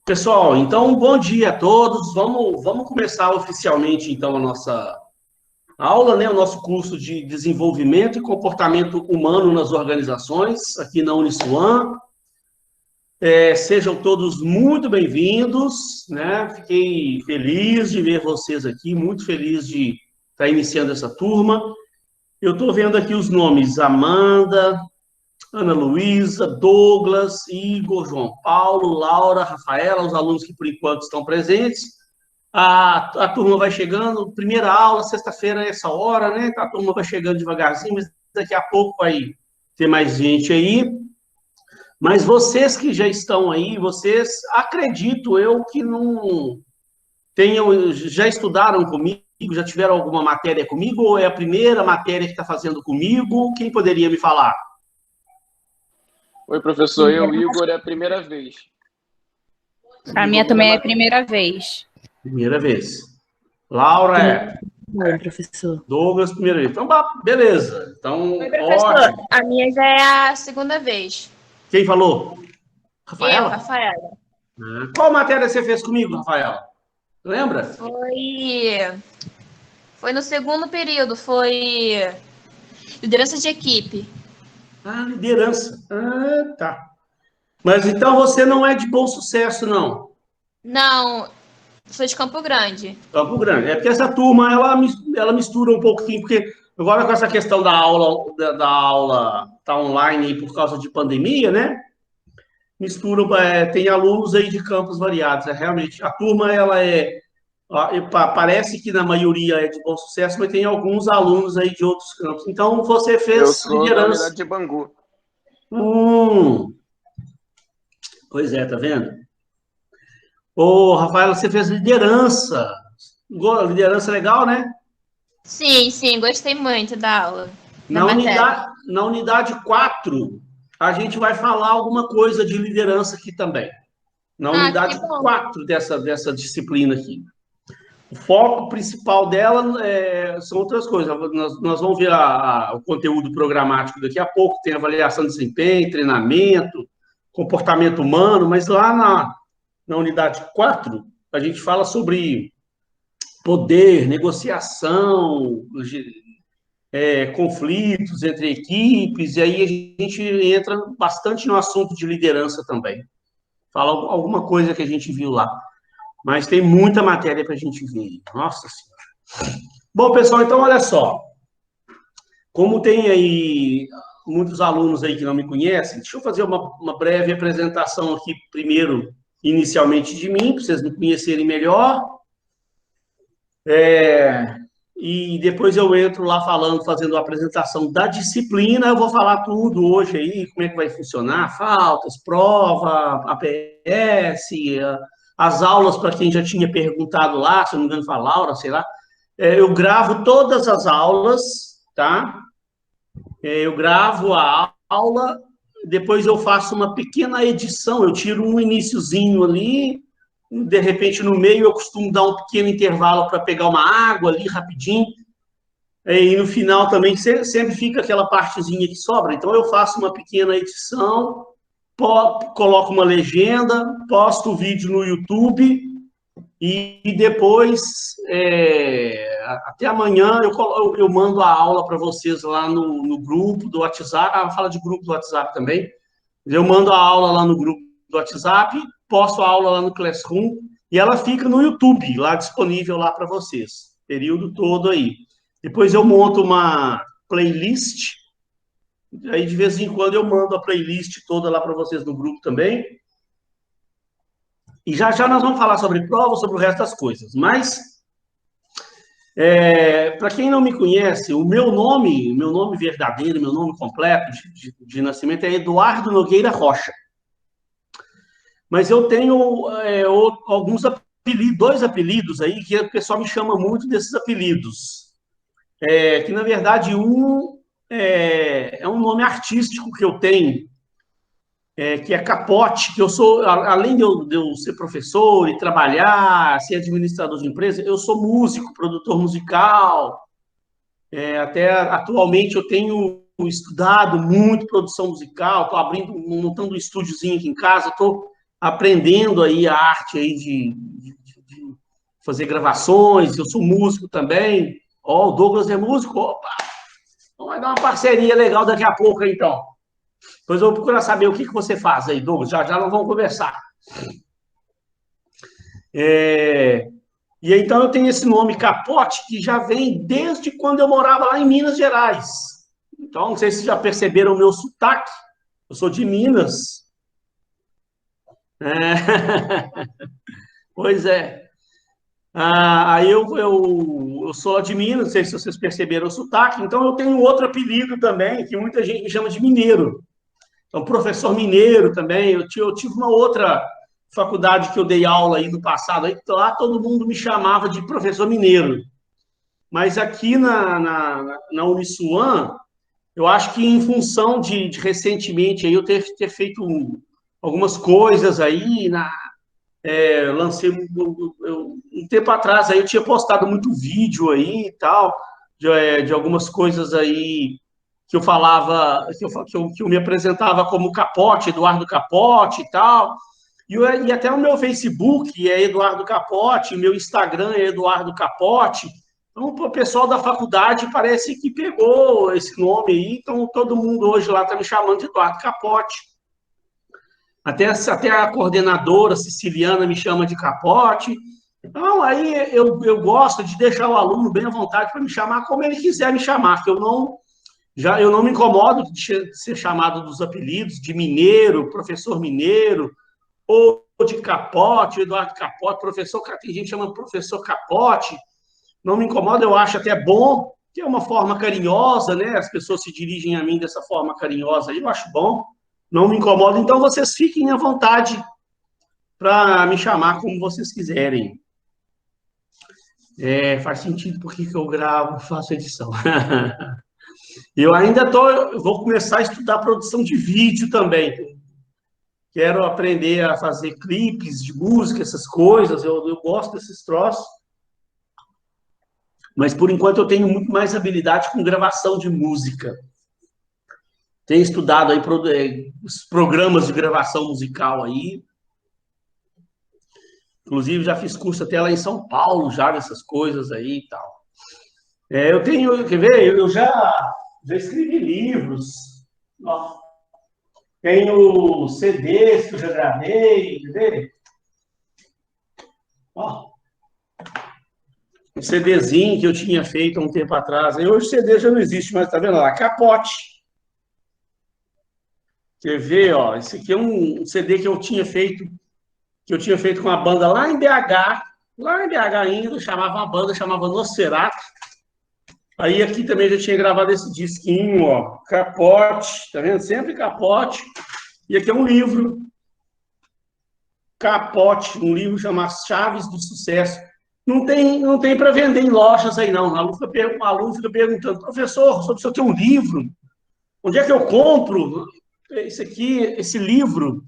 Pessoal, então, bom dia a todos. Vamos começar oficialmente, então, a nossa aula, né? O nosso curso de Desenvolvimento e Comportamento Humano nas Organizações, aqui na Uniswan. Sejam todos muito bem-vindos, né? Fiquei feliz de ver vocês aqui, muito feliz de estar iniciando essa turma. Eu estou vendo aqui os nomes: Amanda, Ana Luísa, Douglas, Igor, João Paulo, Laura, Rafaela, os alunos que por enquanto estão presentes. A turma vai chegando, primeira aula, sexta-feira, essa hora, né? A turma vai chegando devagarzinho, mas daqui a pouco vai ter mais gente aí. Mas vocês que já estão aí, vocês, acredito eu que não tenham, já estudaram comigo, já tiveram alguma matéria comigo, ou é a primeira matéria que está fazendo comigo? Quem poderia me falar? Oi, professor. Eu, Igor, é a primeira vez. A minha também é a primeira vez. Primeira vez. Laura é. Oi, professor. Douglas, primeira vez. Então, beleza. Então, Oi, professor. ótimo. A minha já é a segunda vez. Quem falou? Rafaela? Eu, Rafaela. Qual matéria você fez comigo, Rafaela? Lembra? Foi no segundo período, foi liderança de equipe. Liderança. Tá. Mas então você não é de Bom Sucesso, não? Não, sou de Campo Grande. Campo Grande. É porque essa turma, ela mistura um pouquinho, porque agora com essa questão da aula tá online aí por causa de pandemia, né? Misturam, tem alunos aí de campos variados. Realmente, a turma, parece que na maioria é de Bom Sucesso, mas tem alguns alunos aí de outros campos. Então, você Eu fez sou da unidade de Bangu. Pois é, tá vendo? Ô, Rafaela, você fez liderança. Liderança legal, né? Sim, gostei muito da aula. Na unidade 4, a gente vai falar alguma coisa de liderança aqui também. Na unidade 4 dessa disciplina aqui. O foco principal dela são outras coisas. Nós vamos ver o conteúdo programático daqui a pouco, tem avaliação de desempenho, treinamento, comportamento humano, mas lá na unidade 4, a gente fala sobre poder, negociação, conflitos entre equipes, e aí a gente entra bastante no assunto de liderança também. Fala alguma coisa que a gente viu lá. Mas tem muita matéria para a gente ver. Nossa Senhora. Bom, pessoal, então olha só. Como tem aí muitos alunos aí que não me conhecem, deixa eu fazer uma breve apresentação aqui, primeiro, inicialmente de mim, para vocês me conhecerem melhor. E depois eu entro lá fazendo a apresentação da disciplina. Eu vou falar tudo hoje aí, como é que vai funcionar, faltas, prova, APS, as aulas para quem já tinha perguntado lá, se eu não me engano, foi a Laura, sei lá. Eu gravo todas as aulas, tá? Eu gravo a aula, depois eu faço uma pequena edição, eu tiro um iniciozinho ali, de repente no meio eu costumo dar um pequeno intervalo para pegar uma água ali rapidinho, e no final também sempre fica aquela partezinha que sobra, então eu faço uma pequena edição, coloco uma legenda, posto o vídeo no YouTube, e depois, até amanhã, eu mando a aula para vocês lá no grupo do WhatsApp. Fala de grupo do WhatsApp também. Eu mando a aula lá no grupo do WhatsApp, posto a aula lá no Classroom, e ela fica no YouTube, lá disponível lá para vocês, período todo aí. Depois eu monto uma playlist, aí de vez em quando eu mando a playlist toda lá para vocês no grupo também. E já nós vamos falar sobre prova, sobre o resto das coisas. Mas, para quem não me conhece, o meu nome verdadeiro, meu nome completo de nascimento é Eduardo Nogueira Rocha. Mas eu tenho alguns apelidos, 2 apelidos aí, que o pessoal me chama muito desses apelidos. Que, na verdade, é um nome artístico que eu tenho, que é Capote, que eu sou, além de eu ser professor e trabalhar, ser administrador de empresa, eu sou músico, produtor musical, até atualmente eu tenho estudado muito produção musical, estou montando um estúdiozinho aqui em casa, estou aprendendo aí a arte aí de fazer gravações. Eu sou músico também. Ó, o Douglas é músico. Opa! Vai dar uma parceria legal daqui a pouco, então. Depois eu vou procurar saber o que você faz aí, Douglas. Já já nós vamos conversar. E então eu tenho esse nome Capote, que já vem desde quando eu morava lá em Minas Gerais. Então, não sei se já perceberam o meu sotaque. Eu sou de Minas. Pois é. Aí eu sou lá de Minas, não sei se vocês perceberam o sotaque. Então, eu tenho outro apelido também, que muita gente me chama de Mineiro. Então, professor Mineiro também. Eu tive uma outra faculdade que eu dei aula aí no passado, aí lá todo mundo me chamava de professor Mineiro. Mas aqui na Uniswan, eu acho que em função de recentemente aí eu ter feito algumas coisas aí, lancei um tempo atrás aí eu tinha postado muito vídeo aí e tal, de algumas coisas aí que eu falava, que eu me apresentava como Capote, Eduardo Capote e tal. E até o meu Facebook é Eduardo Capote, meu Instagram é Eduardo Capote. Então, o pessoal da faculdade parece que pegou esse nome aí, então todo mundo hoje lá está me chamando de Eduardo Capote. Até a coordenadora siciliana me chama de Capote. Então, aí eu gosto de deixar o aluno bem à vontade para me chamar como ele quiser me chamar, que eu não me incomodo de ser chamado dos apelidos, de Mineiro, professor Mineiro, ou de Capote, Eduardo Capote, professor, tem gente que chama professor Capote, não me incomoda, eu acho até bom, que é uma forma carinhosa, né? As pessoas se dirigem a mim dessa forma carinhosa, aí eu acho bom, não me incomoda, então vocês fiquem à vontade para me chamar como vocês quiserem. Faz sentido porque que eu gravo, faço edição. Eu ainda vou começar a estudar produção de vídeo também. Quero aprender a fazer clipes de música, essas coisas. Eu gosto desses troços. Mas, por enquanto, eu tenho muito mais habilidade com gravação de música. Tenho estudado aí os programas de gravação musical aí. Inclusive, já fiz curso até lá em São Paulo, já dessas coisas aí e tal. Quer ver? Eu já escrevi livros. Ó, tenho CDs que eu já gravei, quer ver? Ó, um CDzinho que eu tinha feito há um tempo atrás. Hoje o CD já não existe, mas tá vendo lá? Capote. Quer ver, ó? Esse aqui é um CD que eu tinha feito com uma banda lá em BH ainda, chamava Nosferatu. Aí aqui também já tinha gravado esse disquinho, ó, Capote, tá vendo? Sempre Capote. E aqui é um livro, Capote, um livro chamado Chaves do Sucesso. Não tem para vender em lojas aí, não. O aluno fica perguntando, professor, sobre o senhor tem um livro? Onde é que eu compro? Esse livro,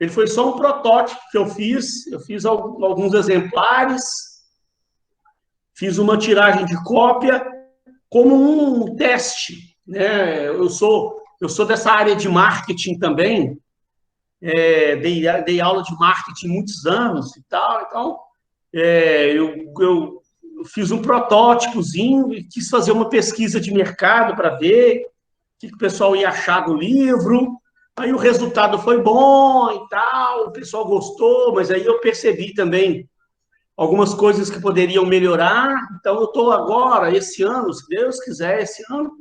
ele foi só um protótipo que eu fiz. Eu fiz alguns exemplares, fiz uma tiragem de cópia como um teste, né? Eu sou dessa área de marketing também, dei aula de marketing muitos anos e tal, então eu fiz um protótipozinho e quis fazer uma pesquisa de mercado para ver o que o pessoal ia achar do livro. Aí o resultado foi bom e tal, o pessoal gostou, mas aí eu percebi também algumas coisas que poderiam melhorar. Então, eu estou agora, esse ano, se Deus quiser, esse ano,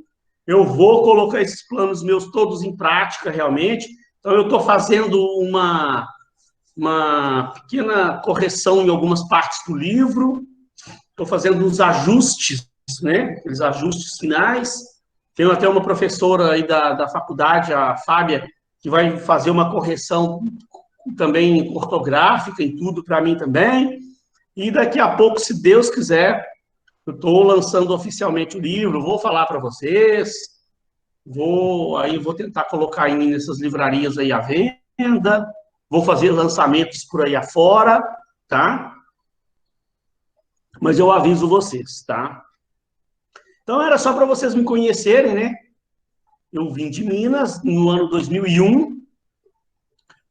eu vou colocar esses planos meus todos em prática, realmente. Então, eu estou fazendo uma pequena correção em algumas partes do livro, estou fazendo uns ajustes, né? Aqueles ajustes finais. Tenho até uma professora aí da faculdade, a Fábia, que vai fazer uma correção também ortográfica em tudo para mim também. E daqui a pouco, se Deus quiser, eu estou lançando oficialmente o livro, vou falar para vocês, vou tentar colocar aí nessas livrarias aí à venda, vou fazer lançamentos por aí afora, tá? Mas eu aviso vocês, tá? Então, era só para vocês me conhecerem, né? Eu vim de Minas no ano 2001,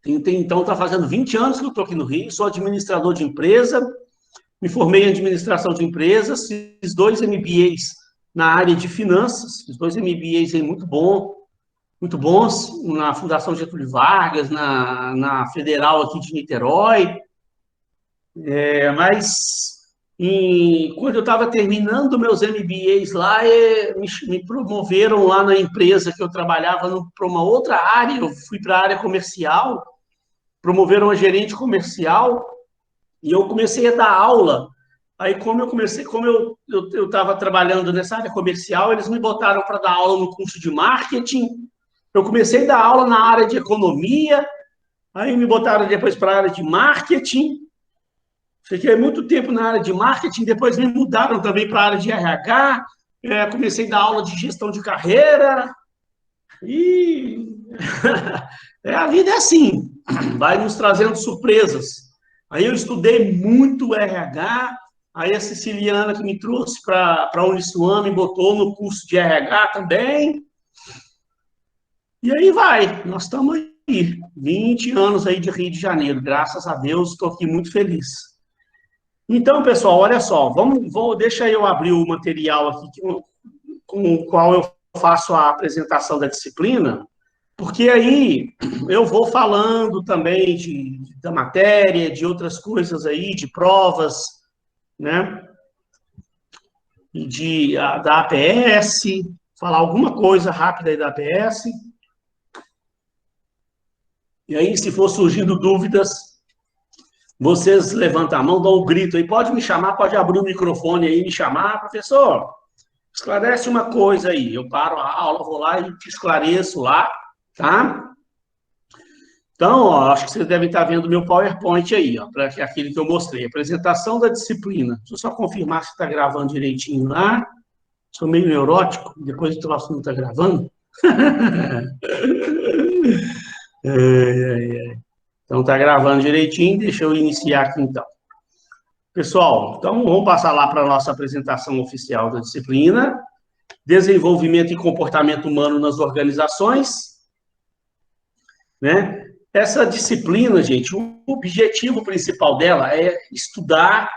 Então, está fazendo 20 anos que eu estou aqui no Rio, sou administrador de empresa, me formei em administração de empresas, fiz 2 MBAs na área de finanças, fiz 2 MBAs aí muito bons, na Fundação Getúlio Vargas, na Federal aqui de Niterói, mas quando eu estava terminando meus MBAs lá, me promoveram lá na empresa que eu trabalhava para uma outra área, eu fui para a área comercial, promoveram a gerente comercial, e eu comecei a dar aula. Aí, como eu estava trabalhando nessa área comercial, eles me botaram para dar aula no curso de marketing. Eu comecei a dar aula na área de economia, aí me botaram depois para a área de marketing. Fiquei muito tempo na área de marketing, depois me mudaram também para a área de RH. Comecei a dar aula de gestão de carreira. E a vida é assim, vai nos trazendo surpresas. Aí eu estudei muito RH, aí a Siciliana que me trouxe para a Uniswan me botou no curso de RH também. E aí vai, nós estamos aí, 20 anos aí de Rio de Janeiro, graças a Deus, estou aqui muito feliz. Então, pessoal, olha só, deixa eu abrir o material aqui com o qual eu faço a apresentação da disciplina, porque aí eu vou falando também da matéria, de outras coisas aí, de provas, né? E da APS, falar alguma coisa rápida aí da APS. E aí, se for surgindo dúvidas, vocês levantam a mão, dão um grito aí, pode me chamar, pode abrir o microfone aí e me chamar, professor, esclarece uma coisa aí. Eu paro a aula, vou lá e te esclareço lá, tá? Então, ó, acho que vocês devem estar vendo o meu PowerPoint aí, ó, para aquele que eu mostrei. Apresentação da disciplina. Deixa eu só confirmar se está gravando direitinho lá. Sou meio neurótico, depois o troço não está gravando. Então, está gravando direitinho, deixa eu iniciar aqui, então. Pessoal, então, vamos passar lá para a nossa apresentação oficial da disciplina. Desenvolvimento e comportamento humano nas organizações, né? Essa disciplina, gente, o objetivo principal dela é estudar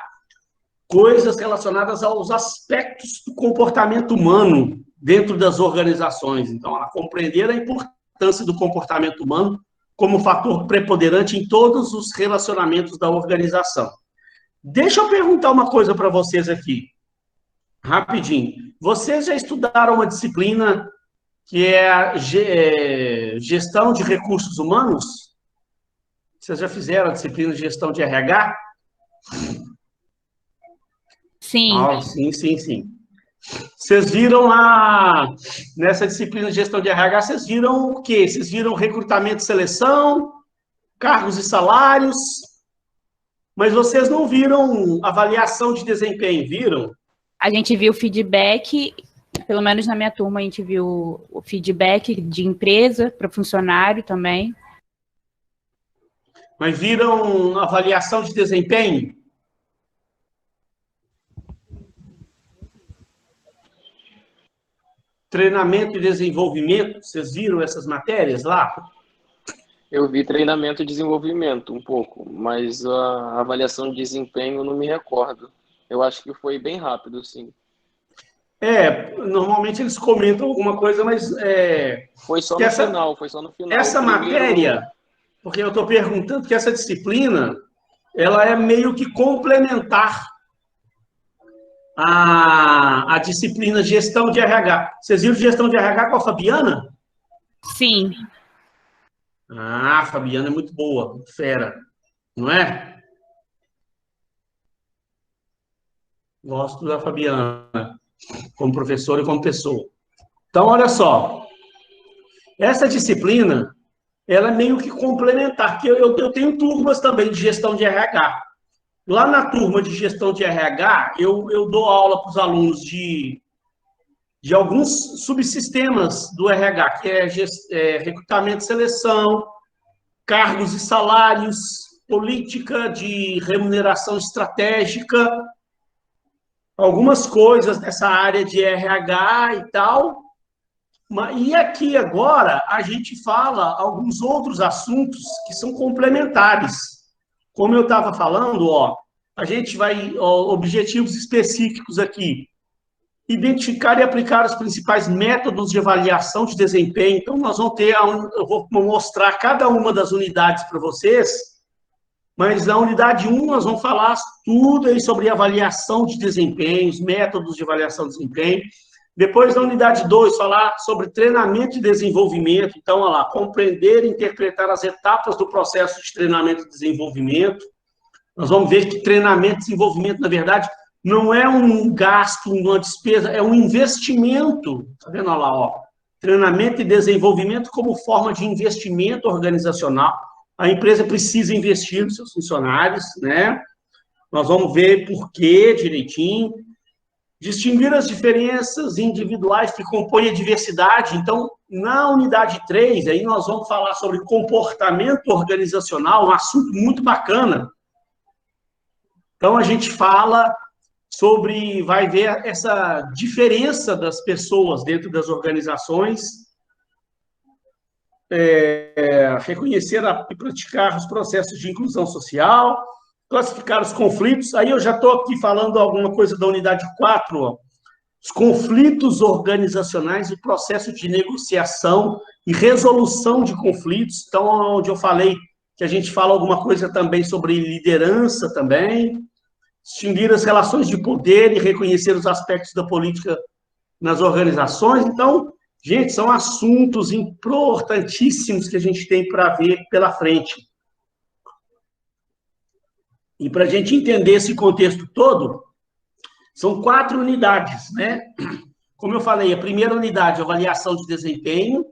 coisas relacionadas aos aspectos do comportamento humano dentro das organizações. Então, ela compreender a importância do comportamento humano como fator preponderante em todos os relacionamentos da organização. Deixa eu perguntar uma coisa para vocês aqui, rapidinho. Vocês já estudaram uma disciplina que é a gestão de recursos humanos? Vocês já fizeram a disciplina de gestão de RH? Sim. Ah, sim. Vocês viram lá, nessa disciplina de gestão de RH, vocês viram o quê? Vocês viram recrutamento e seleção, cargos e salários, mas vocês não viram avaliação de desempenho, viram? A gente viu feedback, pelo menos na minha turma, a gente viu o feedback de empresa para funcionário também. Mas viram avaliação de desempenho? Treinamento e desenvolvimento, vocês viram essas matérias lá? Eu vi treinamento e desenvolvimento um pouco, mas a avaliação de desempenho eu não me recordo. Eu acho que foi bem rápido, sim. Normalmente eles comentam alguma coisa, mas... Foi só no final, Essa matéria, porque eu estou perguntando que essa disciplina, ela é meio que complementar a disciplina gestão de RH. Vocês viram gestão de RH com a Fabiana? Sim. Ah, a Fabiana é muito boa, muito fera, não é? Gosto da Fabiana, como professora e como pessoa. Então, olha só, essa disciplina, ela é meio que complementar, porque eu tenho turmas também de gestão de RH. Lá na turma de gestão de RH, eu dou aula para os alunos de alguns subsistemas do RH, que é recrutamento e seleção, cargos e salários, política de remuneração estratégica, algumas coisas dessa área de RH e tal. E aqui agora a gente fala alguns outros assuntos que são complementares. Como eu estava falando, a gente vai, objetivos específicos aqui. Identificar e aplicar os principais métodos de avaliação de desempenho. Então, nós vamos ter, eu vou mostrar cada uma das unidades para vocês, mas na unidade 1 nós vamos falar tudo aí sobre avaliação de desempenho, os métodos de avaliação de desempenho. Depois, na unidade 2, falar sobre treinamento e desenvolvimento. Então, olha lá, compreender e interpretar as etapas do processo de treinamento e desenvolvimento. Nós vamos ver que treinamento e desenvolvimento, na verdade, não é um gasto, uma despesa, é um investimento. Está vendo lá, treinamento e desenvolvimento como forma de investimento organizacional. A empresa precisa investir nos seus funcionários, né? Nós vamos ver por quê direitinho. Distinguir as diferenças individuais que compõem a diversidade. Então, na unidade 3, aí nós vamos falar sobre comportamento organizacional, um assunto muito bacana. Então, a gente fala sobre, vai ver essa diferença das pessoas dentro das organizações, reconhecer e praticar os processos de inclusão social, classificar os conflitos. Aí eu já estou aqui falando alguma coisa da unidade 4, os conflitos organizacionais, o processo de negociação e resolução de conflitos. Então, onde eu falei que a gente fala alguma coisa também sobre liderança também, distinguir as relações de poder e reconhecer os aspectos da política nas organizações. Então, gente, são assuntos importantíssimos que a gente tem para ver pela frente. E para a gente entender esse contexto todo, são 4 unidades, né? Como eu falei, a primeira unidade, avaliação de desempenho,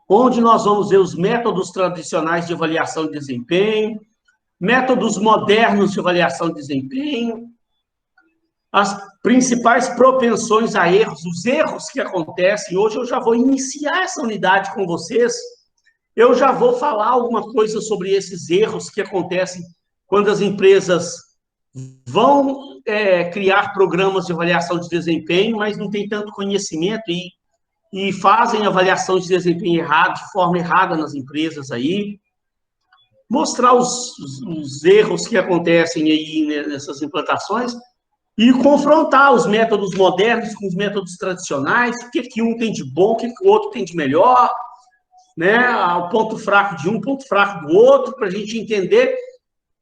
onde nós vamos ver os métodos tradicionais de avaliação de desempenho, métodos modernos de avaliação de desempenho, as principais propensões a erros, os erros que acontecem. Hoje eu já vou iniciar essa unidade com vocês, eu já vou falar alguma coisa sobre esses erros que acontecem quando as empresas vão criar programas de avaliação de desempenho, mas não tem tanto conhecimento e fazem avaliação de desempenho errado, de forma errada nas empresas aí. Mostrar os erros que acontecem aí nessas implantações e confrontar os métodos modernos com os métodos tradicionais, o que um tem de bom, o que o outro tem de melhor, né? O ponto fraco de um, o ponto fraco do outro, para a gente entender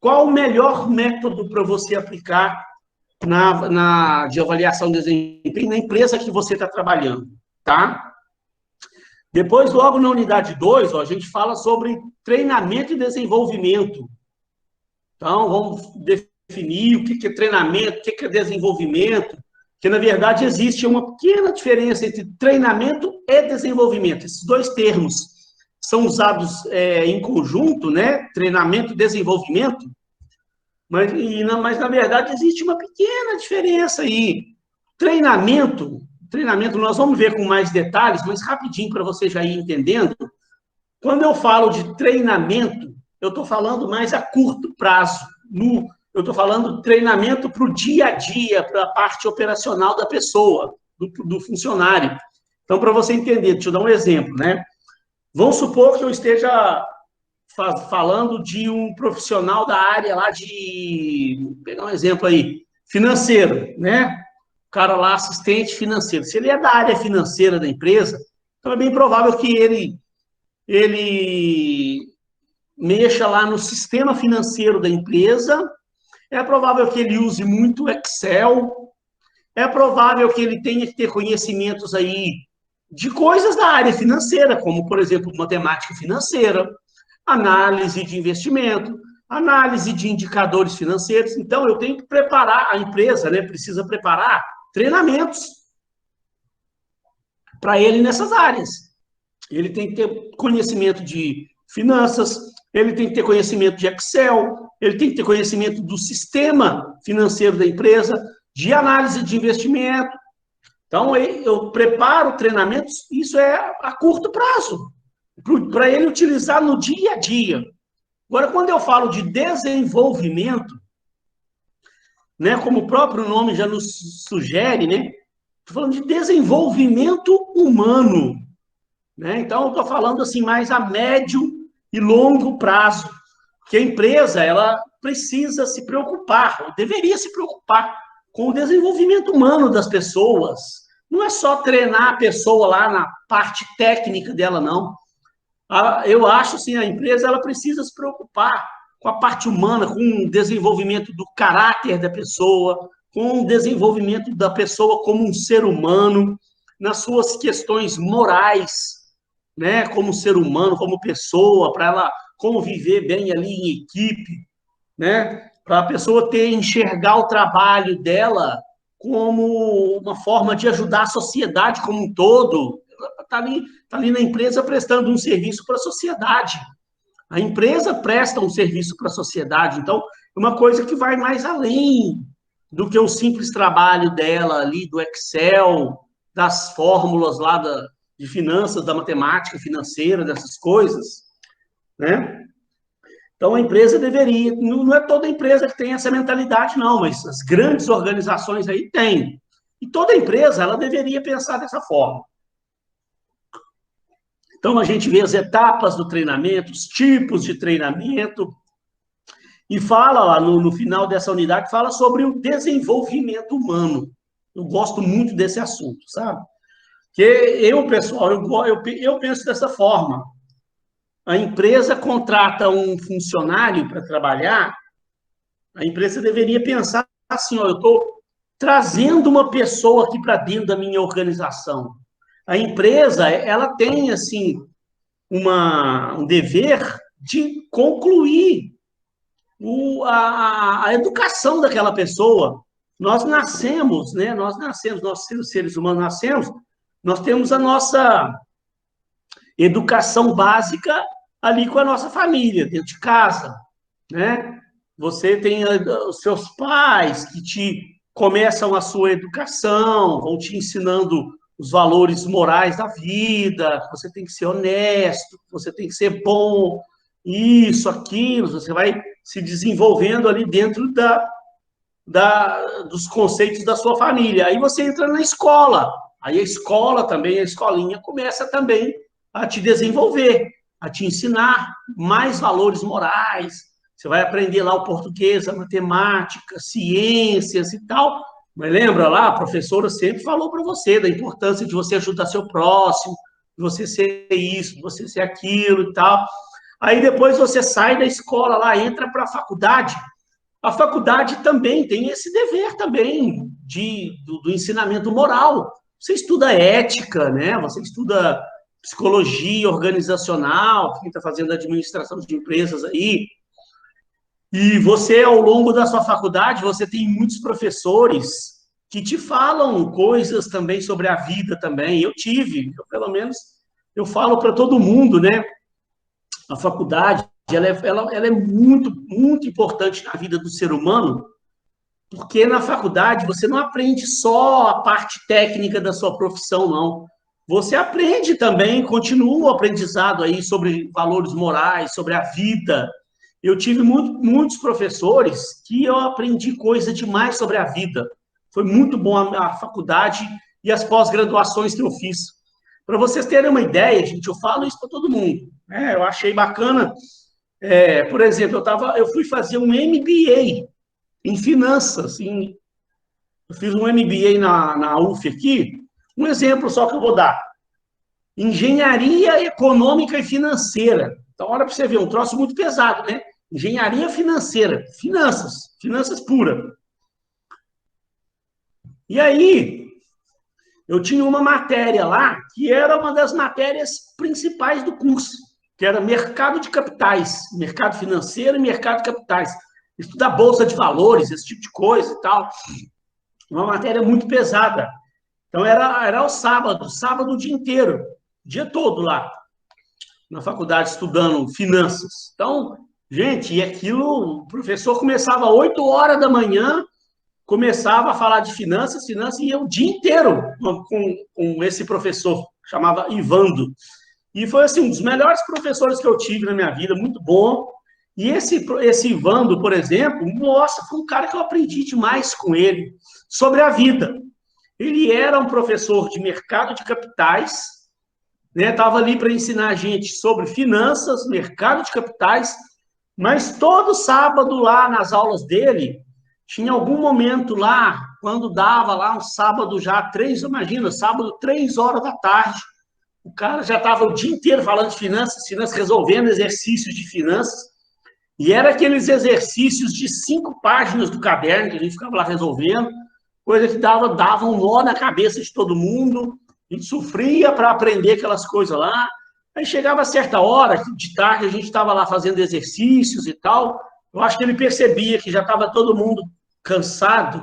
qual o melhor método para você aplicar de avaliação de desempenho na empresa que você está trabalhando, tá? Depois, logo na unidade 2, a gente fala sobre treinamento e desenvolvimento. Então, vamos definir o que é treinamento, o que é desenvolvimento, que, na verdade, existe uma pequena diferença entre treinamento e desenvolvimento. Esses 2 termos são usados em conjunto, né? Treinamento e desenvolvimento, mas, na verdade, existe uma pequena diferença aí. Treinamento, nós vamos ver com mais detalhes, mas rapidinho para você já ir entendendo. Quando eu falo de treinamento, eu estou falando mais a curto prazo. Eu estou falando treinamento para o dia a dia, para a parte operacional da pessoa, do funcionário. Então, para você entender, deixa eu dar um exemplo, né? Vamos supor que eu esteja falando de um profissional da área lá vou pegar um exemplo aí, financeiro, né? O cara lá, assistente financeiro. Se ele é da área financeira da empresa, então é bem provável que ele mexa lá no sistema financeiro da empresa, é provável que ele use muito Excel, é provável que ele tenha que ter conhecimentos aí de coisas da área financeira, como, por exemplo, matemática financeira, análise de investimento, análise de indicadores financeiros. Então, eu tenho que preparar, a empresa, né, precisa preparar treinamentos para ele nessas áreas. Ele tem que ter conhecimento de finanças, ele tem que ter conhecimento de Excel, ele tem que ter conhecimento do sistema financeiro da empresa, de análise de investimento. Então, eu preparo treinamentos, isso é a curto prazo, para ele utilizar no dia a dia. Agora, quando eu falo de desenvolvimento, né, como o próprio nome já nos sugere, né, Estou falando de desenvolvimento humano, né? Então, eu estou falando assim mais a médio e longo prazo, que a empresa ela precisa se preocupar, ou deveria se preocupar com o desenvolvimento humano das pessoas. Não é só treinar a pessoa lá na parte técnica dela, não. Eu acho assim, a empresa ela precisa se preocupar com a parte humana, com o desenvolvimento do caráter da pessoa, com o desenvolvimento da pessoa como um ser humano, nas suas questões morais, né, como ser humano, como pessoa, para ela conviver bem ali em equipe, né, para a pessoa enxergar o trabalho dela como uma forma de ajudar a sociedade como um todo. Está ali na empresa prestando um serviço para a sociedade. A empresa presta um serviço para a sociedade, então, é uma coisa que vai mais além do que o simples trabalho dela ali, do Excel, das fórmulas lá de finanças, da matemática financeira, dessas coisas, né? Então, a empresa deveria, não é toda empresa que tem essa mentalidade, não, mas as grandes organizações aí têm. E toda empresa, ela deveria pensar dessa forma. Então, a gente vê as etapas do treinamento, os tipos de treinamento, e fala lá no final dessa unidade, fala sobre o desenvolvimento humano. Eu gosto muito desse assunto, sabe? Porque pessoal, eu penso dessa forma. A empresa contrata um funcionário para trabalhar, a empresa deveria pensar assim, ó, eu estou trazendo uma pessoa aqui para dentro da minha organização. A empresa, ela tem, assim, um dever de concluir a educação daquela pessoa. Nós nascemos, né? Nós seres humanos nascemos, nós temos a nossa educação básica ali com a nossa família, dentro de casa, né? Você tem os seus pais que começam a sua educação, vão te ensinando os valores morais da vida, que você tem que ser honesto, que você tem que ser bom, isso, aquilo, você vai se desenvolvendo ali dentro dos conceitos da sua família. Aí você entra na escola, aí a escola também, a escolinha começa também a te desenvolver, a te ensinar mais valores morais. Você vai aprender lá o português, a matemática, ciências e tal. Mas lembra lá, a professora sempre falou para você da importância de você ajudar seu próximo, de você ser isso, de você ser aquilo e tal. Aí depois você sai da escola lá, entra para a faculdade. A faculdade também tem esse dever também do ensinamento moral. Você estuda ética, né? Você estuda psicologia organizacional, quem está fazendo administração de empresas aí. E você, ao longo da sua faculdade, você tem muitos professores que te falam coisas também sobre a vida também. Pelo menos, eu falo para todo mundo, né? A faculdade, ela é muito, muito importante na vida do ser humano, porque na faculdade você não aprende só a parte técnica da sua profissão, não. Você aprende também, continua o aprendizado aí sobre valores morais, sobre a vida. Eu tive muitos professores que eu aprendi coisa demais sobre a vida. Foi muito bom a faculdade e as pós-graduações que eu fiz. Para vocês terem uma ideia, gente, eu falo isso para todo mundo, né? Eu achei bacana. Por exemplo, eu fui fazer um MBA em finanças. Eu fiz um MBA na UF aqui. Um exemplo só que eu vou dar. Engenharia econômica e financeira. Então, olha para você ver, um troço muito pesado, né? Engenharia financeira, finanças pura. E aí, eu tinha uma matéria lá, que era uma das matérias principais do curso, que era mercado de capitais, mercado financeiro e mercado de capitais. Estudar bolsa de valores, esse tipo de coisa e tal. Uma matéria muito pesada. Então, era ao sábado o dia inteiro, o dia todo lá, na faculdade, estudando finanças. Então, gente, e aquilo, o professor começava às 8 horas da manhã, começava a falar de finanças, e ia o dia inteiro com esse professor, chamava Ivando. E foi, assim, um dos melhores professores que eu tive na minha vida, muito bom. E esse Ivando, por exemplo, nossa, foi um cara que eu aprendi demais com ele, sobre a vida. Ele era um professor de mercado de capitais, né? Estava ali para ensinar a gente sobre finanças, mercado de capitais, mas todo sábado lá nas aulas dele, tinha algum momento lá, quando dava lá um sábado já, imagina, sábado, 3 horas da tarde, o cara já estava o dia inteiro falando de finanças, resolvendo exercícios de finanças, e era aqueles exercícios de 5 páginas do caderno que a gente ficava lá resolvendo, coisa que dava um nó na cabeça de todo mundo, a gente sofria para aprender aquelas coisas lá. Aí chegava a certa hora, de tarde, a gente estava lá fazendo exercícios e tal, eu acho que ele percebia que já estava todo mundo cansado,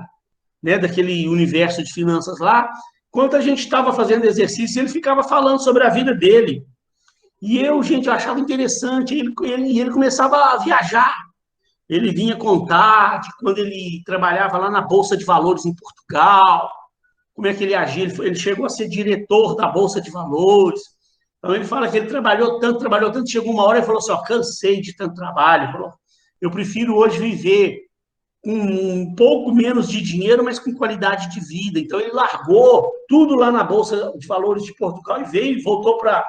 né, daquele universo de finanças lá. Enquanto a gente estava fazendo exercício, ele ficava falando sobre a vida dele. E eu, gente, eu achava interessante, ele começava a viajar. Ele vinha contar de quando ele trabalhava lá na Bolsa de Valores em Portugal, como é que ele agia. Ele chegou a ser diretor da Bolsa de Valores. Então, ele fala que ele trabalhou tanto, chegou uma hora e falou assim, ó, cansei de tanto trabalho. Falou, eu prefiro hoje viver com um pouco menos de dinheiro, mas com qualidade de vida. Então, ele largou tudo lá na Bolsa de Valores de Portugal e voltou para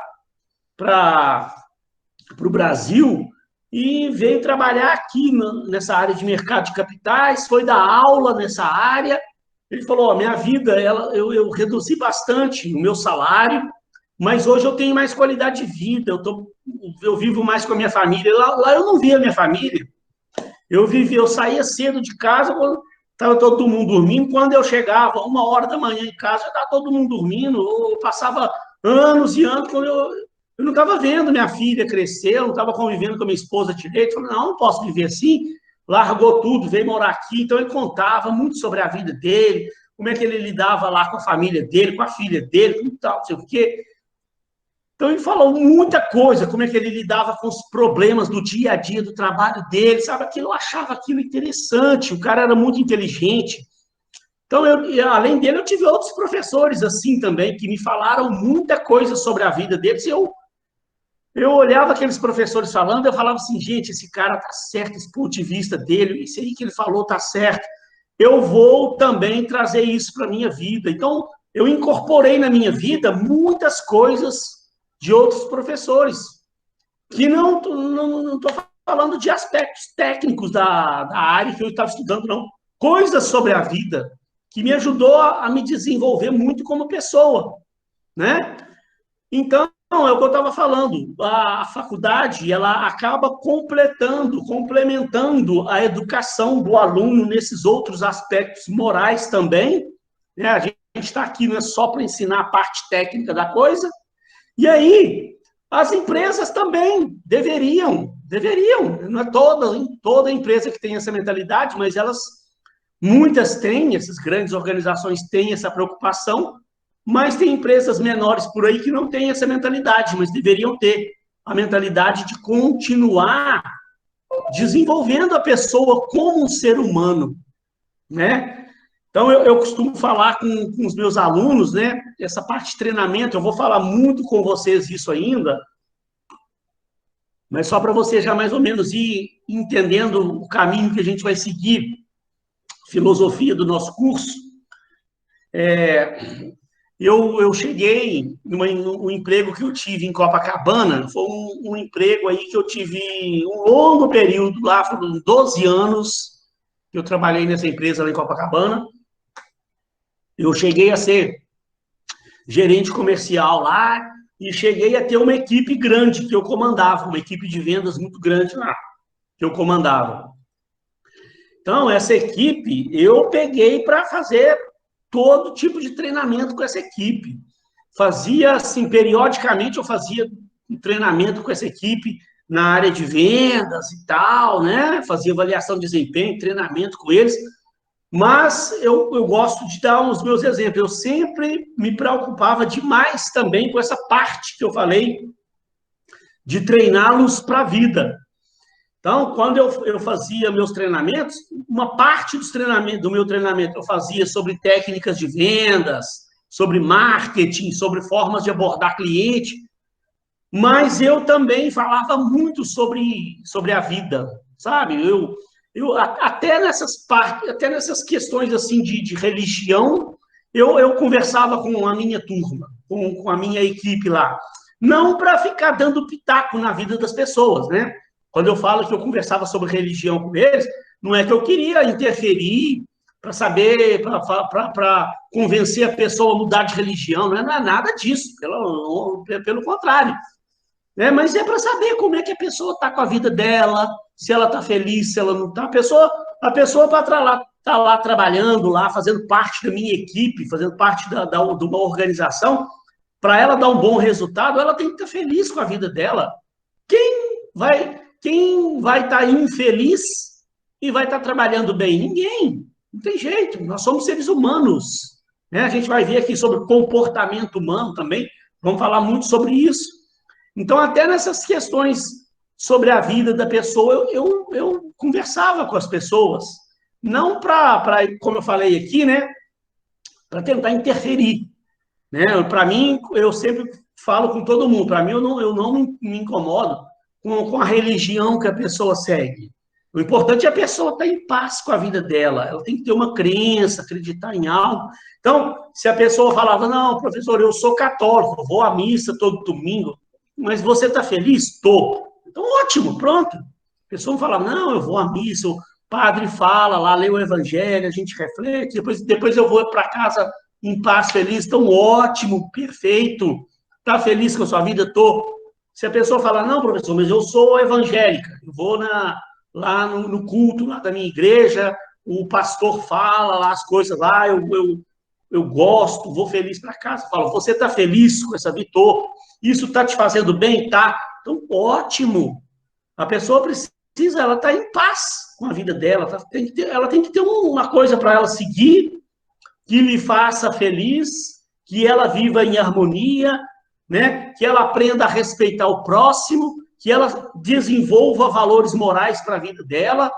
o Brasil e veio trabalhar aqui nessa área de mercado de capitais, foi dar aula nessa área. Ele falou, minha vida, eu reduzi bastante o meu salário, mas hoje eu tenho mais qualidade de vida, eu vivo mais com a minha família. Lá eu não via a minha família. Eu saía cedo de casa, estava todo mundo dormindo. Quando eu chegava, 1 hora da manhã em casa, já estava todo mundo dormindo. Eu passava anos e anos, quando eu não estava vendo minha filha crescer, eu não estava convivendo com a minha esposa direito. Eu falei, não posso viver assim. Largou tudo, veio morar aqui. Então, ele contava muito sobre a vida dele, como é que ele lidava lá com a família dele, com a filha dele, com tal, não sei o quê. Então, ele falou muita coisa, como é que ele lidava com os problemas do dia a dia do trabalho dele, sabe? Eu achava aquilo interessante, o cara era muito inteligente. Então, além dele, eu tive outros professores assim também, que me falaram muita coisa sobre a vida deles, e eu olhava aqueles professores falando, eu falava assim, gente, esse cara tá certo, esse ponto de vista dele, isso aí que ele falou tá certo. Eu vou também trazer isso para a minha vida. Então, eu incorporei na minha vida muitas coisas de outros professores, que não estou falando de aspectos técnicos da área que eu estava estudando, não. Coisas sobre a vida que me ajudou a me desenvolver muito como pessoa, né? Então, é o que eu estava falando, a faculdade, ela acaba complementando a educação do aluno nesses outros aspectos morais também, né? A gente está aqui não é só para ensinar a parte técnica da coisa, e aí as empresas também deveriam, não é toda empresa que tem essa mentalidade, mas muitas têm, essas grandes organizações têm essa preocupação, mas tem empresas menores por aí que não têm essa mentalidade, mas deveriam ter a mentalidade de continuar desenvolvendo a pessoa como um ser humano, né? Então, eu costumo falar com os meus alunos, né? Essa parte de treinamento, eu vou falar muito com vocês isso ainda, mas só para você já mais ou menos ir entendendo o caminho que a gente vai seguir, filosofia do nosso curso. Eu cheguei no emprego que eu tive em Copacabana, foi um emprego aí que eu tive um longo período lá, foram 12 anos que eu trabalhei nessa empresa lá em Copacabana. Eu cheguei a ser gerente comercial lá e cheguei a ter uma equipe grande que eu comandava, uma equipe de vendas muito grande lá, que eu comandava. Então, essa equipe, eu peguei para fazer todo tipo de treinamento com essa equipe. Fazia, assim, periodicamente eu fazia um treinamento com essa equipe na área de vendas e tal, né? Fazia avaliação de desempenho, treinamento com eles. Mas eu gosto de dar os meus exemplos. Eu sempre me preocupava demais também com essa parte que eu falei de treiná-los para a vida. Então, quando eu fazia meus treinamentos, uma parte do meu treinamento eu fazia sobre técnicas de vendas, sobre marketing, sobre formas de abordar cliente, mas eu também falava muito sobre a vida, sabe? Até nessas questões assim de religião, eu conversava com a minha turma, com a minha equipe lá, não para ficar dando pitaco na vida das pessoas, né? Quando eu falo que eu conversava sobre religião com eles, não é que eu queria interferir para saber, para convencer a pessoa a mudar de religião, não é nada disso, pelo contrário. Né? Mas é para saber como é que a pessoa está com a vida dela, se ela está feliz, se ela não está. A pessoa para estar lá trabalhando, lá, fazendo parte da minha equipe, fazendo parte de uma organização, para ela dar um bom resultado, ela tem que estar feliz com a vida dela. Quem vai estar infeliz e vai estar trabalhando bem? Ninguém. Não tem jeito. Nós somos seres humanos. Né? A gente vai ver aqui sobre comportamento humano também. Vamos falar muito sobre isso. Então, até nessas questões sobre a vida da pessoa, eu conversava com as pessoas. Não para, como eu falei aqui, né? Para tentar interferir. Né? Para mim, eu sempre falo com todo mundo. Para mim, eu não me incomodo com a religião que a pessoa segue. O importante é a pessoa estar em paz com a vida dela. Ela tem que ter uma crença, acreditar em algo. Então, se a pessoa falava, não, professor, eu sou católico, vou à missa todo domingo, mas você está feliz? Estou. Então, ótimo, pronto. A pessoa fala, não, eu vou à missa, o padre fala lá, lê o evangelho, a gente reflete, depois eu vou para casa em paz, feliz. Então, ótimo, perfeito. Está feliz com a sua vida? Estou. Se a pessoa falar, não, professor, mas eu sou evangélica, eu vou lá no culto lá da minha igreja, o pastor fala lá as coisas lá, eu gosto, vou feliz para casa. Falo, você está feliz com essa vida? Isso está te fazendo bem? Tá. Então, ótimo. A pessoa precisa, ela está em paz com a vida dela, ela tem que ter uma coisa para ela seguir, que lhe faça feliz, que ela viva em harmonia, né? Que ela aprenda a respeitar o próximo, que ela desenvolva valores morais para a vida dela.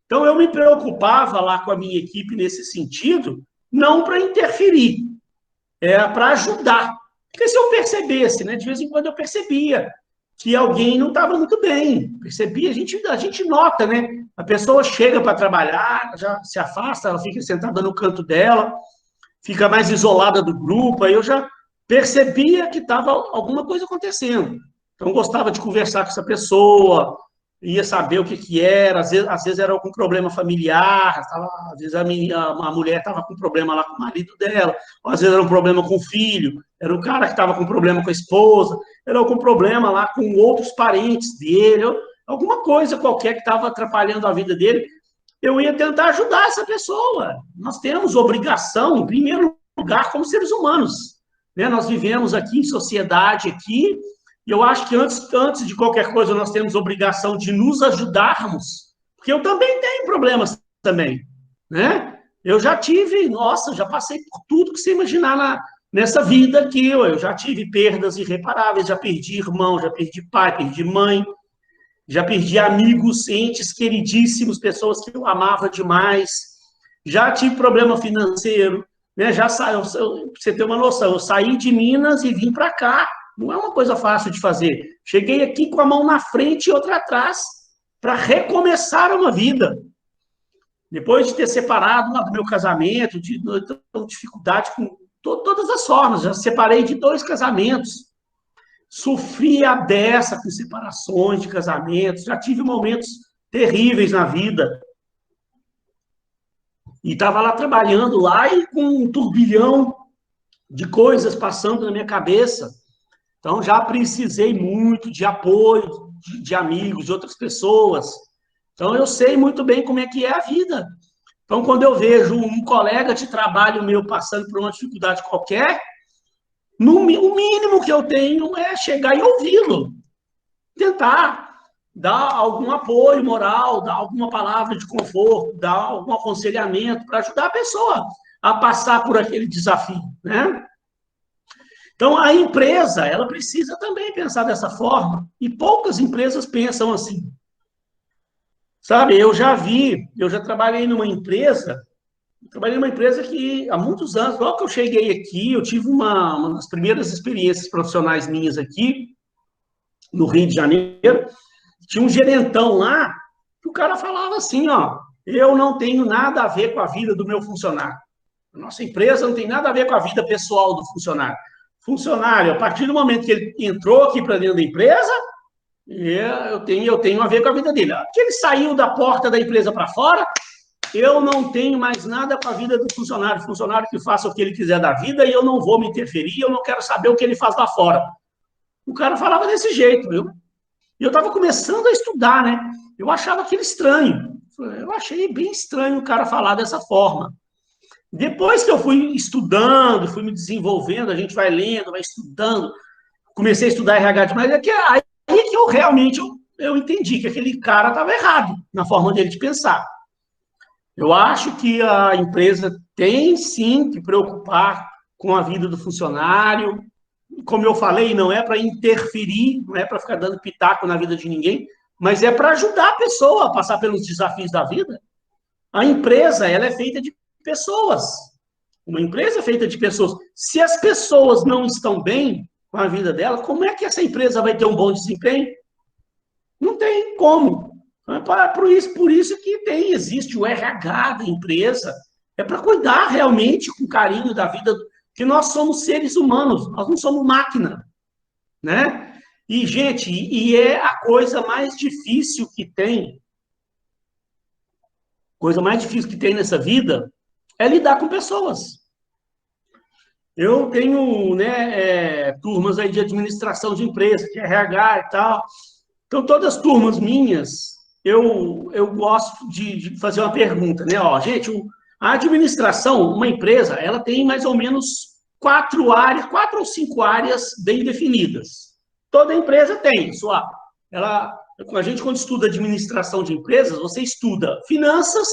Então, eu me preocupava lá com a minha equipe nesse sentido, não para interferir, para ajudar. Porque se eu percebesse, né, de vez em quando eu percebia que alguém não estava muito bem, percebia, a gente nota, né? A pessoa chega para trabalhar, já se afasta, ela fica sentada no canto dela, fica mais isolada do grupo, aí eu já percebia que estava alguma coisa acontecendo. Então, gostava de conversar com essa pessoa, ia saber o que era, às vezes era algum problema familiar, às vezes a mulher estava com problema lá com o marido dela, ou às vezes era um problema com o filho, era o cara que estava com problema com a esposa, era algum problema lá com outros parentes dele, alguma coisa qualquer que estava atrapalhando a vida dele, eu ia tentar ajudar essa pessoa. Nós temos obrigação, em primeiro lugar, como seres humanos. Né? Nós vivemos aqui em sociedade, aqui, e eu acho que antes de qualquer coisa nós temos obrigação de nos ajudarmos, porque eu também tenho problemas também. Né? Eu já já passei por tudo que você imaginar nessa vida aqui. Eu já tive perdas irreparáveis, já perdi irmão, já perdi pai, perdi mãe, já perdi amigos, entes queridíssimos, pessoas que eu amava demais, já tive problema financeiro, né? Pra você ter uma noção, eu saí de Minas e vim para cá, não é uma coisa fácil de fazer. Cheguei aqui com a mão na frente e outra atrás, para recomeçar uma vida. Depois de ter separado lá do meu casamento, de dificuldade com todas as formas, já separei de 2 casamentos, sofri a beça com separações de casamentos, já tive momentos terríveis na vida. E estava lá trabalhando lá e com um turbilhão de coisas passando na minha cabeça. Então, já precisei muito de apoio de amigos, de outras pessoas. Então, eu sei muito bem como é que é a vida. Então, quando eu vejo um colega de trabalho meu passando por uma dificuldade qualquer, o mínimo que eu tenho é chegar e ouvi-lo. Tentar dar algum apoio moral, dar alguma palavra de conforto, dar algum aconselhamento para ajudar a pessoa a passar por aquele desafio, né? Então, a empresa, ela precisa também pensar dessa forma, e poucas empresas pensam assim. Sabe, eu já trabalhei numa empresa que, há muitos anos, logo que eu cheguei aqui, eu tive uma das primeiras experiências profissionais minhas aqui, no Rio de Janeiro, tinha um gerentão lá, que o cara falava assim, ó, eu não tenho nada a ver com a vida do meu funcionário. A nossa empresa não tem nada a ver com a vida pessoal do funcionário. Funcionário, a partir do momento que ele entrou aqui para dentro da empresa, eu tenho a ver com a vida dele. Que ele saiu da porta da empresa para fora, eu não tenho mais nada com a vida do funcionário. Funcionário que faça o que ele quiser da vida e eu não vou me interferir, eu não quero saber o que ele faz lá fora. O cara falava desse jeito, viu? E eu estava começando a estudar, né? Eu achava aquilo estranho. Eu achei bem estranho o cara falar dessa forma. Depois que eu fui estudando, fui me desenvolvendo, a gente vai lendo, vai estudando, comecei a estudar RH demais, aí que eu realmente eu entendi que aquele cara estava errado na forma dele de pensar. Eu acho que a empresa tem, sim, que preocupar com a vida do funcionário. Como eu falei, não é para interferir, não é para ficar dando pitaco na vida de ninguém, mas é para ajudar a pessoa a passar pelos desafios da vida. A empresa, ela é feita de pessoas. Uma empresa é feita de pessoas. Se as pessoas não estão bem com a vida dela, como é que essa empresa vai ter um bom desempenho? Não tem como. Por isso que existe o RH da empresa. É para cuidar realmente com carinho da vida, que nós somos seres humanos, nós não somos máquina, né? E, gente, é a coisa mais difícil que tem, nessa vida é lidar com pessoas. Eu tenho, né, turmas aí de administração de empresa, de RH e tal. Então, todas as turmas minhas, eu gosto de fazer uma pergunta, né? Ó, gente, a administração, uma empresa, ela tem mais ou menos 4 ou 5 áreas bem definidas. Toda empresa tem. A gente, quando estuda administração de empresas, você estuda finanças,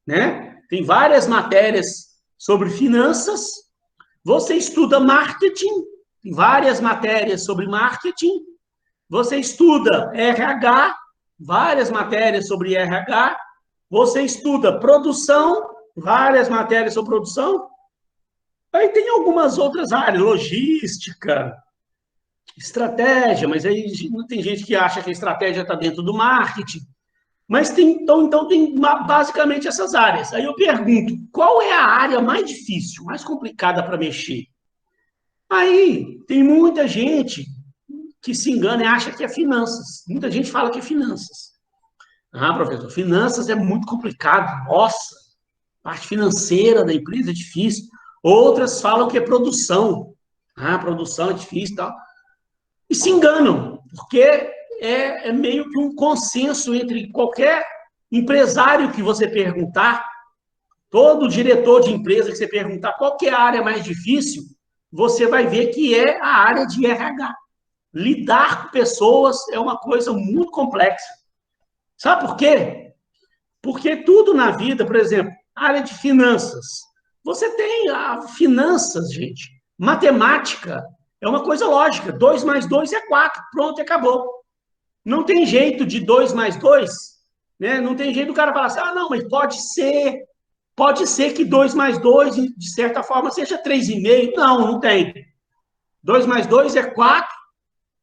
né? Tem várias matérias sobre finanças. Você estuda marketing, tem várias matérias sobre marketing. Você estuda RH, várias matérias sobre RH. Você estuda produção, várias matérias sobre produção. Aí tem algumas outras áreas, logística, estratégia, mas aí não tem gente que acha que a estratégia está dentro do marketing. Mas então tem basicamente essas áreas. Aí eu pergunto, qual é a área mais difícil, mais complicada para mexer? Aí tem muita gente que se engana e acha que é finanças. Muita gente fala que é finanças. Ah, professor, finanças é muito complicado. Nossa, parte financeira da empresa é difícil. Outras falam que é produção. Ah, produção é difícil e tal. E se enganam, porque é meio que um consenso entre qualquer empresário que você perguntar, todo diretor de empresa que você perguntar qual que é a área mais difícil, você vai ver que é a área de RH. Lidar com pessoas é uma coisa muito complexa. Sabe por quê? Porque tudo na vida, por exemplo, área de finanças. Você tem finanças, gente. Matemática é uma coisa lógica. 2 mais 2 é 4. Pronto, acabou. Não tem jeito de 2 mais 2, né? Não tem jeito do cara falar assim, não, mas pode ser que 2 mais 2, de certa forma, seja 3,5. Não tem. 2 mais 2 é 4,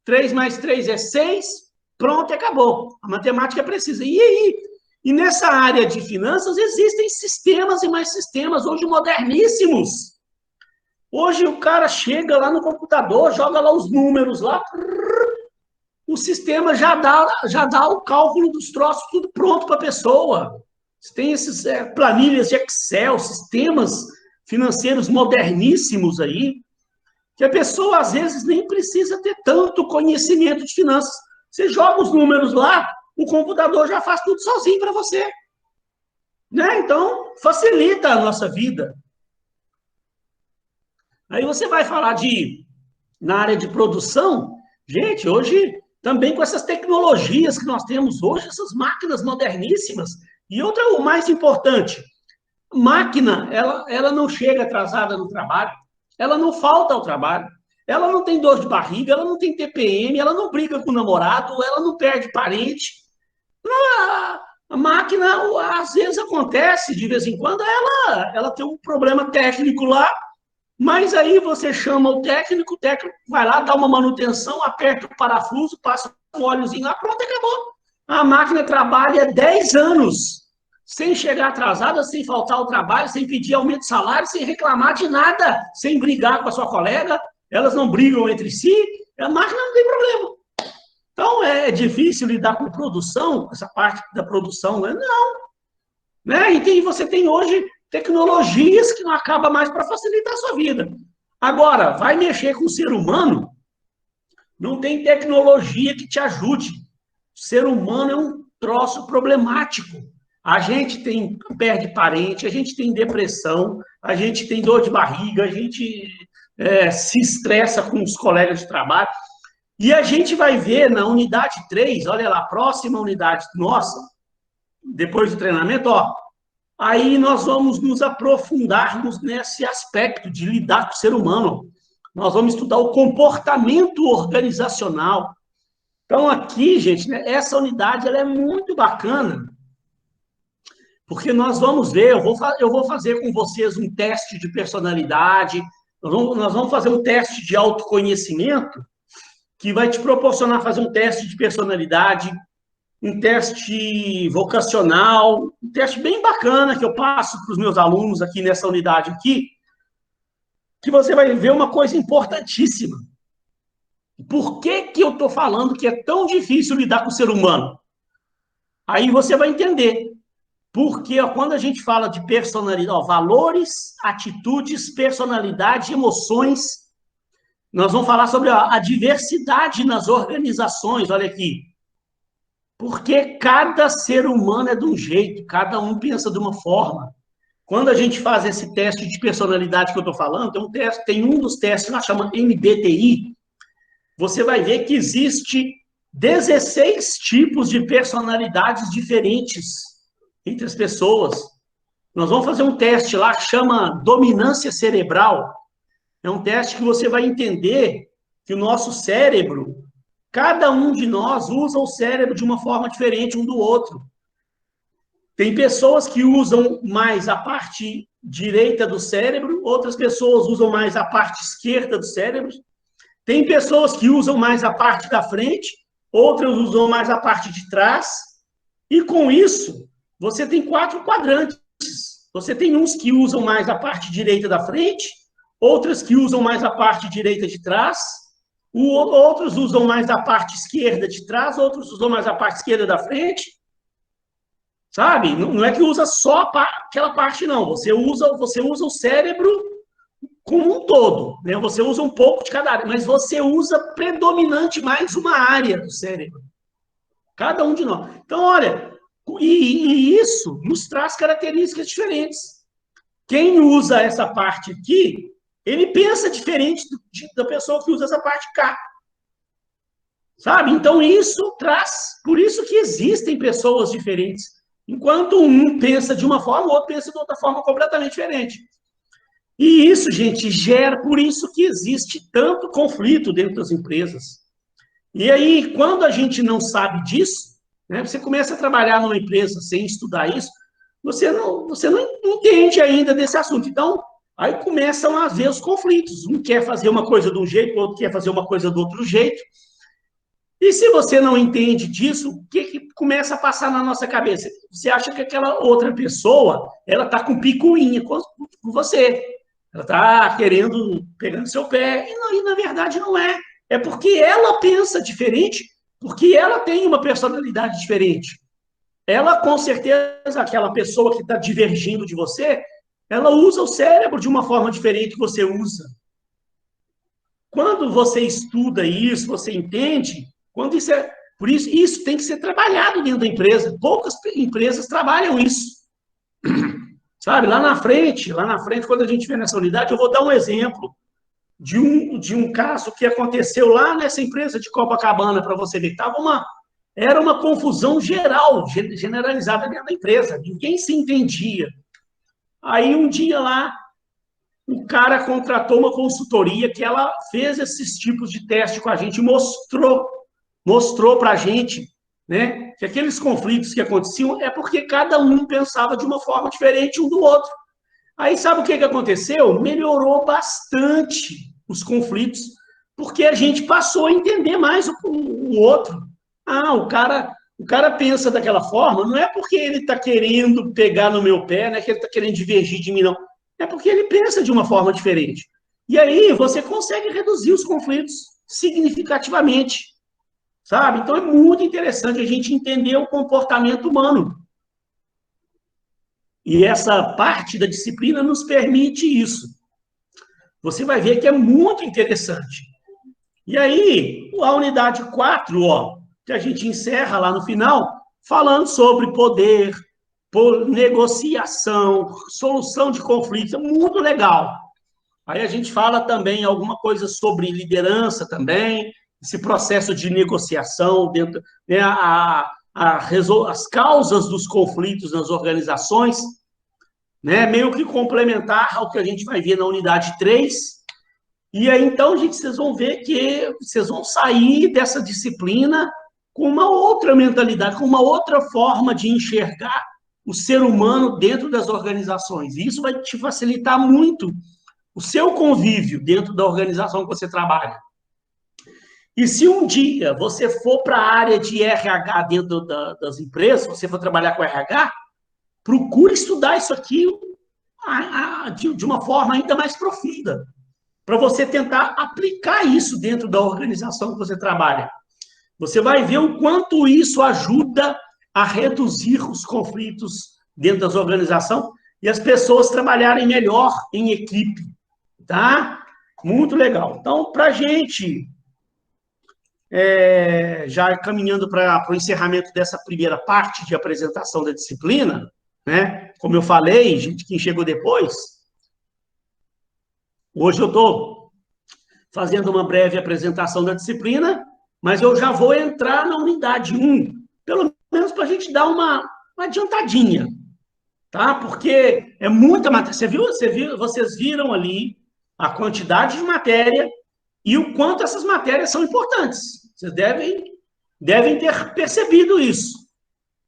3 mais 3 é 6, pronto, acabou. A matemática é precisa. E aí? E nessa área de finanças existem sistemas e mais sistemas, hoje moderníssimos. Hoje o cara chega lá no computador, joga lá os números lá, o sistema já dá o cálculo dos troços, tudo pronto para a pessoa. Tem esses planilhas de Excel, sistemas financeiros moderníssimos aí, que a pessoa, às vezes, nem precisa ter tanto conhecimento de finanças. Você joga os números lá, o computador já faz tudo sozinho para você. Né? Então, facilita a nossa vida. Aí você vai falar na área de produção, gente, hoje, também com essas tecnologias que nós temos hoje, essas máquinas moderníssimas, e outra, o mais importante, máquina, ela não chega atrasada no trabalho, ela não falta ao trabalho, ela não tem dor de barriga, ela não tem TPM, ela não briga com o namorado, ela não perde parente. A máquina, às vezes acontece, de vez em quando, ela tem um problema técnico lá, mas aí você chama o técnico vai lá, dá uma manutenção, aperta o parafuso, passa um óleozinho lá, pronto, acabou. A máquina trabalha 10 anos sem chegar atrasada, sem faltar ao trabalho, sem pedir aumento de salário, sem reclamar de nada, sem brigar com a sua colega, elas não brigam entre si, a máquina não tem problema. Então, é difícil lidar com produção, essa parte da produção, né? Não. Né? E você tem hoje tecnologias que não acabam mais para facilitar a sua vida. Agora, vai mexer com o ser humano, não tem tecnologia que te ajude. O ser humano é um troço problemático. A gente perde parente, a gente tem depressão, a gente tem dor de barriga, a gente se estressa com os colegas de trabalho. E a gente vai ver na unidade 3, olha lá, próxima unidade nossa, depois do treinamento, ó, aí nós vamos nos aprofundarmos nesse aspecto de lidar com o ser humano. Nós vamos estudar o comportamento organizacional. Então, aqui, gente, né, essa unidade ela é muito bacana, porque nós vamos ver, eu vou fazer com vocês um teste de personalidade, nós vamos fazer um teste de autoconhecimento, que vai te proporcionar fazer um teste de personalidade, um teste vocacional, um teste bem bacana que eu passo para os meus alunos aqui nessa unidade aqui, que você vai ver uma coisa importantíssima. Por que eu estou falando que é tão difícil lidar com o ser humano? Aí você vai entender. Porque quando a gente fala de personalidade, valores, atitudes, personalidade, emoções, nós vamos falar sobre a diversidade nas organizações, olha aqui. Porque cada ser humano é de um jeito, cada um pensa de uma forma. Quando a gente faz esse teste de personalidade que eu estou falando, tem um dos testes lá, chama MBTI, você vai ver que existe 16 tipos de personalidades diferentes entre as pessoas. Nós vamos fazer um teste lá que chama dominância cerebral. É um teste que você vai entender que o nosso cérebro, cada um de nós usa o cérebro de uma forma diferente um do outro. Tem pessoas que usam mais a parte direita do cérebro, outras pessoas usam mais a parte esquerda do cérebro. Tem pessoas que usam mais a parte da frente, outras usam mais a parte de trás. E com isso, você tem 4 quadrantes. Você tem uns que usam mais a parte direita da frente, outras que usam mais a parte direita de trás, outros usam mais a parte esquerda de trás, outros usam mais a parte esquerda da frente. Sabe? Não é que usa só aquela parte, não. Você usa o cérebro como um todo, né? Você usa um pouco de cada área, mas você usa predominante mais uma área do cérebro. Cada um de nós. Então, olha, e isso nos traz características diferentes. Quem usa essa parte aqui, ele pensa diferente da pessoa que usa essa parte cá. Sabe? Então, isso traz... Por isso que existem pessoas diferentes. Enquanto um pensa de uma forma, o outro pensa de outra forma completamente diferente. E isso, gente, gera... Por isso que existe tanto conflito dentro das empresas. E aí, quando a gente não sabe disso, né, você começa a trabalhar numa empresa sem estudar isso, você não entende ainda desse assunto. Então, aí começam a haver os conflitos. Um quer fazer uma coisa de um jeito, o outro quer fazer uma coisa do outro jeito. E se você não entende disso, o que começa a passar na nossa cabeça? Você acha que aquela outra pessoa, ela está com picuinha com você. Ela está pegando seu pé. E na verdade não é. É porque ela pensa diferente, porque ela tem uma personalidade diferente. Ela, com certeza, aquela pessoa que está divergindo de você, ela usa o cérebro de uma forma diferente que você usa. Quando você estuda isso, você entende... Por isso, isso tem que ser trabalhado dentro da empresa. Poucas empresas trabalham isso. Sabe, lá na frente, quando a gente vê nessa unidade, eu vou dar um exemplo de um caso que aconteceu lá nessa empresa de Copacabana, para você ver. Era uma confusão geral, generalizada dentro da empresa. Ninguém se entendia. Aí, um dia lá, o cara contratou uma consultoria que ela fez esses tipos de teste com a gente, mostrou para a gente, né, que aqueles conflitos que aconteciam é porque cada um pensava de uma forma diferente um do outro. Aí sabe o que aconteceu? Melhorou bastante os conflitos, porque a gente passou a entender mais o outro. O O cara pensa daquela forma, não é porque ele está querendo pegar no meu pé, não é que ele está querendo divergir de mim, não. É porque ele pensa de uma forma diferente. E aí você consegue reduzir os conflitos significativamente, sabe? Então é muito interessante a gente entender o comportamento humano. E essa parte da disciplina nos permite isso. Você vai ver que é muito interessante. E aí, a unidade 4, ó, que a gente encerra lá no final, falando sobre poder, negociação, solução de conflitos, é muito legal. Aí a gente fala também alguma coisa sobre liderança também, esse processo de negociação, dentro, né, as causas dos conflitos nas organizações, né, meio que complementar ao que a gente vai ver na unidade 3. E aí, então, gente, vocês vão ver que vocês vão sair dessa disciplina com uma outra mentalidade, com uma outra forma de enxergar o ser humano dentro das organizações. E isso vai te facilitar muito o seu convívio dentro da organização que você trabalha. E se um dia você for para a área de RH dentro das empresas, você for trabalhar com RH, procure estudar isso aqui de uma forma ainda mais profunda, para você tentar aplicar isso dentro da organização que você trabalha. Você vai ver o quanto isso ajuda a reduzir os conflitos dentro das organizações e as pessoas trabalharem melhor em equipe, tá? Muito legal. Então, para a gente, já caminhando para o encerramento dessa primeira parte de apresentação da disciplina, né? Como eu falei, gente, quem chegou depois, hoje eu estou fazendo uma breve apresentação da disciplina, mas eu já vou entrar na unidade 1, pelo menos para a gente dar uma adiantadinha, tá? Porque é muita matéria. Vocês viram ali a quantidade de matéria e o quanto essas matérias são importantes. Vocês devem ter percebido isso.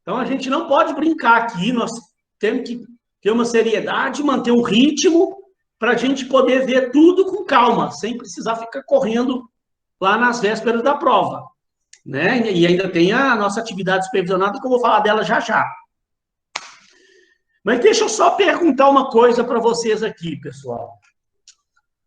Então, a gente não pode brincar aqui, nós temos que ter uma seriedade, manter um ritmo, para a gente poder ver tudo com calma, sem precisar ficar correndo lá nas vésperas da prova, né? E ainda tem a nossa atividade supervisionada, que eu vou falar dela já já. Mas deixa eu só perguntar uma coisa para vocês aqui, pessoal.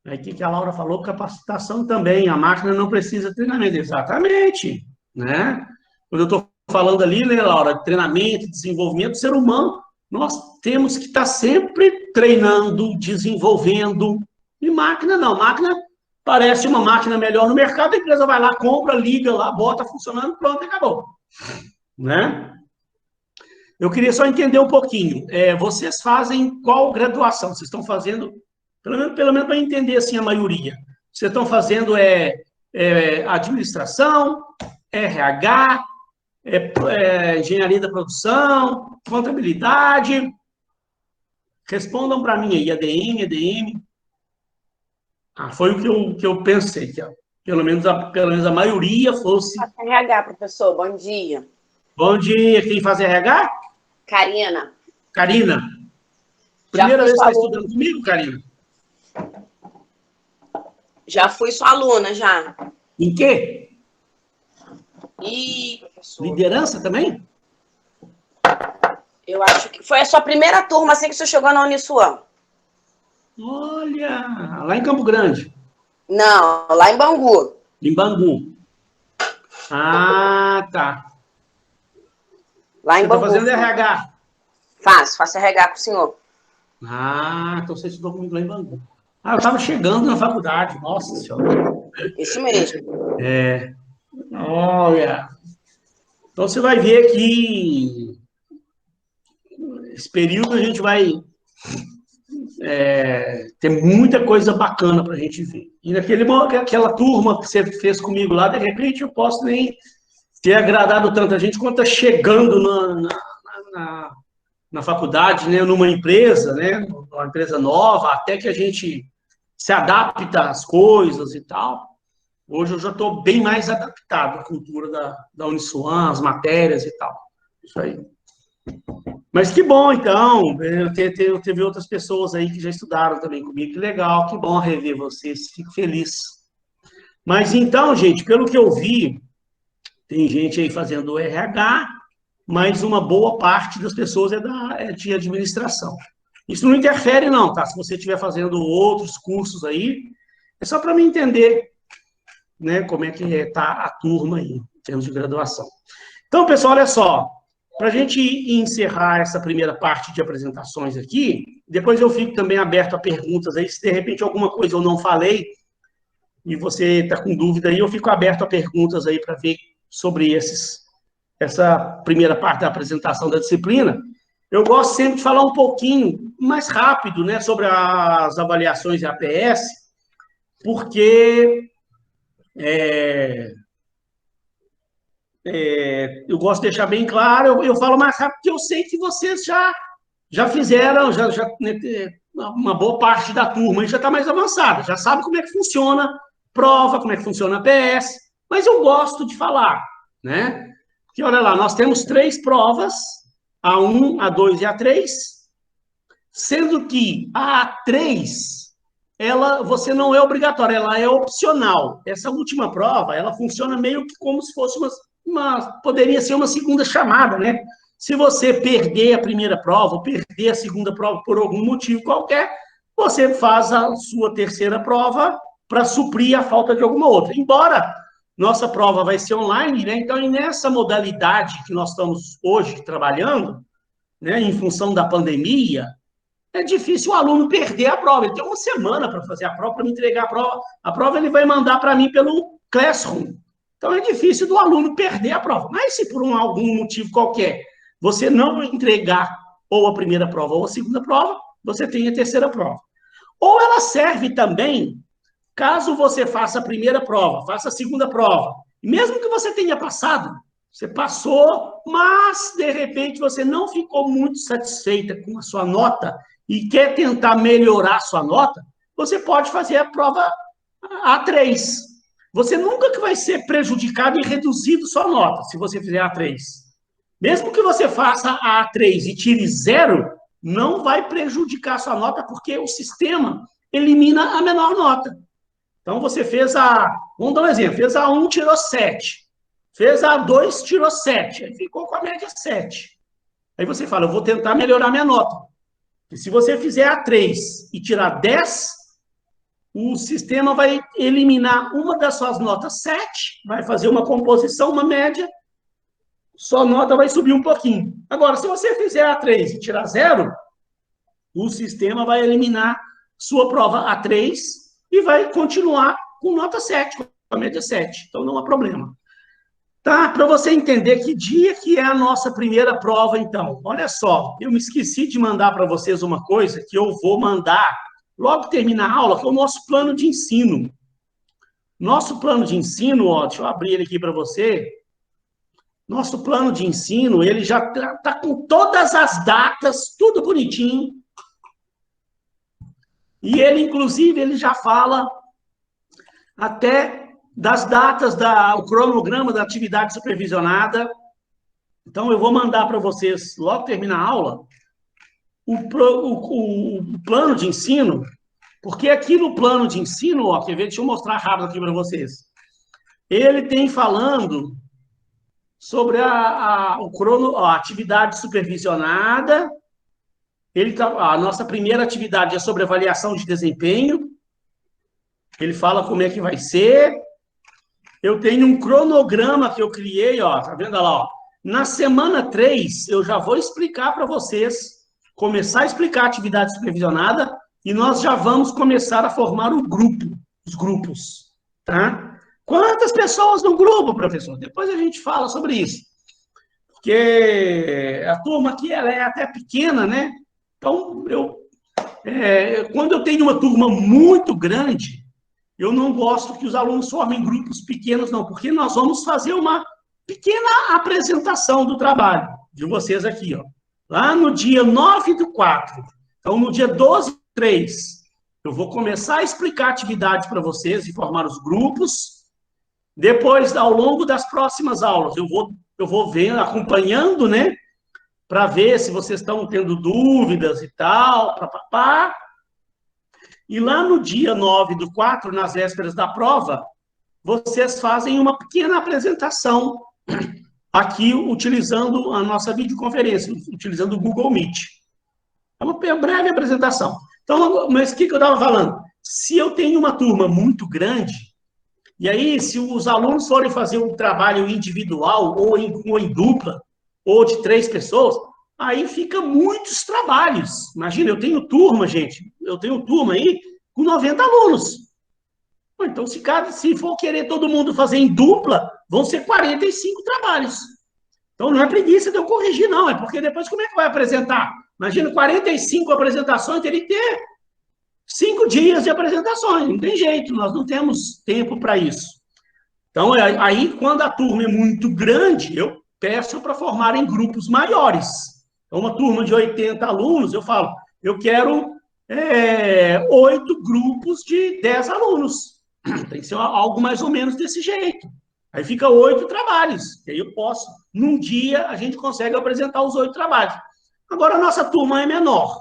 Aqui que a Laura falou, capacitação também, a máquina não precisa de treinamento. Exatamente, né? Quando eu estou falando ali, né, Laura, treinamento, desenvolvimento do ser humano, nós temos que estar sempre treinando, desenvolvendo. E máquina não, máquina parece uma máquina melhor no mercado, a empresa vai lá, compra, liga lá, bota funcionando, pronto, acabou. Né? Eu queria só entender um pouquinho. Vocês fazem qual graduação? Vocês estão fazendo, pelo menos para entender assim a maioria. Vocês estão fazendo administração, RH, engenharia da produção, contabilidade. Respondam para mim aí, EDM. Foi o que eu pensei, que pelo menos a maioria fosse... RH, professor, bom dia. Bom dia, quem faz RH? Karina. Karina. Primeira vez que está estudando comigo, Karina? Já fui sua aluna, já. Em quê? E, professor... Liderança também? Eu acho que foi a sua primeira turma, assim que você chegou na Uniswan. Olha, lá em Campo Grande. Não, lá em Bangu. Em Bangu. Ah, tá. Lá em Bangu. Bangu. Você está fazendo RH? Faço RH com o senhor. Ah, então você estudou comigo lá em Bangu. Eu estava chegando na faculdade, nossa senhora. Isso mesmo. Olha. Então você vai ver que esse período a gente vai ter muita coisa bacana para a gente ver. E aquela turma que você fez comigo lá, de repente eu posso nem ter agradado tanta gente quanto está chegando na faculdade, né, numa empresa, né, uma empresa nova, até que a gente se adapta às coisas e tal. Hoje eu já estou bem mais adaptado à cultura da Uniswan, as matérias e tal. Isso aí. Mas que bom, então. Teve outras pessoas aí que já estudaram também comigo. Que legal, que bom rever vocês. Fico feliz. Mas então, gente, pelo que eu vi, tem gente aí fazendo o RH, mas uma boa parte das pessoas é de administração. Isso não interfere, não, tá? Se você estiver fazendo outros cursos aí, é só para me entender, né, como é que está a turma aí, em termos de graduação. Então, pessoal, olha só, para a gente encerrar essa primeira parte de apresentações aqui, depois eu fico também aberto a perguntas aí, se de repente alguma coisa eu não falei, e você está com dúvida aí, eu fico aberto a perguntas aí para ver sobre essa primeira parte da apresentação da disciplina. Eu gosto sempre de falar um pouquinho mais rápido, né, sobre as avaliações de APS, porque eu gosto de deixar bem claro, eu falo mais rápido porque eu sei que vocês já fizeram, né, uma boa parte da turma já está mais avançada, já sabe como é que funciona prova, como é que funciona a APS, mas eu gosto de falar, né? Porque, olha lá, nós temos 3 provas, A1, A2 e A3, sendo que a A3, você não é obrigatória, ela é opcional. Essa última prova, ela funciona meio que como se fosse poderia ser uma segunda chamada, né? Se você perder a primeira prova, ou perder a segunda prova por algum motivo qualquer, você faz a sua terceira prova para suprir a falta de alguma outra. Embora nossa prova vai ser online, né? Então, nessa modalidade que nós estamos hoje trabalhando, né, em função da pandemia, é difícil o aluno perder a prova. Ele tem uma semana para fazer a prova, para me entregar a prova. A prova ele vai mandar para mim pelo Classroom. Então, é difícil do aluno perder a prova. Mas se por algum motivo qualquer você não entregar ou a primeira prova ou a segunda prova, você tem a terceira prova. Ou ela serve também, caso você faça a primeira prova, faça a segunda prova, mesmo que você tenha passado, você passou, mas, de repente, você não ficou muito satisfeita com a sua nota e quer tentar melhorar a sua nota, você pode fazer a prova A3. Você nunca que vai ser prejudicado e reduzido sua nota, se você fizer A3. Mesmo que você faça a A3 e tire 0, não vai prejudicar sua nota, porque o sistema elimina a menor nota. Então, você fez vamos dar um exemplo, fez a 1, tirou 7. Fez a 2, tirou 7. Aí ficou com a média 7. Aí você fala, eu vou tentar melhorar minha nota. E se você fizer a 3 e tirar 10, o sistema vai eliminar uma das suas notas 7, vai fazer uma composição, uma média, sua nota vai subir um pouquinho. Agora, se você fizer a 3 e tirar 0, o sistema vai eliminar sua prova A3 e vai continuar com nota 7, com a média 7. Então, não há problema. Tá? Para você entender que dia que é a nossa primeira prova, então. Olha só, eu me esqueci de mandar para vocês uma coisa que eu vou mandar logo que terminar a aula, que é o nosso plano de ensino. Nosso plano de ensino, ó, deixa eu abrir ele aqui para você. Nosso plano de ensino, ele já está com todas as datas, tudo bonitinho. E ele, inclusive, ele já fala até das datas, o cronograma da atividade supervisionada. Então, eu vou mandar para vocês, logo que terminar a aula, o plano de ensino, porque aqui no plano de ensino, ó, quer ver? Deixa eu mostrar rápido aqui para vocês. Ele tem falando sobre a atividade supervisionada. A nossa primeira atividade é sobre avaliação de desempenho. Ele fala como é que vai ser. Eu tenho um cronograma que eu criei, ó, tá vendo lá, ó? Na semana 3, eu já vou explicar para vocês, começar a explicar a atividade supervisionada, e nós já vamos começar a formar os grupos, tá? Quantas pessoas no grupo, professor? Depois a gente fala sobre isso. Porque a turma aqui, ela é até pequena, né? Então, quando eu tenho uma turma muito grande, eu não gosto que os alunos formem grupos pequenos, não, porque nós vamos fazer uma pequena apresentação do trabalho de vocês aqui, ó. Lá no dia 9/4, então no dia 12/3, eu vou começar a explicar a atividade para vocês e formar os grupos. Depois, ao longo das próximas aulas, eu vou vendo, acompanhando, né? Para ver se vocês estão tendo dúvidas e tal, papapá. E lá no dia 9/4, nas vésperas da prova, vocês fazem uma pequena apresentação aqui utilizando a nossa videoconferência, utilizando o Google Meet. É uma breve apresentação. Então, mas o que eu estava falando? Se eu tenho uma turma muito grande, e aí, se os alunos forem fazer um trabalho individual, ou em dupla, ou de 3 pessoas, aí fica muitos trabalhos. Imagina, eu tenho turma, gente, eu tenho turma aí com 90 alunos. Então, se for querer todo mundo fazer em dupla, vão ser 45 trabalhos. Então, não é preguiça de eu corrigir, não, é porque depois como é que vai apresentar? Imagina, 45 apresentações, teria que ter 5 dias de apresentações, não tem jeito, nós não temos tempo para isso. Então, aí, quando a turma é muito grande, eu peço para formar em grupos maiores. Então, uma turma de 80 alunos, eu falo, eu quero 8 grupos de 10 alunos. Tem que ser algo mais ou menos desse jeito. Aí fica 8 trabalhos. E aí eu posso, num dia, a gente consegue apresentar os 8 trabalhos. Agora, a nossa turma é menor.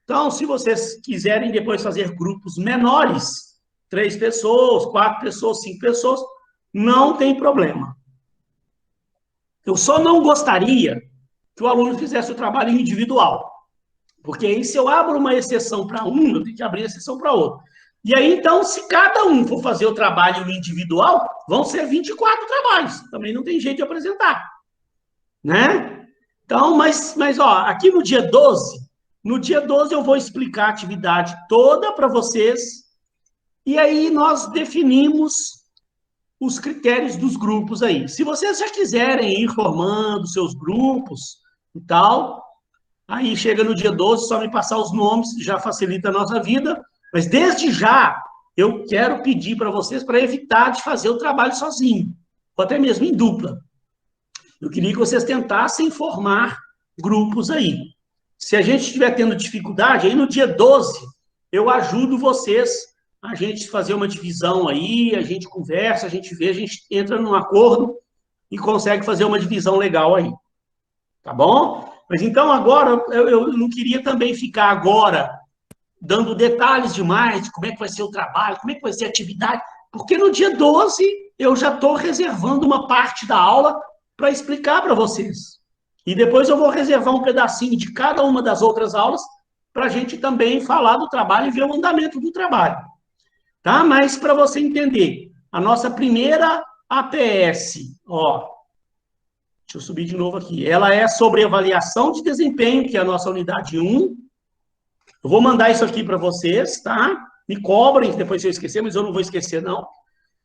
Então, se vocês quiserem depois fazer grupos menores, 3 pessoas, 4 pessoas, 5 pessoas, não tem problema. Eu só não gostaria que o aluno fizesse o trabalho individual. Porque aí, se eu abro uma exceção para um, eu tenho que abrir exceção para outro. E aí, então, se cada um for fazer o trabalho individual, vão ser 24 trabalhos. Também não tem jeito de apresentar. Né? Então, mas ó, aqui no dia 12 eu vou explicar a atividade toda para vocês. E aí nós definimos os critérios dos grupos aí. Se vocês já quiserem ir formando seus grupos e tal, aí chega no dia 12, só me passar os nomes, já facilita a nossa vida. Mas desde já, eu quero pedir para vocês para evitar de fazer o trabalho sozinho, ou até mesmo em dupla. Eu queria que vocês tentassem formar grupos aí. Se a gente estiver tendo dificuldade, aí no dia 12, eu ajudo vocês a gente fazer uma divisão aí, a gente conversa, a gente vê, a gente entra num acordo e consegue fazer uma divisão legal aí. Tá bom? Mas então agora, eu não queria também ficar agora dando detalhes demais de como é que vai ser o trabalho, como é que vai ser a atividade, porque no dia 12 eu já estou reservando uma parte da aula para explicar para vocês. E depois eu vou reservar um pedacinho de cada uma das outras aulas para a gente também falar do trabalho e ver o andamento do trabalho. Tá? Mas para você entender, a nossa primeira APS, ó, deixa eu subir de novo aqui, ela é sobre avaliação de desempenho, que é a nossa unidade 1. Eu vou mandar isso aqui para vocês, tá? Me cobrem depois se eu esquecer, mas eu não vou esquecer, não.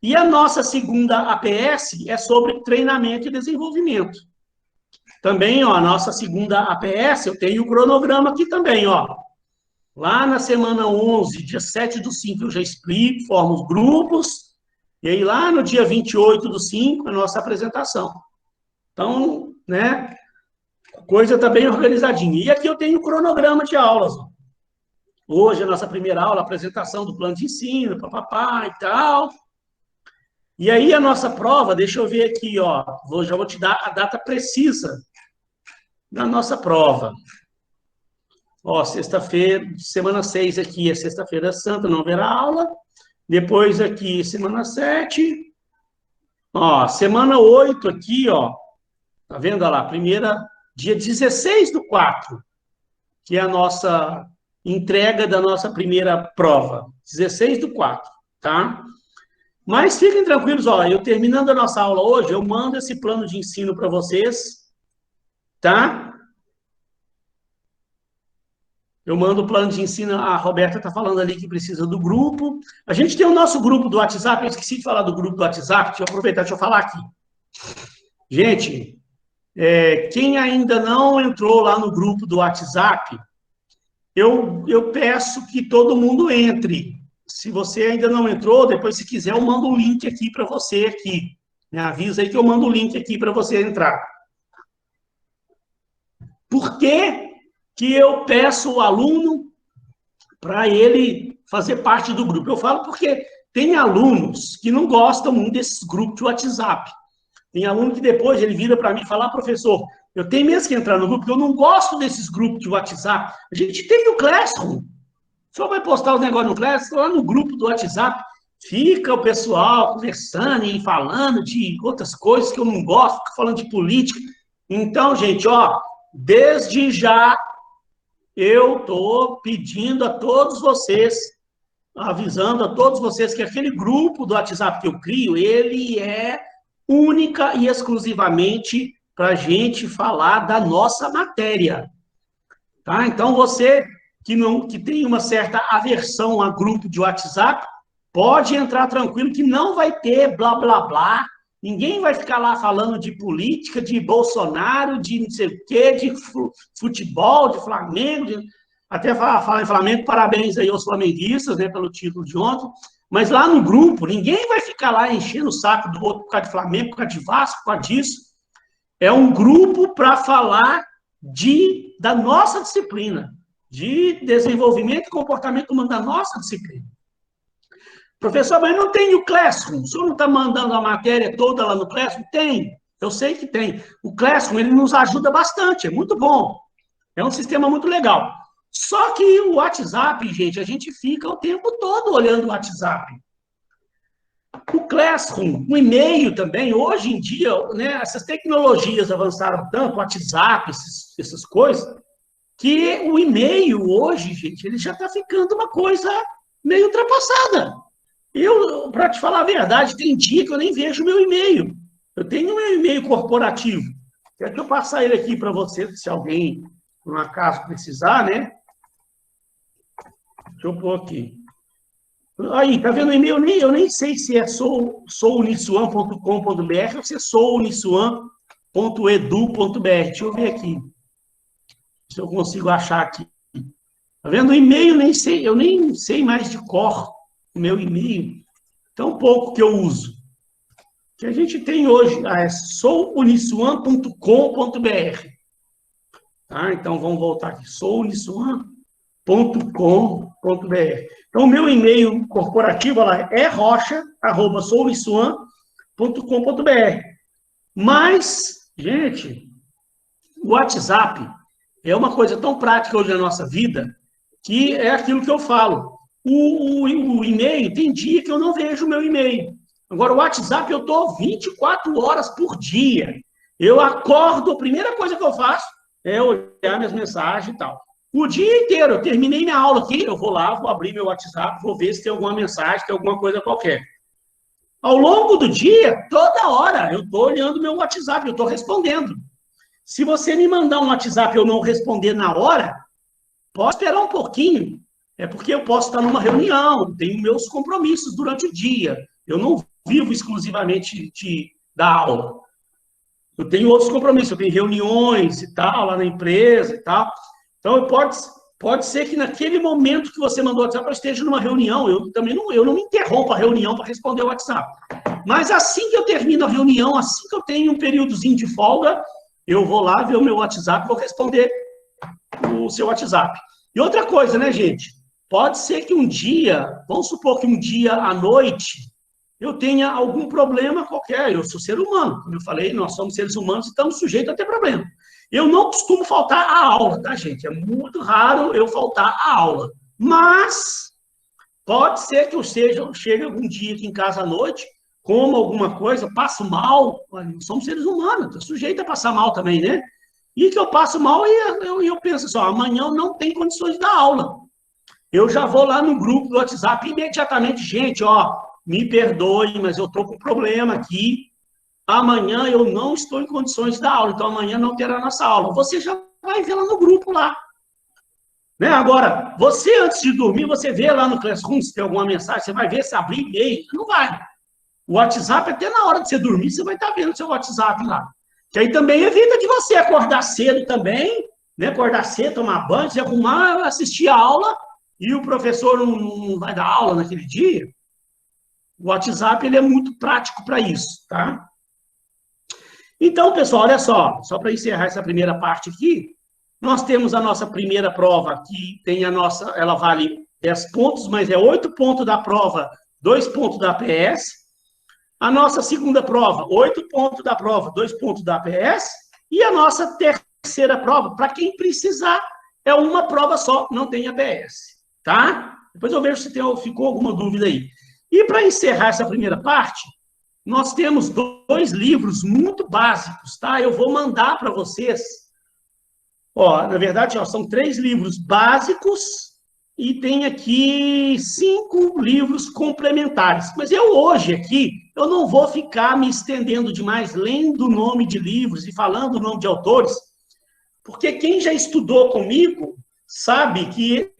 E a nossa segunda APS é sobre treinamento e desenvolvimento. Também, ó, a nossa segunda APS, eu tenho o cronograma aqui também, ó. Lá na semana 11, dia 7/5, eu já explico, formo os grupos. E aí, lá no dia 28/5, a nossa apresentação. Então, né, a coisa está bem organizadinha. E aqui eu tenho o cronograma de aulas, ó. Hoje, a nossa primeira aula, a apresentação do plano de ensino, papapá e tal. E aí, a nossa prova, deixa eu ver aqui, ó, já vou te dar a data precisa da nossa prova. Ó, sexta-feira, semana 6 aqui é sexta-feira santa, não haverá aula. Depois aqui, semana 7. Ó, semana 8 aqui, ó, tá vendo, ó lá, primeira, dia 16/4, que é a nossa entrega da nossa primeira prova, 16/4, tá? Mas fiquem tranquilos, ó, eu terminando a nossa aula hoje, eu mando esse plano de ensino para vocês, tá? Eu mando o plano de ensino, a Roberta está falando ali que precisa do grupo. A gente tem o nosso grupo do WhatsApp, eu esqueci de falar do grupo do WhatsApp, deixa eu aproveitar, deixa eu falar aqui. Gente, quem ainda não entrou lá no grupo do WhatsApp, eu peço que todo mundo entre. Se você ainda não entrou, depois, se quiser, eu mando um link aqui para você aqui. Me avisa aí que eu mando o link aqui para você entrar. Por que que eu peço o aluno para ele fazer parte do grupo? Eu falo porque tem alunos que não gostam muito desses grupos de WhatsApp. Tem aluno que depois ele vira para mim e fala, professor, eu tenho mesmo que entrar no grupo, porque eu não gosto desses grupos de WhatsApp. A gente tem o Classroom. O senhor vai postar os negócios no Classroom, lá no grupo do WhatsApp, fica o pessoal conversando e falando de outras coisas que eu não gosto, fica falando de política. Então, gente, ó, desde já eu estou pedindo a todos vocês, avisando a todos vocês que aquele grupo do WhatsApp que eu crio, ele é única e exclusivamente para a gente falar da nossa matéria. Tá? Então, você que tem uma certa aversão a grupo de WhatsApp, pode entrar tranquilo que não vai ter blá, blá, blá. Ninguém vai ficar lá falando de política, de Bolsonaro, de não sei o quê, de futebol, de Flamengo. Até falar em Flamengo, parabéns aí aos flamenguistas, né, pelo título de ontem. Mas lá no grupo, ninguém vai ficar lá enchendo o saco do outro por causa de Flamengo, por causa de Vasco, por causa disso. É um grupo para falar da nossa disciplina, de desenvolvimento e comportamento humano da nossa disciplina. Professor, mas não tem o Classroom? O senhor não está mandando a matéria toda lá no Classroom? Tem, eu sei que tem. O Classroom, ele nos ajuda bastante, é muito bom. É um sistema muito legal. Só que o WhatsApp, gente, a gente fica o tempo todo olhando o WhatsApp. O Classroom, o e-mail também, hoje em dia, né, essas tecnologias avançaram tanto, o WhatsApp, essas coisas, que o e-mail hoje, gente, ele já está ficando uma coisa meio ultrapassada. Eu, para te falar a verdade, tem dia que eu nem vejo o meu e-mail. Eu tenho o meu e-mail corporativo. Quero que eu passar ele aqui para você, se alguém, por um acaso, precisar, né? Deixa eu pôr aqui. Aí, tá vendo o e-mail? Eu nem sei se é souniswan.com.br ou se é souniswan.edu.br. Deixa eu ver aqui. Se eu consigo achar aqui. Tá vendo? O e-mail, eu nem sei mais de cor o meu e-mail. Tão pouco que eu uso. O que a gente tem hoje é souniswan.com.br. Tá? Então, vamos voltar aqui. souniswan.com.br. Então, o meu e-mail corporativo lá é rocha@souniswan.com.br. Mas, gente, o WhatsApp é uma coisa tão prática hoje na nossa vida que é aquilo que eu falo. O e-mail, tem dia que eu não vejo o meu e-mail. Agora, o WhatsApp, eu estou 24 horas por dia. Eu acordo, a primeira coisa que eu faço é olhar minhas mensagens e tal. O dia inteiro, eu terminei minha aula aqui, eu vou lá, vou abrir meu WhatsApp, vou ver se tem alguma mensagem, tem alguma coisa qualquer. Ao longo do dia, toda hora, eu estou olhando meu WhatsApp, eu estou respondendo. Se você me mandar um WhatsApp e eu não responder na hora, pode esperar um pouquinho. É porque eu posso estar numa reunião, tenho meus compromissos durante o dia. Eu não vivo exclusivamente da aula. Eu tenho outros compromissos, eu tenho reuniões e tal, lá na empresa e tal. Então, pode ser que naquele momento que você mandou o WhatsApp, eu esteja numa reunião. Eu não me interrompo a reunião para responder o WhatsApp. Mas assim que eu termino a reunião, assim que eu tenho um períodozinho de folga, eu vou lá ver o meu WhatsApp e vou responder o seu WhatsApp. E outra coisa, né, gente? Pode ser que um dia, vamos supor que um dia à noite, eu tenha algum problema qualquer. Eu sou ser humano. Como eu falei, nós somos seres humanos e estamos sujeitos a ter problema. Eu não costumo faltar à aula, tá, gente? É muito raro eu faltar à aula. Mas pode ser que eu chegue algum dia aqui em casa à noite, como alguma coisa, passo mal. Somos seres humanos, estou sujeito a passar mal também, né? E que eu passo mal e eu penso assim, ó, amanhã eu não tenho condições de dar aula. Eu já vou lá no grupo do WhatsApp imediatamente, gente, ó, me perdoe, mas eu estou com problema aqui. Amanhã eu não estou em condições de dar aula, então amanhã não terá nossa aula. Você já vai ver lá no grupo lá. Né? Agora, você antes de dormir, você vê lá no Classroom se tem alguma mensagem, você vai ver se abrir e-mail. Não vai. O WhatsApp, até na hora de você dormir, você vai estar vendo o seu WhatsApp lá. Que aí também evita de você acordar cedo também, né? Acordar cedo, tomar banho, se arrumar, assistir a aula, e o professor não vai dar aula naquele dia. O WhatsApp, ele é muito prático para isso, tá? Então, pessoal, olha só para encerrar essa primeira parte aqui, nós temos a nossa primeira prova, que tem ela vale 10 pontos, mas é 8 pontos da prova, 2 pontos da APS. A nossa segunda prova, 8 pontos da prova, 2 pontos da APS. E a nossa terceira prova, para quem precisar, é uma prova só, não tem APS, tá? Depois eu vejo se ficou alguma dúvida aí. E para encerrar essa primeira parte, nós temos 2 livros muito básicos, tá? Eu vou mandar para vocês. Ó, na verdade, ó, são 3 livros básicos e tem aqui 5 livros complementares. Mas eu hoje aqui, eu não vou ficar me estendendo demais, lendo o nome de livros e falando o nome de autores, porque quem já estudou comigo sabe que,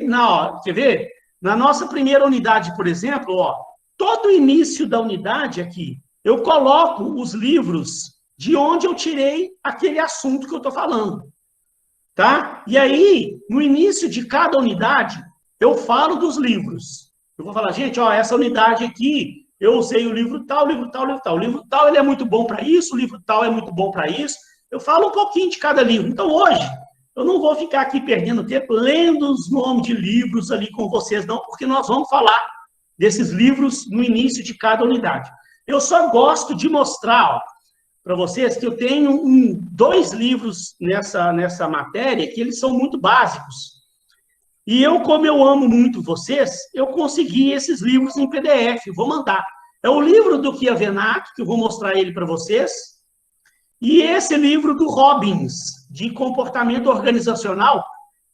quer ver? Na nossa primeira unidade, por exemplo, ó, todo o início da unidade aqui, eu coloco os livros de onde eu tirei aquele assunto que eu estou falando, tá? E aí, no início de cada unidade, eu falo dos livros. Eu vou falar, gente, ó, essa unidade aqui, eu usei o livro tal, o livro tal, o livro tal. O livro tal, ele é muito bom para isso, o livro tal é muito bom para isso. Eu falo um pouquinho de cada livro. Então, hoje, eu não vou ficar aqui perdendo tempo lendo os nomes de livros ali com vocês, não, porque nós vamos falar desses livros no início de cada unidade. Eu só gosto de mostrar para vocês que eu tenho 2 livros nessa matéria que eles são muito básicos. E eu, como eu amo muito vocês, eu consegui esses livros em PDF, vou mandar. É o livro do Chiavenato, que eu vou mostrar ele para vocês, e esse livro do Robbins, de comportamento organizacional,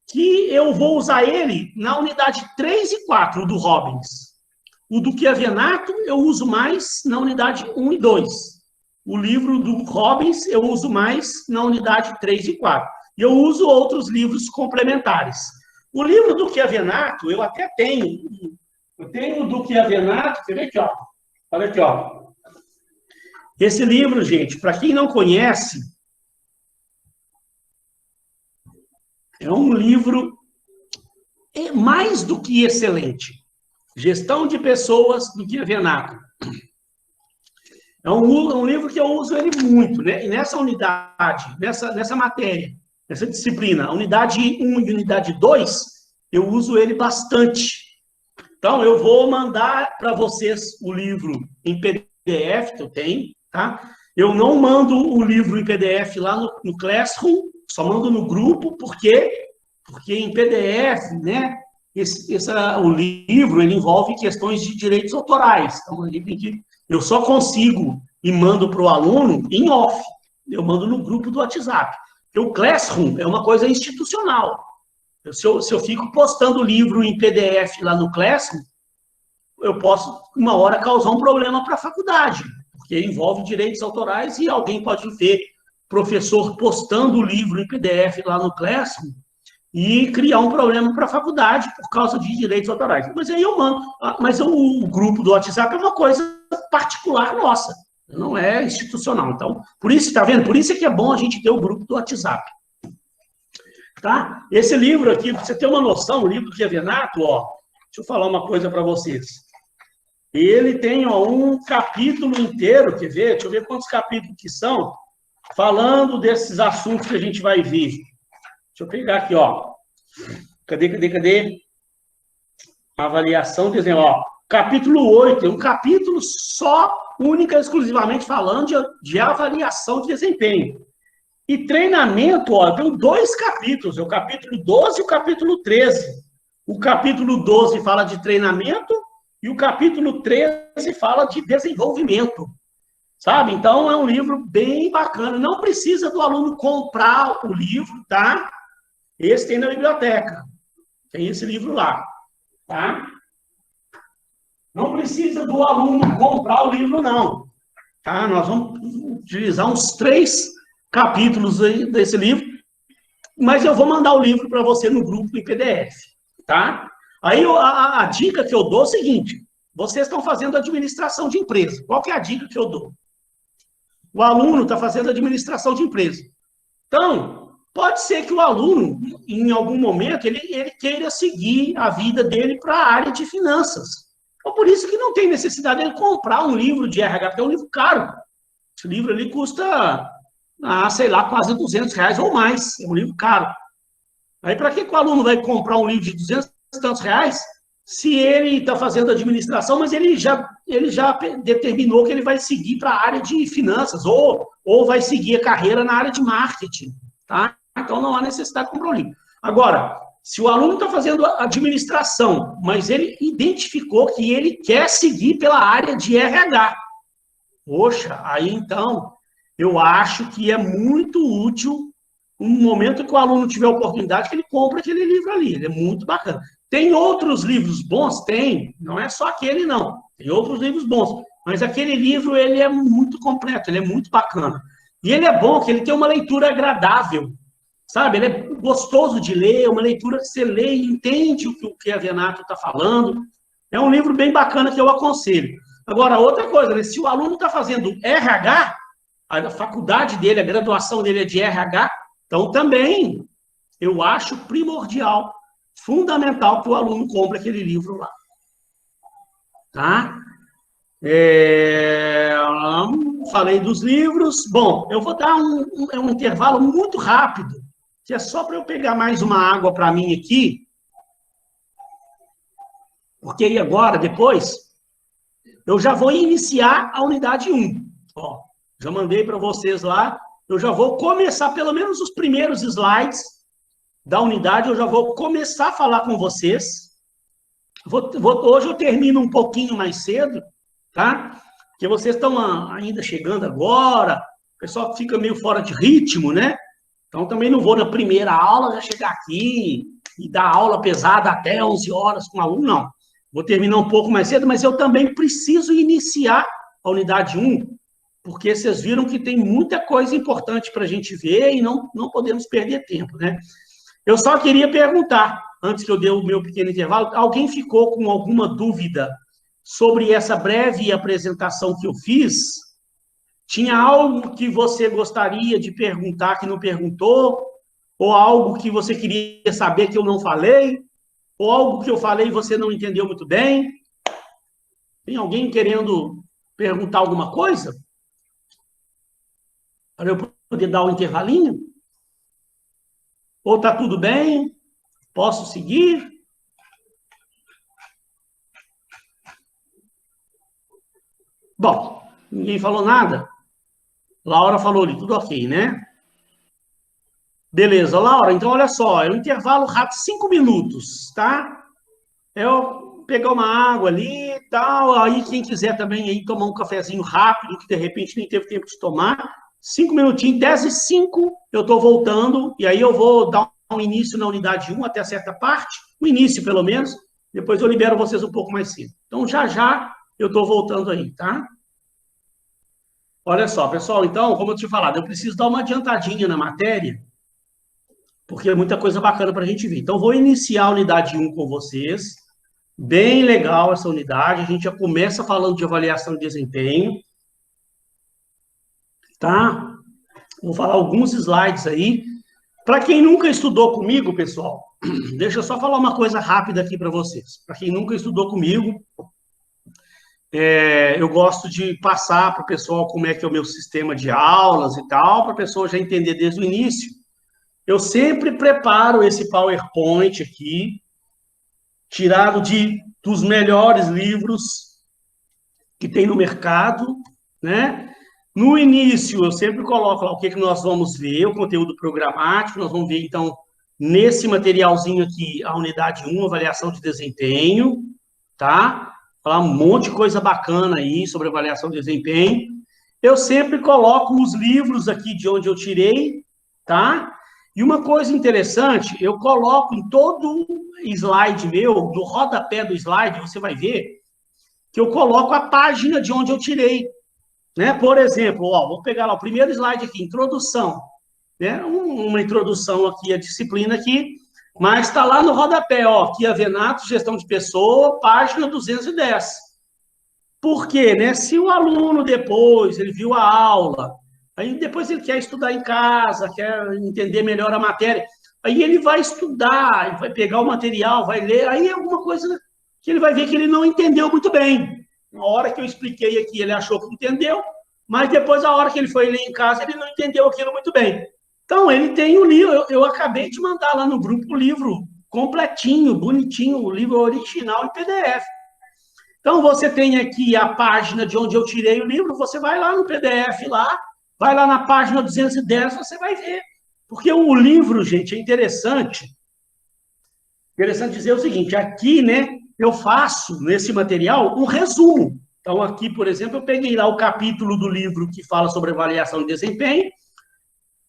que eu vou usar ele na unidade 3 e 4, o do Robbins. O do Chiavenato eu uso mais na unidade 1 e 2. O livro do Robbins eu uso mais na unidade 3 e 4. E eu uso outros livros complementares. O livro do Chiavenato eu até tenho. Eu tenho o do Chiavenato, quer ver aqui, ó. Olha aqui, ó. Esse livro, gente, para quem não conhece, é um livro mais do que excelente. Gestão de Pessoas, do Chiavenato. É um livro que eu uso ele muito, né? E nessa unidade, nessa matéria, nessa disciplina, unidade 1 e unidade 2, eu uso ele bastante. Então, eu vou mandar para vocês o livro em PDF, que eu tenho, tá? Eu não mando o livro em PDF lá no Classroom, só mando no grupo, porque em PDF, né? O livro ele envolve questões de direitos autorais. Então, eu só consigo e mando para o aluno em off. Eu mando no grupo do WhatsApp. Porque o Classroom é uma coisa institucional. Se eu fico postando o livro em PDF lá no Classroom, eu posso, uma hora, causar um problema para a faculdade, porque envolve direitos autorais e alguém pode ver professor postando o livro em PDF lá no Classroom e criar um problema para a faculdade por causa de direitos autorais. Mas aí eu mando. Mas o grupo do WhatsApp é uma coisa particular nossa, não é institucional. Então, por isso, tá vendo? Por isso é que é bom a gente ter o grupo do WhatsApp. Tá? Esse livro aqui, para você ter uma noção, o livro do Chiavenato, ó, deixa eu falar uma coisa para vocês. Ele tem, ó, um capítulo inteiro, quer ver? Deixa eu ver quantos capítulos que são, falando desses assuntos que a gente vai ver. Deixa eu pegar aqui, ó. Cadê? Avaliação, desenho, ó. Capítulo 8, é um capítulo só, única e exclusivamente falando de avaliação de desempenho. E treinamento, ó, tem 2 capítulos, é o capítulo 12 e o capítulo 13. O capítulo 12 fala de treinamento e o capítulo 13 fala de desenvolvimento. Sabe? Então, é um livro bem bacana. Não precisa do aluno comprar o livro, tá? Esse tem na biblioteca. Tem esse livro lá, tá? Não precisa do aluno comprar o livro, não. Tá? Nós vamos utilizar uns 3 capítulos aí desse livro, mas eu vou mandar o livro para você no grupo em PDF, tá? Aí a dica que eu dou é o seguinte: vocês estão fazendo administração de empresa. Qual que é a dica que eu dou? O aluno está fazendo administração de empresa. Então, pode ser que o aluno, em algum momento, ele queira seguir a vida dele para a área de finanças. Então, por isso que não tem necessidade de ele comprar um livro de RH, porque é um livro caro. Esse livro ali custa, sei lá, quase R$200 ou mais. É um livro caro. Aí, para que o aluno vai comprar um livro de 200 e tantos reais, se ele está fazendo administração, mas ele já determinou que ele vai seguir para a área de finanças, ou vai seguir a carreira na área de marketing, tá? Então, não há necessidade de comprar um livro. Agora, Se o aluno está fazendo administração, mas ele identificou que ele quer seguir pela área de RH, poxa, aí então eu acho que é muito útil um momento que o aluno tiver oportunidade que ele compra aquele livro ali, ele é muito bacana. Tem outros livros bons? Tem, não é só aquele não, tem outros livros bons, mas aquele livro ele é muito completo, ele é muito bacana. E ele é bom, que ele tem uma leitura agradável, sabe? Ele é gostoso de ler, uma leitura que você lê e entende o que a Venato está falando. É um livro bem bacana que eu aconselho. Agora, outra coisa, né? Se o aluno está fazendo RH, a faculdade dele, a graduação dele é de RH, então também eu acho primordial, fundamental que o aluno compre aquele livro lá. Tá? Falei dos livros. Bom, eu vou dar um intervalo muito rápido, que é só para eu pegar mais uma água para mim aqui, porque aí agora, depois, eu já vou iniciar a unidade 1. Ó, já mandei para vocês lá, eu já vou começar, pelo menos os primeiros slides da unidade, eu já vou começar a falar com vocês. Hoje eu termino um pouquinho mais cedo, tá? Porque vocês estão ainda chegando agora, o pessoal fica meio fora de ritmo, né? Então, também não vou na primeira aula já chegar aqui e dar aula pesada até 11 horas com o aluno, não. Vou terminar um pouco mais cedo, mas eu também preciso iniciar a unidade 1, porque vocês viram que tem muita coisa importante para a gente ver e não podemos perder tempo, né? Eu só queria perguntar, antes que eu dê o meu pequeno intervalo, alguém ficou com alguma dúvida sobre essa breve apresentação que eu fiz? Tinha algo que você gostaria de perguntar que não perguntou? Ou algo que você queria saber que eu não falei? Ou algo que eu falei e você não entendeu muito bem? Tem alguém querendo perguntar alguma coisa? Para eu poder dar um intervalinho? Ou está tudo bem? Posso seguir? Bom, ninguém falou nada? Laura falou ali, tudo ok, né? Beleza, Laura, então olha só, é um intervalo rápido, 5 minutos, tá? Eu pegar uma água ali e tal, aí quem quiser também aí tomar um cafezinho rápido, que de repente nem teve tempo de tomar, 5 minutinhos, 10h05, eu tô voltando, e aí eu vou dar um início na unidade 1 até certa parte, o início pelo menos, depois eu libero vocês um pouco mais cedo. Então já eu tô voltando aí, tá? Olha só, pessoal, então, como eu tinha falado, eu preciso dar uma adiantadinha na matéria, porque é muita coisa bacana para a gente ver. Então, vou iniciar a unidade 1 com vocês. Bem legal essa unidade. A gente já começa falando de avaliação de desempenho. Tá? Vou falar alguns slides aí. Para quem nunca estudou comigo, pessoal, deixa eu só falar uma coisa rápida aqui para vocês. Para quem nunca estudou comigo, eu gosto de passar para o pessoal como é que é o meu sistema de aulas e tal, para a pessoa já entender desde o início. Eu sempre preparo esse PowerPoint aqui, tirado dos melhores livros que tem no mercado, né? No início, eu sempre coloco lá o que nós vamos ver, o conteúdo programático, nós vamos ver, então, nesse materialzinho aqui, a unidade 1, avaliação de desempenho, tá? Falar um monte de coisa bacana aí sobre avaliação de desempenho. Eu sempre coloco os livros aqui de onde eu tirei, tá? E uma coisa interessante, eu coloco em todo slide meu, no rodapé do slide, você vai ver que eu coloco a página de onde eu tirei, né? Por exemplo, ó, vou pegar lá o primeiro slide aqui, introdução, né? Uma introdução aqui, a disciplina aqui, mas está lá no rodapé, ó, aqui a Venato, gestão de pessoa, página 210. Por quê, né? Se o aluno depois, ele viu a aula, aí depois ele quer estudar em casa, quer entender melhor a matéria, aí ele vai estudar, ele vai pegar o material, vai ler, aí é alguma coisa que ele vai ver que ele não entendeu muito bem. Na hora que eu expliquei aqui, ele achou que entendeu, mas depois, a hora que ele foi ler em casa, ele não entendeu aquilo muito bem. Então, ele tem o livro, eu acabei de mandar lá no grupo o livro completinho, bonitinho, o livro original em PDF. Então, você tem aqui a página de onde eu tirei o livro, você vai lá no PDF lá, vai lá na página 210, você vai ver. Porque o livro, gente, é interessante interessante dizer o seguinte, aqui, né, eu faço, nesse material, um resumo. Então, aqui, por exemplo, eu peguei lá o capítulo do livro que fala sobre avaliação de desempenho,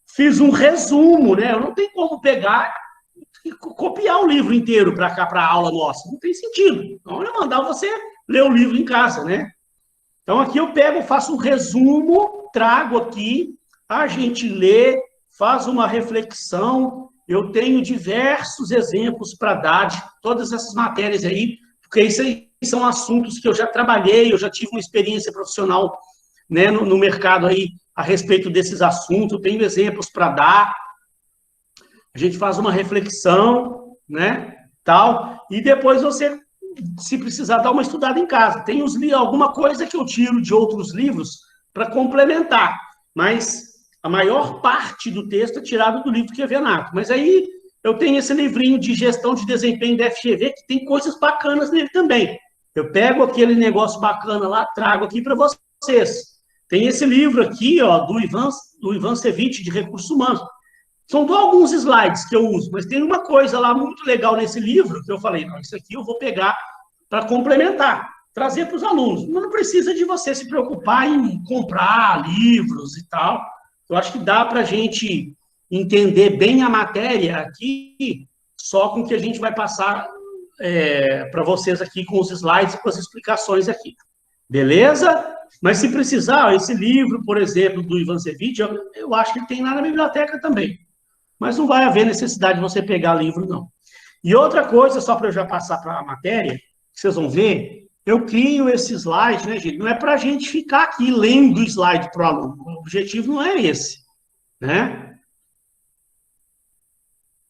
fiz um resumo, né? Eu não tenho como pegar e copiar o livro inteiro para cá, para a aula nossa. Não tem sentido. Então, eu mandar você ler o livro em casa, né? Então, aqui eu pego, faço um resumo, trago aqui, a gente lê, faz uma reflexão. Eu tenho diversos exemplos para dar de todas essas matérias aí, porque isso aí são assuntos que eu já trabalhei, eu já tive uma experiência profissional, né, no mercado aí a respeito desses assuntos, eu tenho exemplos para dar. A gente faz uma reflexão, né, tal, e depois você, se precisar, dar uma estudada em casa. Tem alguma coisa que eu tiro de outros livros para complementar, mas a maior parte do texto é tirado do livro QVNATO. Mas aí eu tenho esse livrinho de gestão de desempenho da FGV, que tem coisas bacanas nele também. Eu pego aquele negócio bacana lá, trago aqui para vocês. Tem esse livro aqui, ó, do Ivan Ceviche, de Recursos Humanos. São alguns slides que eu uso, mas tem uma coisa lá muito legal nesse livro que eu falei, não, isso aqui eu vou pegar para complementar, trazer para os alunos. Não precisa de você se preocupar em comprar livros e tal. Eu acho que dá para a gente entender bem a matéria aqui, só com o que a gente vai passar para vocês aqui com os slides e com as explicações aqui. Beleza? Mas se precisar, esse livro, por exemplo, do Ivan Ceviche, eu acho que tem lá na biblioteca também. Mas não vai haver necessidade de você pegar livro, não. E outra coisa, só para eu já passar para a matéria, que vocês vão ver, eu crio esse slide, né, gente? Não é para a gente ficar aqui lendo o slide para o aluno. O objetivo não é esse, né?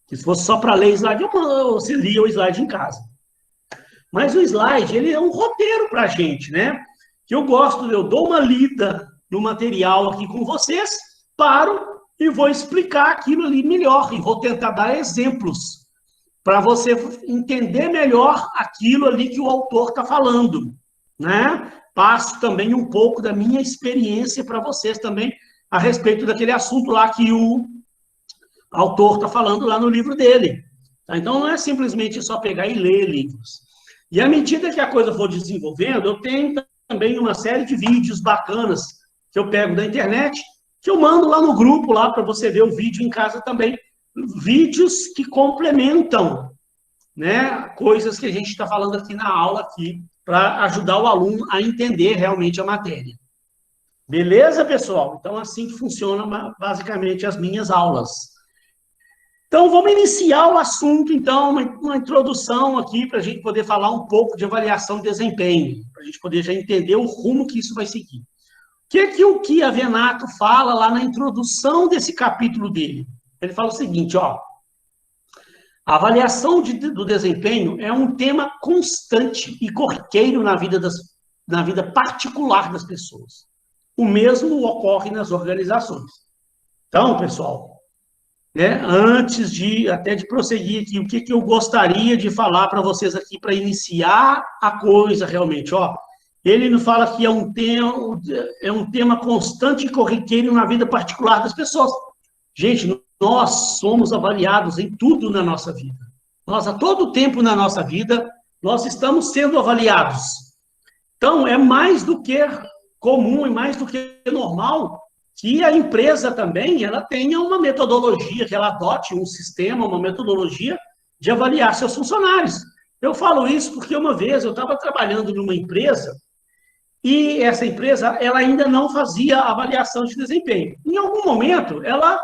Se fosse só para ler slide, você lia o slide em casa. Mas o slide, ele é um roteiro para a gente, né? Que eu dou uma lida no material aqui com vocês, paro e vou explicar aquilo ali melhor, e vou tentar dar exemplos para você entender melhor aquilo ali que o autor está falando, né? Passo também um pouco da minha experiência para vocês também a respeito daquele assunto lá que o autor está falando lá no livro dele. Tá? Então, não é simplesmente só pegar e ler livros. E à medida que a coisa for desenvolvendo, eu tenho também uma série de vídeos bacanas que eu pego da internet, que eu mando lá no grupo, lá para você ver o vídeo em casa também. Vídeos que complementam, né, coisas que a gente está falando aqui na aula, aqui, para ajudar o aluno a entender realmente a matéria. Beleza, pessoal? Então, assim que funciona basicamente as minhas aulas. Então, vamos iniciar o assunto, então, uma introdução aqui, para a gente poder falar um pouco de avaliação de desempenho, para a gente poder já entender o rumo que isso vai seguir. O que a Venato fala lá na introdução desse capítulo dele? Ele fala o seguinte, ó, a avaliação do desempenho é um tema constante e corriqueiro na vida particular das pessoas. O mesmo ocorre nas organizações. Então, pessoal, né, antes até de prosseguir aqui, o que eu gostaria de falar para vocês aqui, para iniciar a coisa realmente, ó. Ele não fala que é um tema constante e corriqueiro na vida particular das pessoas. Gente, nós somos avaliados em tudo na nossa vida. Nós, a todo tempo na nossa vida, nós estamos sendo avaliados. Então, é mais do que comum e mais do que normal que a empresa também ela tenha uma metodologia, que ela adote um sistema, uma metodologia de avaliar seus funcionários. Eu falo isso porque uma vez eu estava trabalhando numa empresa e essa empresa ela ainda não fazia avaliação de desempenho. Em algum momento, ela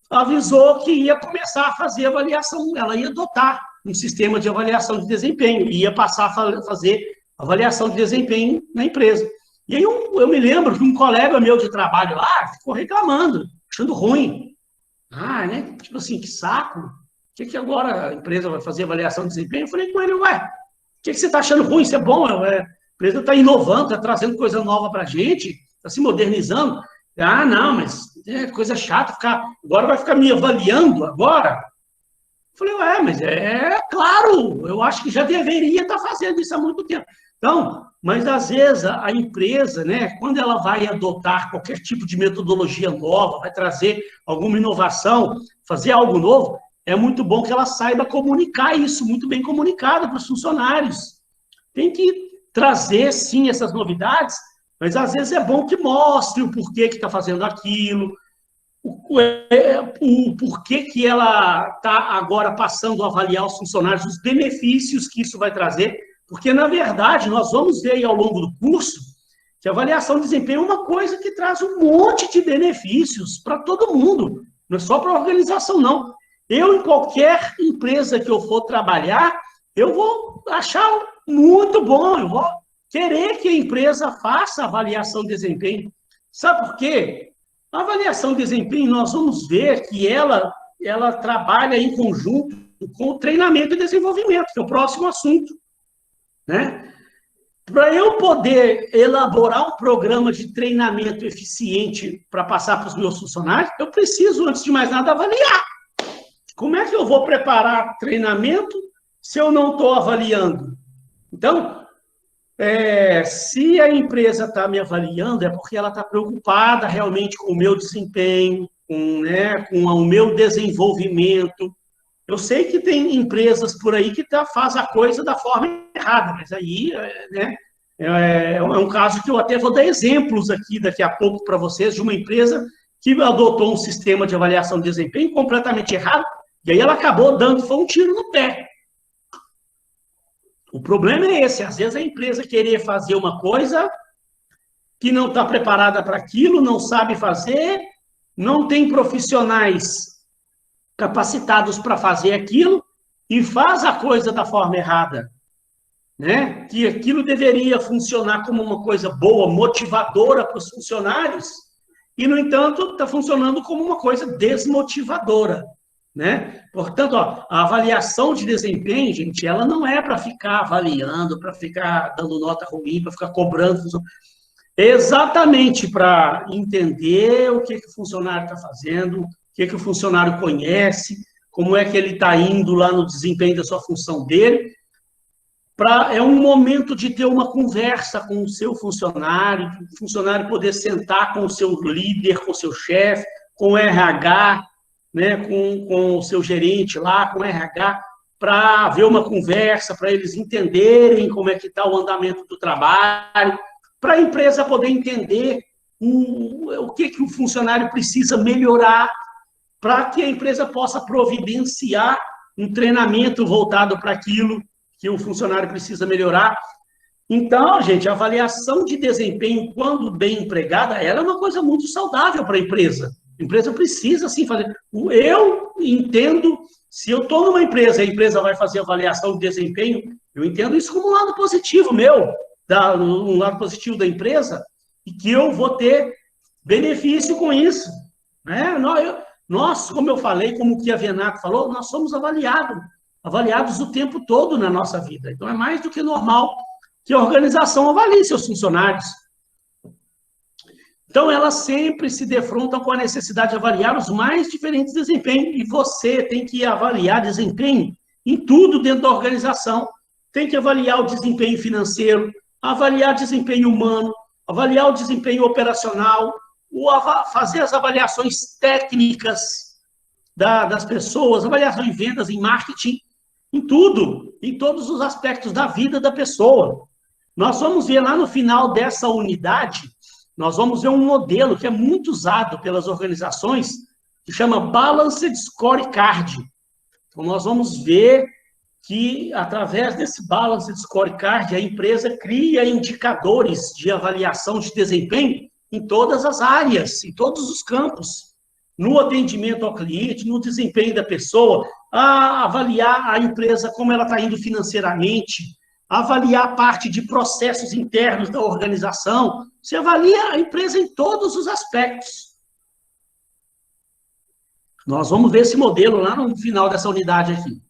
avisou que ia começar a fazer avaliação, ela ia adotar um sistema de avaliação de desempenho, ia passar a fazer avaliação de desempenho na empresa. E aí eu me lembro que um colega meu de trabalho lá ficou reclamando, achando ruim. Ah, né? Tipo assim, que saco. O que agora a empresa vai fazer avaliação de desempenho? Eu falei com ele, ué, o que você está achando ruim? Isso é bom, a empresa está inovando, está trazendo coisa nova para a gente, está se modernizando. Ah, não, mas é coisa chata, agora vai ficar me avaliando agora? Eu falei, ué, mas é claro, eu acho que já deveria estar fazendo isso há muito tempo. Então, mas às vezes a empresa, né, quando ela vai adotar qualquer tipo de metodologia nova, vai trazer alguma inovação, fazer algo novo, é muito bom que ela saiba comunicar isso, muito bem comunicado para os funcionários. Tem que trazer, sim, essas novidades, mas às vezes é bom que mostre o porquê que está fazendo aquilo, o porquê que ela está agora passando a avaliar os funcionários, os benefícios que isso vai trazer, porque, na verdade, nós vamos ver aí ao longo do curso que a avaliação de desempenho é uma coisa que traz um monte de benefícios para todo mundo, não é só para a organização, não. Eu, em qualquer empresa que eu for trabalhar, eu vou achar muito bom, eu vou querer que a empresa faça avaliação de desempenho. Sabe por quê? A avaliação de desempenho, nós vamos ver que ela trabalha em conjunto com o treinamento e desenvolvimento, que é o próximo assunto, né? Para eu poder elaborar um programa de treinamento eficiente para passar para os meus funcionários, eu preciso, antes de mais nada, avaliar. Como é que eu vou preparar treinamento se eu não estou avaliando? Então, se a empresa está me avaliando, é porque ela está preocupada realmente com o meu desempenho, com o meu desenvolvimento. Eu sei que tem empresas por aí que faz a coisa da forma errada, mas aí é um caso que eu até vou dar exemplos aqui daqui a pouco para vocês, de uma empresa que adotou um sistema de avaliação de desempenho completamente errado, e aí ela acabou dando um tiro no pé. O problema é esse, às vezes a empresa querer fazer uma coisa que não está preparada para aquilo, não sabe fazer, não tem profissionais capacitados para fazer aquilo e faz a coisa da forma errada, né? Que aquilo deveria funcionar como uma coisa boa, motivadora para os funcionários e, no entanto, está funcionando como uma coisa desmotivadora, né? Portanto, a avaliação de desempenho, gente, ela não é para ficar avaliando, para ficar dando nota ruim, para ficar cobrando. É exatamente para entender o que o funcionário está fazendo, o que o funcionário conhece, como é que ele está indo lá no desempenho da sua função dele. É um momento de ter uma conversa com o seu funcionário, o funcionário poder sentar com o seu líder, com o seu chefe, com o RH, né, com o seu gerente lá, com o RH, para haver uma conversa, para eles entenderem como é que está o andamento do trabalho, para a empresa poder entender o que o funcionário precisa melhorar, para que a empresa possa providenciar um treinamento voltado para aquilo que o funcionário precisa melhorar. Então, gente, a avaliação de desempenho, quando bem empregada, ela é uma coisa muito saudável para a empresa. A empresa precisa, sim, fazer. Eu entendo, se eu estou numa empresa e a empresa vai fazer avaliação de desempenho, eu entendo isso como um lado positivo meu, um lado positivo da empresa, e que eu vou ter benefício com isso, né? Nós, como eu falei, como o Kia Venato falou, nós somos avaliados o tempo todo na nossa vida. Então, é mais do que normal que a organização avalie seus funcionários. Então, elas sempre se defrontam com a necessidade de avaliar os mais diferentes desempenhos, e você tem que avaliar desempenho em tudo dentro da organização. Tem que avaliar o desempenho financeiro, avaliar desempenho humano, avaliar o desempenho operacional, fazer as avaliações técnicas das pessoas, avaliação em vendas, em marketing, em tudo, em todos os aspectos da vida da pessoa. Nós vamos ver lá no final dessa unidade, nós vamos ver um modelo que é muito usado pelas organizações, que chama Balanced Scorecard. Então, nós vamos ver que, através desse Balanced Scorecard, a empresa cria indicadores de avaliação de desempenho em todas as áreas, em todos os campos, no atendimento ao cliente, no desempenho da pessoa, a avaliar a empresa como ela está indo financeiramente, avaliar a parte de processos internos da organização. Você avalia a empresa em todos os aspectos. Nós vamos ver esse modelo lá no final dessa unidade aqui.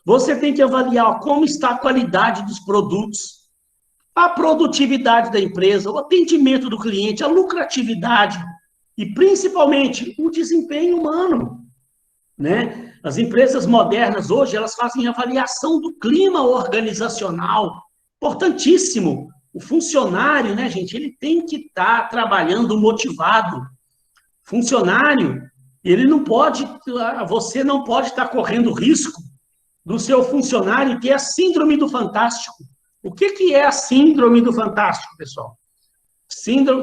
Você tem que avaliar como está a qualidade dos produtos, a produtividade da empresa, o atendimento do cliente, a lucratividade e, principalmente, o desempenho humano, né? As empresas modernas hoje, elas fazem avaliação do clima organizacional. Importantíssimo. O funcionário, né, gente, ele tem que estar trabalhando motivado. Funcionário, Você não pode estar correndo risco do seu funcionário ter a síndrome do fantástico. O que é a síndrome do fantástico, pessoal?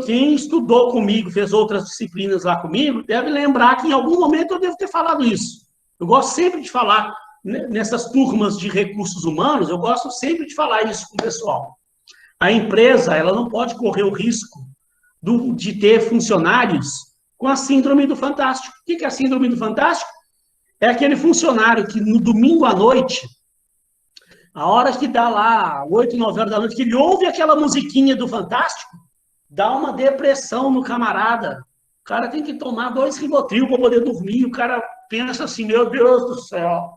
Quem estudou comigo, fez outras disciplinas lá comigo, deve lembrar que em algum momento eu devo ter falado isso. Eu gosto sempre de falar, nessas turmas de recursos humanos, eu gosto sempre de falar isso com o pessoal. A empresa, ela não pode correr o risco de ter funcionários com a síndrome do fantástico. O que é a síndrome do fantástico? É aquele funcionário que no domingo à noite, a hora que dá lá 8, 9 horas da noite, que ele ouve aquela musiquinha do fantástico, dá uma depressão no camarada. O cara tem que tomar 2 Rivotril para poder dormir. O cara pensa assim, meu Deus do céu,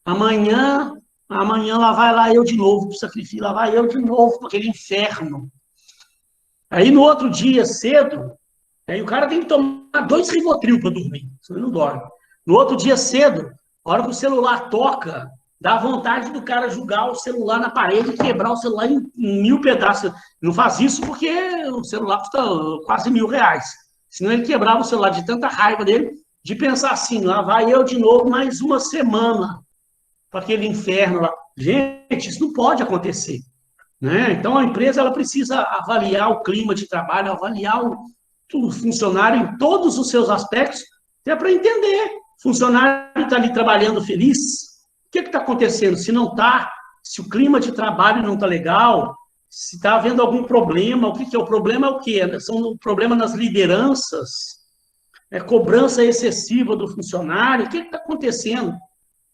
amanhã lá vai lá eu de novo para o sacrifício, lá vai eu de novo para aquele inferno. Aí no outro dia, cedo, aí o cara tem que tomar 2 Rivotril para dormir, senão ele não dorme. No outro dia, cedo, a hora que o celular toca, dá vontade do cara jogar o celular na parede e quebrar o celular em 1000 pedaços. Não faz isso porque o celular custa quase R$1.000. Senão ele quebrava o celular de tanta raiva dele, de pensar assim, lá vai eu de novo mais uma semana para aquele inferno lá. Gente, isso não pode acontecer. Né? Então, a empresa ela precisa avaliar o clima de trabalho, avaliar o funcionário em todos os seus aspectos, até para entender. O funcionário está ali trabalhando feliz? O que está acontecendo? Se não está, se o clima de trabalho não está legal, se está havendo algum problema, o que é o problema? É o quê? São problemas nas lideranças, cobrança excessiva do funcionário, o que está acontecendo?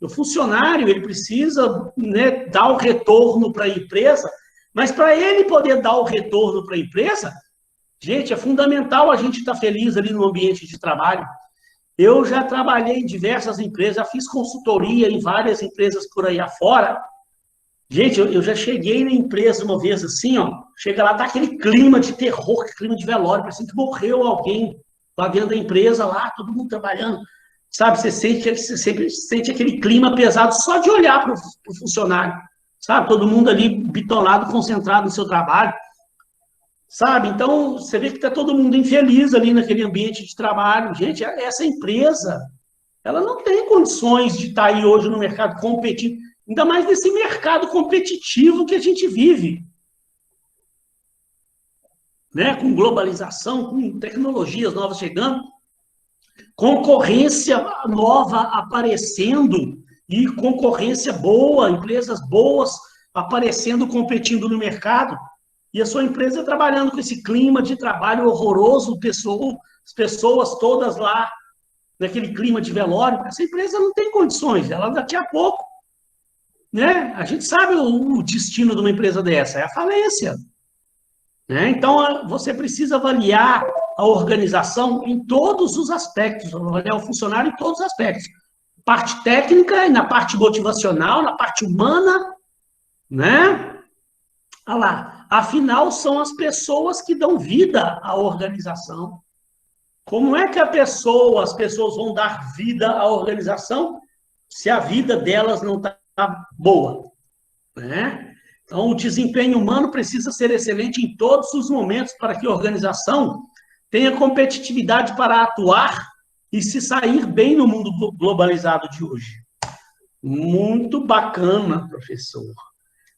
O funcionário ele precisa, né, dar o retorno para a empresa, mas para ele poder dar o retorno para a empresa, gente, é fundamental a gente estar feliz ali no ambiente de trabalho. Eu já trabalhei em diversas empresas, já fiz consultoria em várias empresas por aí afora. Gente, eu já cheguei na empresa uma vez assim, ó, chega lá, tá aquele clima de terror, clima de velório, parece que morreu alguém lá dentro da empresa, lá, todo mundo trabalhando. Sabe, você sempre sente aquele clima pesado só de olhar para o funcionário. Sabe, todo mundo ali bitolado, concentrado no seu trabalho. Sabe, então, você vê que está todo mundo infeliz ali naquele ambiente de trabalho. Gente, essa empresa, ela não tem condições de estar aí hoje no mercado competitivo, ainda mais nesse mercado competitivo que a gente vive. Né? Com globalização, com tecnologias novas chegando, concorrência nova aparecendo, e concorrência boa, empresas boas aparecendo, competindo no mercado. E a sua empresa trabalhando com esse clima de trabalho horroroso, as pessoas todas lá, naquele clima de velório, essa empresa não tem condições, ela daqui a pouco, né? A gente sabe o destino de uma empresa dessa, é a falência. Né? Então, você precisa avaliar a organização em todos os aspectos, avaliar o funcionário em todos os aspectos. Parte técnica, na parte motivacional, na parte humana, né? Olha lá. Afinal, são as pessoas que dão vida à organização. Como é que as pessoas vão dar vida à organização se a vida delas não está boa? Né? Então, o desempenho humano precisa ser excelente em todos os momentos para que a organização tenha competitividade para atuar e se sair bem no mundo globalizado de hoje. Muito bacana, professor.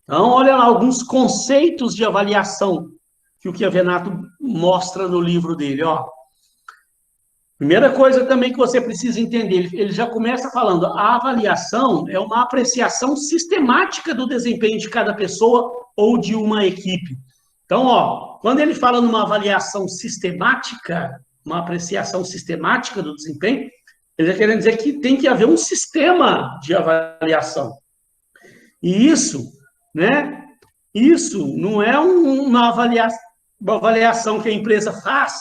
Então, olha lá alguns conceitos de avaliação que o Chiavenato mostra no livro dele. Ó. Primeira coisa também que você precisa entender, ele já começa falando, a avaliação é uma apreciação sistemática do desempenho de cada pessoa ou de uma equipe. Então, ó, quando ele fala numa avaliação sistemática, uma apreciação sistemática do desempenho, ele está querendo dizer que tem que haver um sistema de avaliação. E isso, né? Isso não é uma avaliação que a empresa faz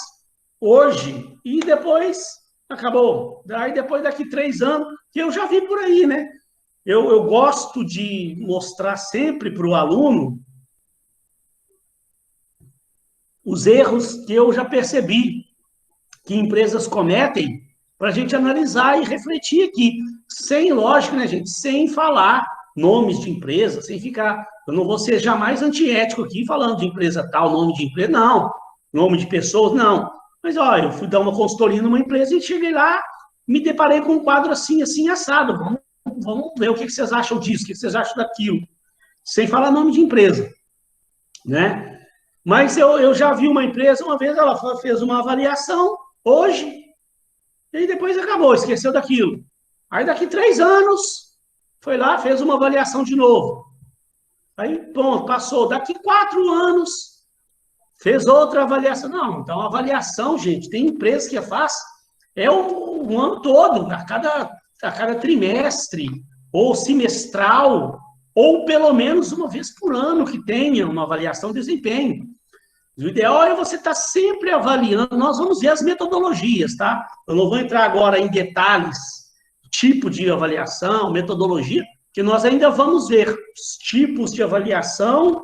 hoje e depois acabou. Aí depois daqui 3 anos, que eu já vi por aí, né? Eu gosto de mostrar sempre para o aluno os erros que eu já percebi que empresas cometem para a gente analisar e refletir aqui. Sem, lógico, né, gente? Sem falar nomes de empresa, sem ficar... Eu não vou ser jamais antiético aqui falando de empresa tal, nome de empresa, não. Nome de pessoas, não. Mas, ó, eu fui dar uma consultoria numa empresa e cheguei lá, me deparei com um quadro assim, assim, assado. Vamos ver o que vocês acham disso, o que vocês acham daquilo. Sem falar nome de empresa, né? Mas eu já vi uma empresa, uma vez ela fez uma avaliação, hoje, e depois acabou, esqueceu daquilo. Aí daqui 3 anos, foi lá, fez uma avaliação de novo. Aí, pronto, passou. Daqui 4 anos, fez outra avaliação. Não, então a avaliação, gente, tem empresa que faz o ano todo, a cada trimestre, ou semestral, ou pelo menos uma vez por ano que tenha uma avaliação de desempenho. O ideal é você estar sempre avaliando. Nós vamos ver as metodologias, tá? Eu não vou entrar agora em detalhes, tipo de avaliação, metodologia, que nós ainda vamos ver os tipos de avaliação,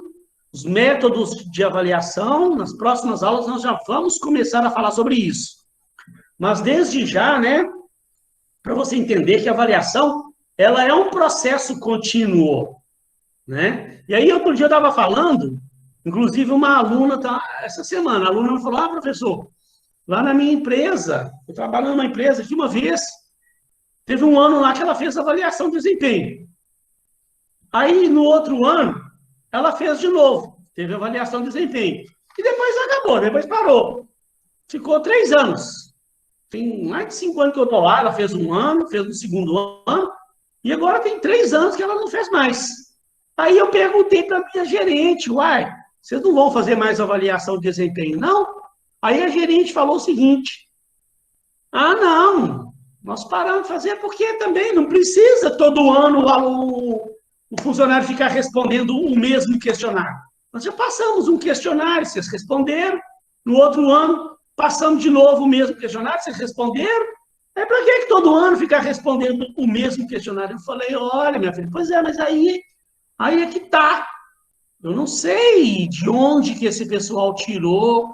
os métodos de avaliação. Nas próximas aulas nós já vamos começar a falar sobre isso. Mas desde já, né, para você entender que a avaliação, ela é um processo contínuo, né? E aí, outro dia eu estava falando, inclusive uma aluna, essa semana, a aluna me falou, professor, lá na minha empresa, eu trabalho numa empresa que uma vez, teve um ano lá que ela fez avaliação de desempenho. Aí, no outro ano, ela fez de novo, teve avaliação de desempenho. E depois acabou, depois parou. Ficou 3 anos. Tem mais de 5 anos que eu estou lá, ela fez um ano, fez no segundo ano, e agora tem 3 anos que ela não fez mais. Aí eu perguntei para a minha gerente, vocês não vão fazer mais avaliação de desempenho, não? Aí a gerente falou o seguinte, não, nós paramos de fazer porque também não precisa todo ano o funcionário ficar respondendo o mesmo questionário. Nós já passamos um questionário, vocês responderam, no outro ano passamos de novo o mesmo questionário, vocês responderam, para que todo ano ficar respondendo o mesmo questionário? Eu falei, olha, minha filha, pois é, mas aí é que tá. Eu não sei de onde que esse pessoal tirou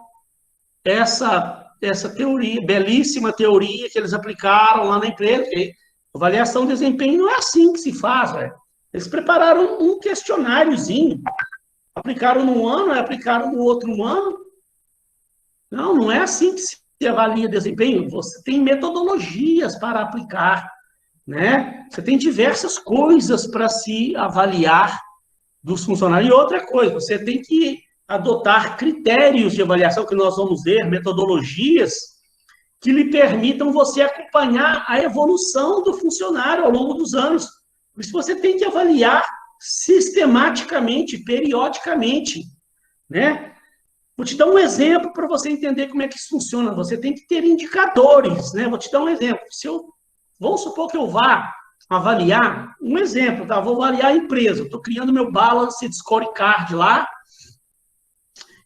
essa teoria, belíssima teoria que eles aplicaram lá na empresa, porque avaliação de desempenho não é assim que se faz, velho. Eles prepararam um questionáriozinho, aplicaram num ano, aplicaram no outro ano. Não é assim que se avalia desempenho. Você tem metodologias para aplicar, né? Você tem diversas coisas para se avaliar dos funcionários. E outra coisa, você tem que adotar critérios de avaliação, que nós vamos ver, metodologias, que lhe permitam você acompanhar a evolução do funcionário ao longo dos anos. Por isso você tem que avaliar sistematicamente, periodicamente, né? Vou te dar um exemplo para você entender como é que isso funciona. Você tem que ter indicadores, né? Vou te dar um exemplo. Vamos supor que eu vá avaliar, um exemplo, tá? Vou avaliar a empresa. Estou criando meu Balanced Scorecard lá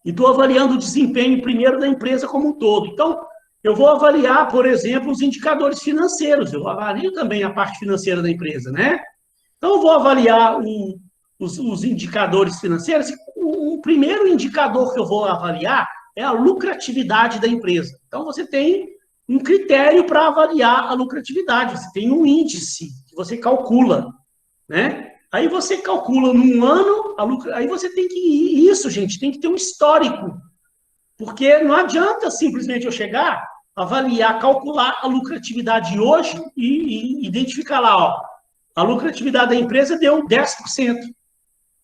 e estou avaliando o desempenho primeiro da empresa como um todo. Então, eu vou avaliar, por exemplo, os indicadores financeiros. Eu avalio também a parte financeira da empresa, né? Então, eu vou avaliar os indicadores financeiros. O primeiro indicador que eu vou avaliar é a lucratividade da empresa. Então, você tem um critério para avaliar a lucratividade. Você tem um índice que você calcula, né? Aí você calcula num ano, aí você tem que... Isso, gente, tem que ter um histórico. Porque não adianta simplesmente eu chegar, avaliar, calcular a lucratividade hoje e identificar lá, ó, a lucratividade da empresa deu 10%.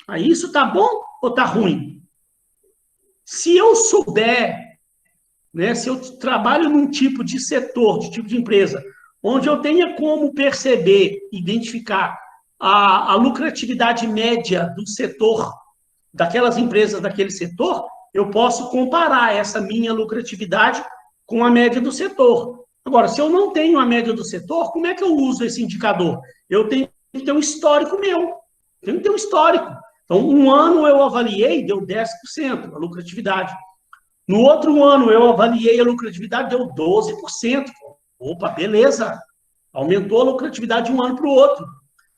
Aí isso tá bom ou tá ruim? Se eu souber, né, se eu trabalho num tipo de setor, de tipo de empresa, onde eu tenha como perceber, identificar a lucratividade média do setor, daquelas empresas daquele setor, eu posso comparar essa minha lucratividade com a média do setor. Agora, se eu não tenho a média do setor, como é que eu uso esse indicador? Eu tenho que ter um histórico meu. Tenho que ter um histórico. Então, um ano eu avaliei, deu 10% a lucratividade. No outro ano eu avaliei a lucratividade, deu 12%. Opa, beleza. Aumentou a lucratividade de um ano para o outro.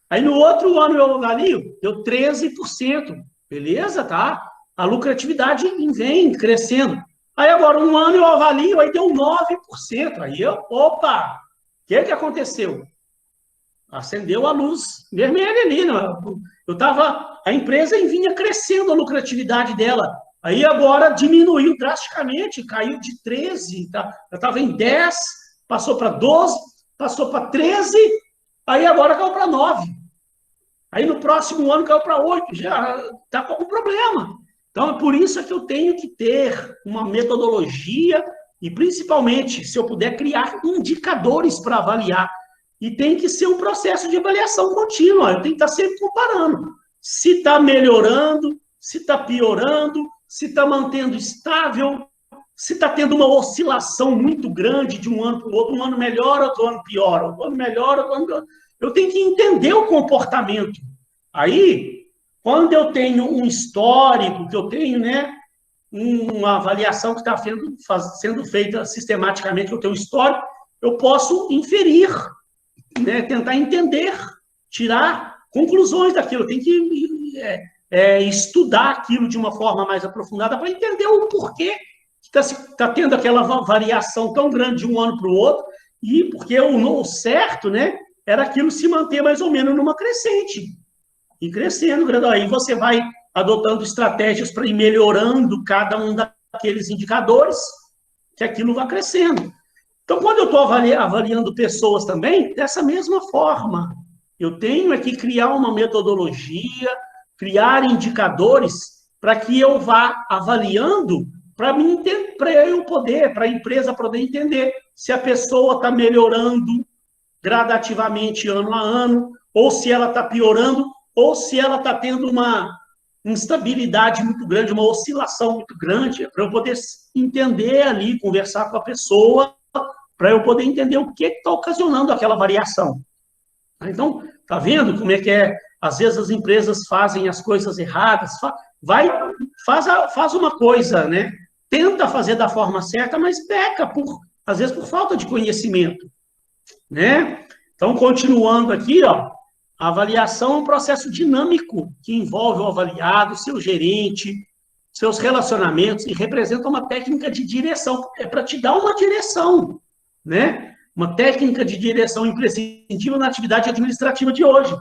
Aí no outro ano eu avalio, deu 13%. Beleza, tá? A lucratividade vem crescendo. Aí agora, um ano eu avalio, aí deu 9%. Aí opa, o que aconteceu? Acendeu a luz vermelha ali. Né? A empresa vinha crescendo a lucratividade dela. Aí agora diminuiu drasticamente, caiu de 13, tá? Eu estava em 10, passou para 12. passou para 13, aí agora caiu para 9. Aí no próximo ano caiu para 8, já está com algum problema. Então, é por isso que eu tenho que ter uma metodologia e, principalmente, se eu puder, criar indicadores para avaliar. E tem que ser um processo de avaliação contínua. Eu tenho que estar sempre comparando. Se está melhorando, se está piorando, se está mantendo estável, se está tendo uma oscilação muito grande de um ano para o outro, um ano melhora, outro ano piora, outro ano melhora, outro ano piora. Eu tenho que entender o comportamento. Aí, quando eu tenho um histórico, que eu tenho, né, uma avaliação que está sendo feita sistematicamente, que eu tenho um histórico, eu posso inferir, né, tentar entender, tirar conclusões daquilo. Eu tenho que estudar aquilo de uma forma mais aprofundada para entender o porquê que está tendo aquela variação tão grande de um ano para o outro, e porque o certo, né, era aquilo se manter mais ou menos numa crescente. E crescendo, aí você vai adotando estratégias para ir melhorando cada um daqueles indicadores, que aquilo vai crescendo. Então, quando eu estou avaliando pessoas também, dessa mesma forma, eu tenho que criar uma metodologia, criar indicadores para que eu vá avaliando, para eu poder, para a empresa poder entender se a pessoa está melhorando gradativamente ano a ano, ou se ela está piorando, ou se ela está tendo uma instabilidade muito grande, uma oscilação muito grande, para eu poder entender ali, conversar com a pessoa, para eu poder entender o que está ocasionando aquela variação. Então, tá vendo como é que é? Às vezes as empresas fazem as coisas erradas, faz uma coisa, né? Tenta fazer da forma certa, mas peca, às vezes, por falta de conhecimento, né? Então, continuando aqui, ó, a avaliação é um processo dinâmico que envolve o avaliado, seu gerente, seus relacionamentos, e representa uma técnica de direção. É para te dar uma direção, né? Uma técnica de direção imprescindível na atividade administrativa de hoje.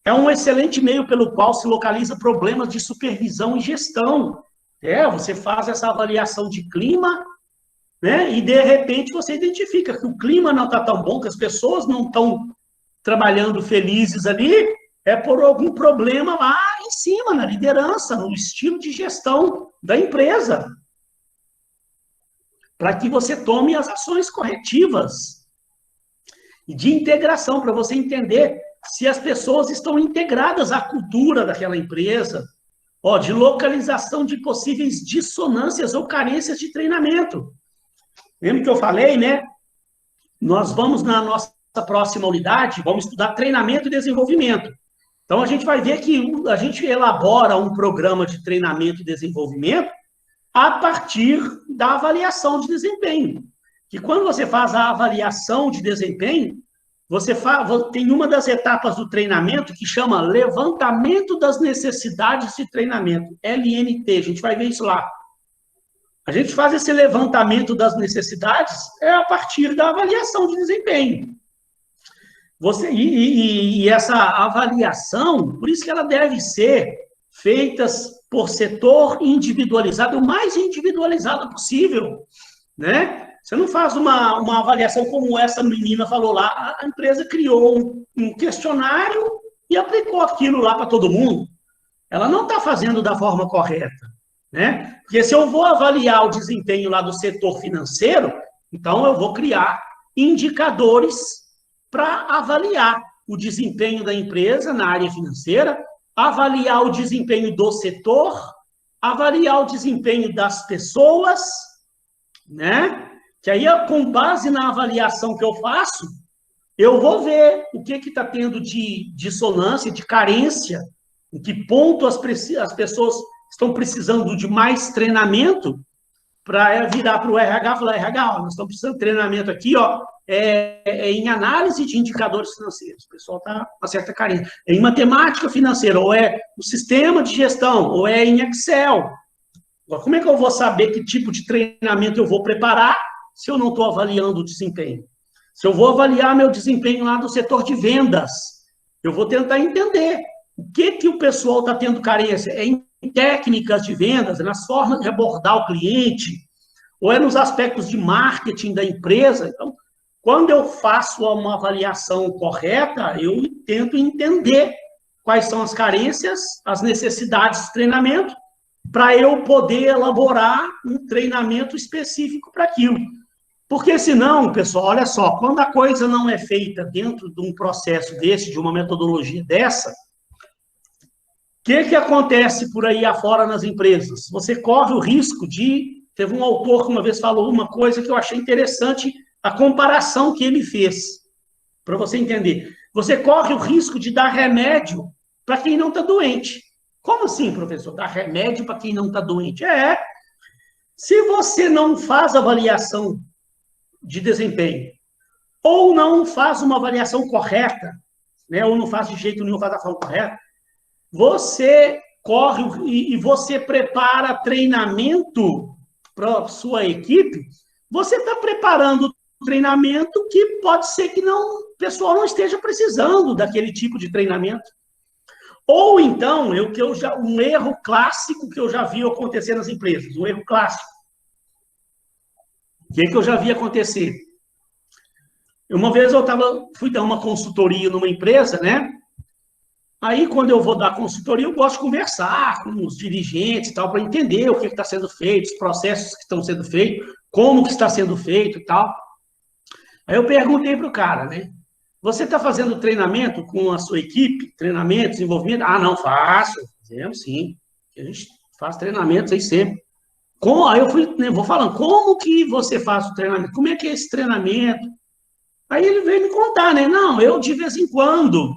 É um excelente meio pelo qual se localiza problemas de supervisão e gestão. Você faz essa avaliação de clima, né? E, de repente, você identifica que o clima não está tão bom, que as pessoas não estão trabalhando felizes ali, é por algum problema lá em cima, na liderança, no estilo de gestão da empresa. Para que você tome as ações corretivas e de integração, para você entender se as pessoas estão integradas à cultura daquela empresa, de localização de possíveis dissonâncias ou carências de treinamento. Lembra que eu falei, né? Nós vamos, na nossa próxima unidade, vamos estudar treinamento e desenvolvimento. Então, a gente vai ver que a gente elabora um programa de treinamento e desenvolvimento a partir da avaliação de desempenho. Que quando você faz a avaliação de desempenho, tem uma das etapas do treinamento que chama levantamento das necessidades de treinamento, LNT, a gente vai ver isso lá. A gente faz esse levantamento das necessidades a partir da avaliação de desempenho. E essa avaliação, por isso que ela deve ser feita por setor individualizado, o mais individualizado possível, né? Você não faz uma avaliação como essa menina falou lá, a empresa criou um questionário e aplicou aquilo lá para todo mundo. Ela não está fazendo da forma correta, né? Porque se eu vou avaliar o desempenho lá do setor financeiro, então eu vou criar indicadores para avaliar o desempenho da empresa na área financeira, avaliar o desempenho do setor, avaliar o desempenho das pessoas, né? Que aí, com base na avaliação que eu faço, eu vou ver o que está tendo de dissonância, de carência, em que ponto as pessoas estão precisando de mais treinamento, para virar para o RH e falar, RH, nós estamos precisando de treinamento aqui, em análise de indicadores financeiros. O pessoal está com uma certa carência. É em matemática financeira, ou é no sistema de gestão, ou é em Excel. Agora, como é que eu vou saber que tipo de treinamento eu vou preparar se eu não estou avaliando o desempenho? Se eu vou avaliar meu desempenho lá no setor de vendas, eu vou tentar entender o que o pessoal está tendo carência. É em técnicas de vendas, é nas formas de abordar o cliente, ou é nos aspectos de marketing da empresa. Então, quando eu faço uma avaliação correta, eu tento entender quais são as carências, as necessidades de treinamento, para eu poder elaborar um treinamento específico para aquilo. Porque senão, pessoal, olha só, quando a coisa não é feita dentro de um processo desse, de uma metodologia dessa, o que acontece por aí afora nas empresas? Você corre o risco de... Teve um autor que uma vez falou uma coisa que eu achei interessante, a comparação que ele fez, para você entender. Você corre o risco de dar remédio para quem não está doente. Como assim, professor? Dar remédio para quem não está doente? Se você não faz avaliação de desempenho, ou não faz uma avaliação correta, né, ou não faz de jeito nenhum, faz da forma correta, você corre e você prepara treinamento para a sua equipe, você está preparando treinamento que pode ser que o pessoal não esteja precisando daquele tipo de treinamento. Ou então, um erro clássico que eu já vi acontecer nas empresas, um erro clássico. O que eu já vi acontecer? Uma vez fui dar uma consultoria numa empresa, né? Aí, quando eu vou dar consultoria, eu gosto de conversar com os dirigentes e tal, para entender o que está sendo feito, os processos que estão sendo feitos, como que está sendo feito e tal. Aí eu perguntei para o cara, né? Você está fazendo treinamento com a sua equipe? Treinamento, desenvolvimento? Ah, não, faço. Fazemos, sim. A gente faz treinamentos aí sempre. Aí eu vou falando, como que você faz o treinamento? Como é que é esse treinamento? Aí ele veio me contar, né? Não, eu de vez em quando,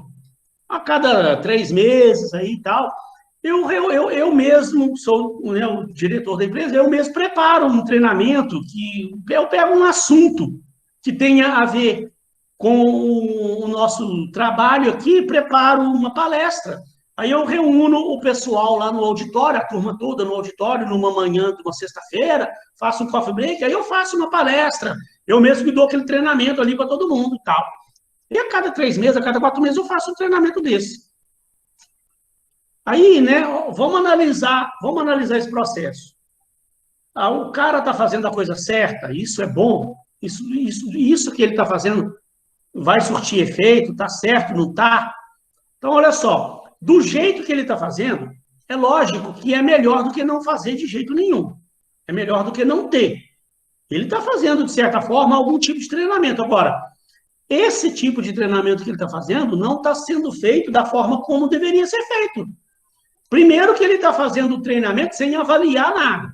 a cada 3 meses aí e tal, eu mesmo sou, né, o diretor da empresa, eu mesmo preparo um treinamento que eu pego um assunto que tenha a ver com o nosso trabalho aqui, preparo uma palestra. Aí eu reúno o pessoal lá no auditório, a turma toda no auditório, numa manhã de uma sexta-feira, faço um coffee break, aí eu faço uma palestra. Eu mesmo me dou aquele treinamento ali para todo mundo e tal. E a cada 3 meses, a cada 4 meses, eu faço um treinamento desse. Aí, né, vamos analisar esse processo. O cara está fazendo a coisa certa, isso é bom, isso que ele está fazendo vai surtir efeito, está certo, não está? Então, olha só, do jeito que ele está fazendo, é lógico que é melhor do que não fazer de jeito nenhum. É melhor do que não ter. Ele está fazendo, de certa forma, algum tipo de treinamento. Agora, esse tipo de treinamento que ele está fazendo não está sendo feito da forma como deveria ser feito. Primeiro que ele está fazendo o treinamento sem avaliar nada.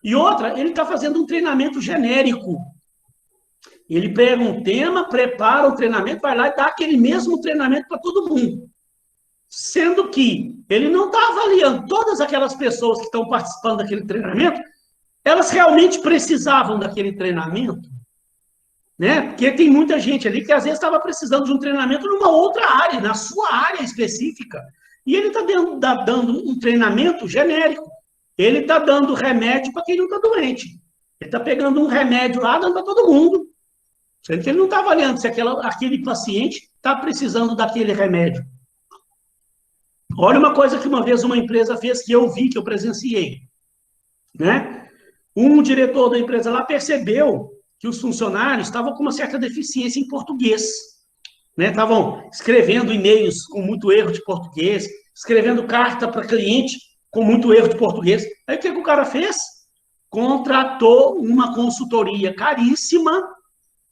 E outra, ele está fazendo um treinamento genérico. Ele pega um tema, prepara o treinamento, vai lá e dá aquele mesmo treinamento para todo mundo. Sendo que ele não está avaliando todas aquelas pessoas que estão participando daquele treinamento, elas realmente precisavam daquele treinamento, né? Porque tem muita gente ali que às vezes estava precisando de um treinamento numa outra área, na sua área específica. E ele está dando um treinamento genérico. Ele está dando remédio para quem não está doente. Ele está pegando um remédio lá, dando para todo mundo. Sendo que ele não está avaliando se aquele paciente está precisando daquele remédio. Olha uma coisa que uma vez uma empresa fez que eu vi, que eu presenciei. Né? Um diretor da empresa lá percebeu que os funcionários estavam com uma certa deficiência em português. Né? Estavam escrevendo e-mails com muito erro de português, escrevendo carta para cliente com muito erro de português. Aí o que o cara fez? Contratou uma consultoria caríssima,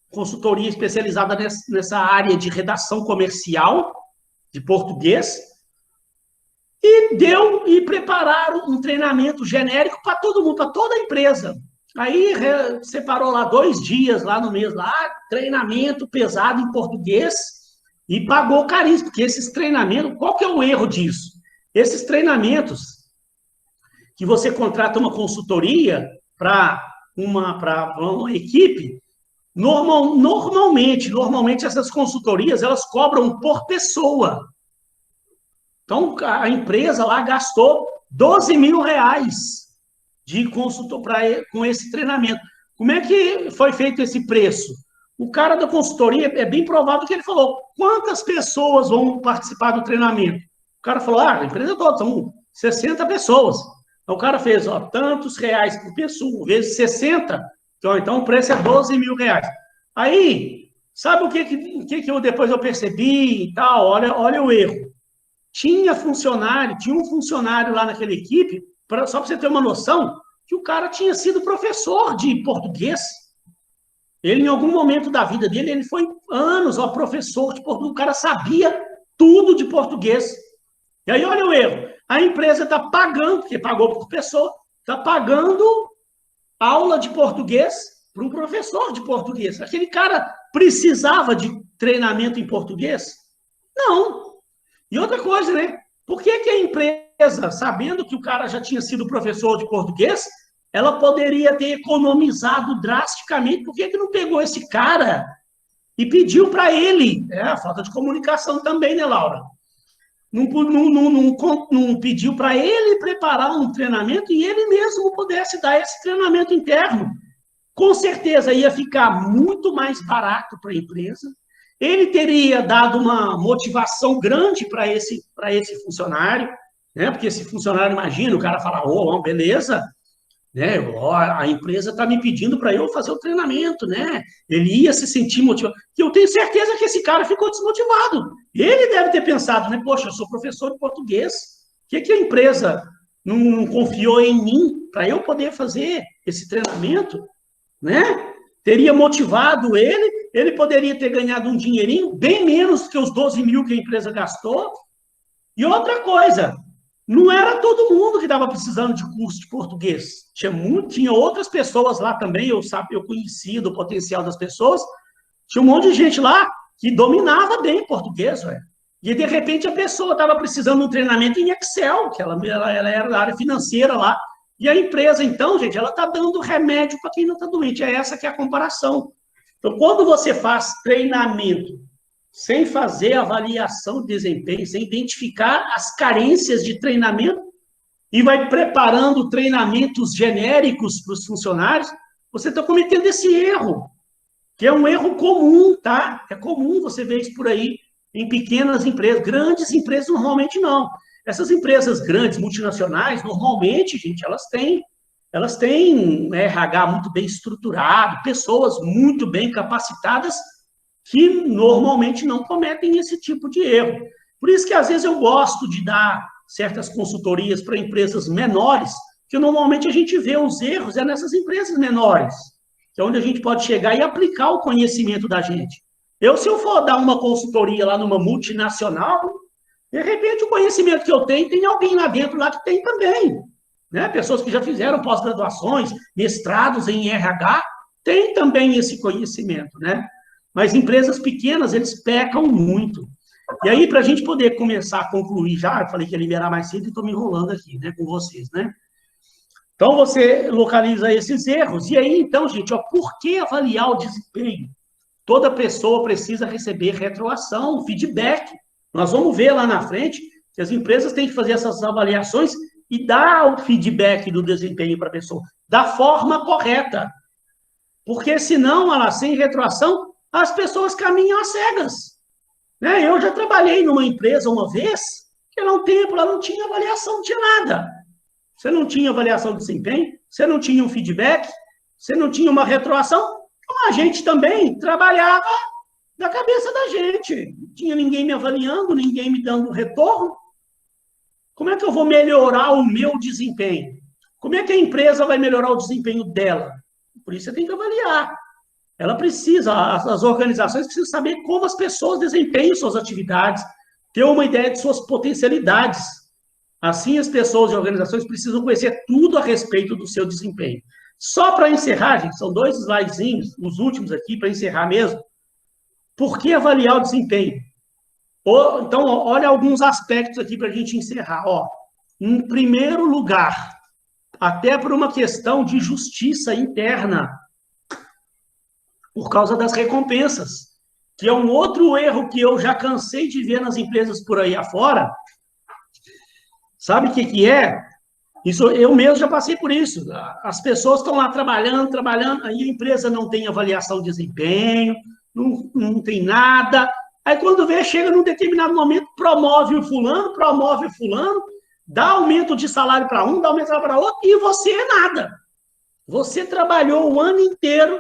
consultoria especializada nessa área de redação comercial de português, e prepararam um treinamento genérico para todo mundo, para toda a empresa. Aí separou lá 2 dias lá no mês, lá, treinamento pesado em português, e pagou caríssimo, porque esses treinamentos, qual que é o erro disso? Esses treinamentos que você contrata uma consultoria para uma equipe, normalmente essas consultorias, elas cobram por pessoa. Então, a empresa lá gastou R$12 mil de consultor com esse treinamento. Como é que foi feito esse preço? O cara da consultoria, é bem provável que ele falou, quantas pessoas vão participar do treinamento? O cara falou, a empresa toda, são 60 pessoas. Então, o cara fez, tantos reais por pessoa, vezes 60, então o preço é R$12 mil. Aí, Sabe o que eu depois eu percebi e tal? Olha o erro. Tinha um funcionário lá naquela equipe, só para você ter uma noção, que o cara tinha sido professor de português. Ele, em algum momento da vida dele, ele foi anos professor de português. O cara sabia tudo de português. E aí, olha o erro. A empresa está pagando, porque pagou por pessoa, está pagando aula de português para um professor de português. Aquele cara precisava de treinamento em português? Não. E outra coisa, né? Por que a empresa, sabendo que o cara já tinha sido professor de português, ela poderia ter economizado drasticamente? Por que não pegou esse cara e pediu para ele? É a falta de comunicação também, né, Laura? Não pediu para ele preparar um treinamento e ele mesmo pudesse dar esse treinamento interno. Com certeza ia ficar muito mais barato para a empresa. Ele teria dado uma motivação grande para esse funcionário, né? Porque esse funcionário, imagina, o cara fala, beleza, né? A empresa está me pedindo para eu fazer o treinamento, né? Ele ia se sentir motivado. E eu tenho certeza que esse cara ficou desmotivado. Ele deve ter pensado, né? Poxa, eu sou professor de português. Por que a empresa não confiou em mim para eu poder fazer esse treinamento, né? Teria motivado ele poderia ter ganhado um dinheirinho, bem menos que os 12 mil que a empresa gastou. E outra coisa, não era todo mundo que estava precisando de curso de português. Tinha outras pessoas lá também, eu conhecia do potencial das pessoas. Tinha um monte de gente lá que dominava bem português, velho. E, de repente, a pessoa estava precisando de um treinamento em Excel, que ela era da área financeira lá. E a empresa, então, gente, ela está dando remédio para quem não está doente. É essa que é a comparação. Então, quando você faz treinamento sem fazer avaliação de desempenho, sem identificar as carências de treinamento e vai preparando treinamentos genéricos para os funcionários, você está cometendo esse erro, que é um erro comum, tá? É comum você ver isso por aí em pequenas empresas. Grandes empresas, normalmente, não. Essas empresas grandes, multinacionais, normalmente, gente, elas têm RH muito bem estruturado, pessoas muito bem capacitadas que normalmente não cometem esse tipo de erro. Por isso que, às vezes, eu gosto de dar certas consultorias para empresas menores, que normalmente a gente vê os erros nessas empresas menores, que é onde a gente pode chegar e aplicar o conhecimento da gente. Se eu for dar uma consultoria lá numa multinacional, de repente o conhecimento que eu tenho, tem alguém lá dentro lá que tem também. Né? Pessoas que já fizeram pós-graduações, mestrados em RH, têm também esse conhecimento, né? Mas empresas pequenas, eles pecam muito. E aí, para a gente poder começar a concluir já, eu falei que ia liberar mais cedo e estou me enrolando aqui, né, com vocês, né? Então, você localiza esses erros. E aí, então, gente, por que avaliar o desempenho? Toda pessoa precisa receber retroação, feedback. Nós vamos ver lá na frente que as empresas têm que fazer essas avaliações e dar o feedback do desempenho para a pessoa, da forma correta. Porque, senão, sem retroação, as pessoas caminham às cegas. Né? Eu já trabalhei numa empresa uma vez, que há um tempo lá não tinha avaliação, não tinha nada. Você não tinha avaliação de desempenho, você não tinha um feedback, você não tinha uma retroação, então a gente também trabalhava da cabeça da gente. Não tinha ninguém me avaliando, ninguém me dando retorno. Como é que eu vou melhorar o meu desempenho? Como é que a empresa vai melhorar o desempenho dela? Por isso você tem que avaliar. Ela precisa, as organizações precisam saber como as pessoas desempenham suas atividades, ter uma ideia de suas potencialidades. Assim, as pessoas e organizações precisam conhecer tudo a respeito do seu desempenho. Só para encerrar, gente, são 2 slidezinhos, os últimos aqui, para encerrar mesmo. Por que avaliar o desempenho? Então, olha alguns aspectos aqui para a gente encerrar. Em primeiro lugar, até por uma questão de justiça interna, por causa das recompensas, que é um outro erro que eu já cansei de ver nas empresas por aí afora. Sabe o que é? Isso, eu mesmo já passei por isso. As pessoas estão lá trabalhando, aí a empresa não tem avaliação de desempenho, não tem nada. Aí, quando vê, chega num determinado momento, promove o fulano, dá aumento de salário para um, dá aumento de salário para outro, e você é nada. Você trabalhou o ano inteiro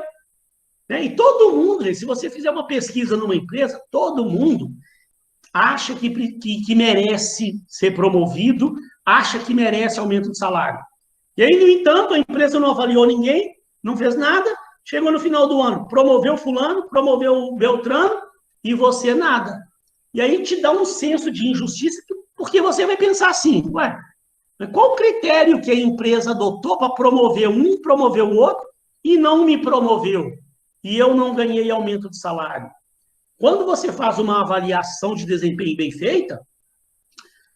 né? E todo mundo, gente, se você fizer uma pesquisa numa empresa, todo mundo acha que merece ser promovido, acha que merece aumento de salário. E aí, no entanto, a empresa não avaliou ninguém, não fez nada, chegou no final do ano, promoveu fulano, promoveu Beltrano, e você nada. E aí te dá um senso de injustiça, porque você vai pensar assim, ué, qual o critério que a empresa adotou para promover um, promover o outro, e não me promoveu? E eu não ganhei aumento de salário. Quando você faz uma avaliação de desempenho bem feita,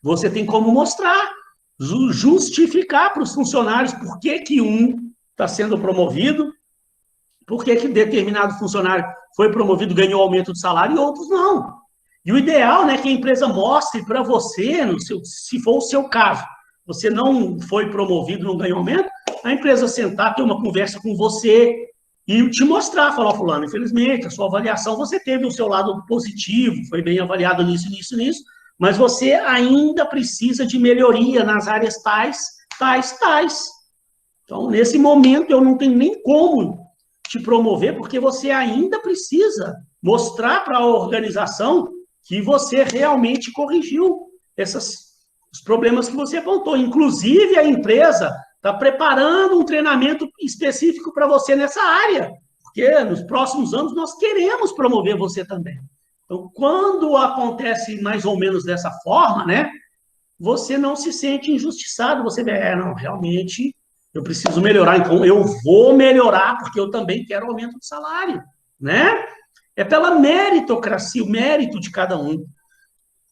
você tem como mostrar, justificar para os funcionários por que um está sendo promovido, por que determinado funcionário foi promovido, ganhou aumento de salário e outros não. E o ideal, né, que a empresa mostre para você, se for o seu caso, você não foi promovido, não ganhou aumento, a empresa sentar, ter uma conversa com você e te mostrar, falar, fulano, infelizmente, a sua avaliação, você teve o seu lado positivo, foi bem avaliado nisso, mas você ainda precisa de melhoria nas áreas tais. Então, nesse momento, eu não tenho nem como te promover, porque você ainda precisa mostrar para a organização que você realmente corrigiu os problemas que você apontou. Inclusive, a empresa está preparando um treinamento específico para você nessa área, porque nos próximos anos nós queremos promover você também. Então, quando acontece mais ou menos dessa forma, né, você não se sente injustiçado, você vê, não, realmente eu preciso melhorar, então eu vou melhorar, porque eu também quero aumento de salário, né? É pela meritocracia, o mérito de cada um.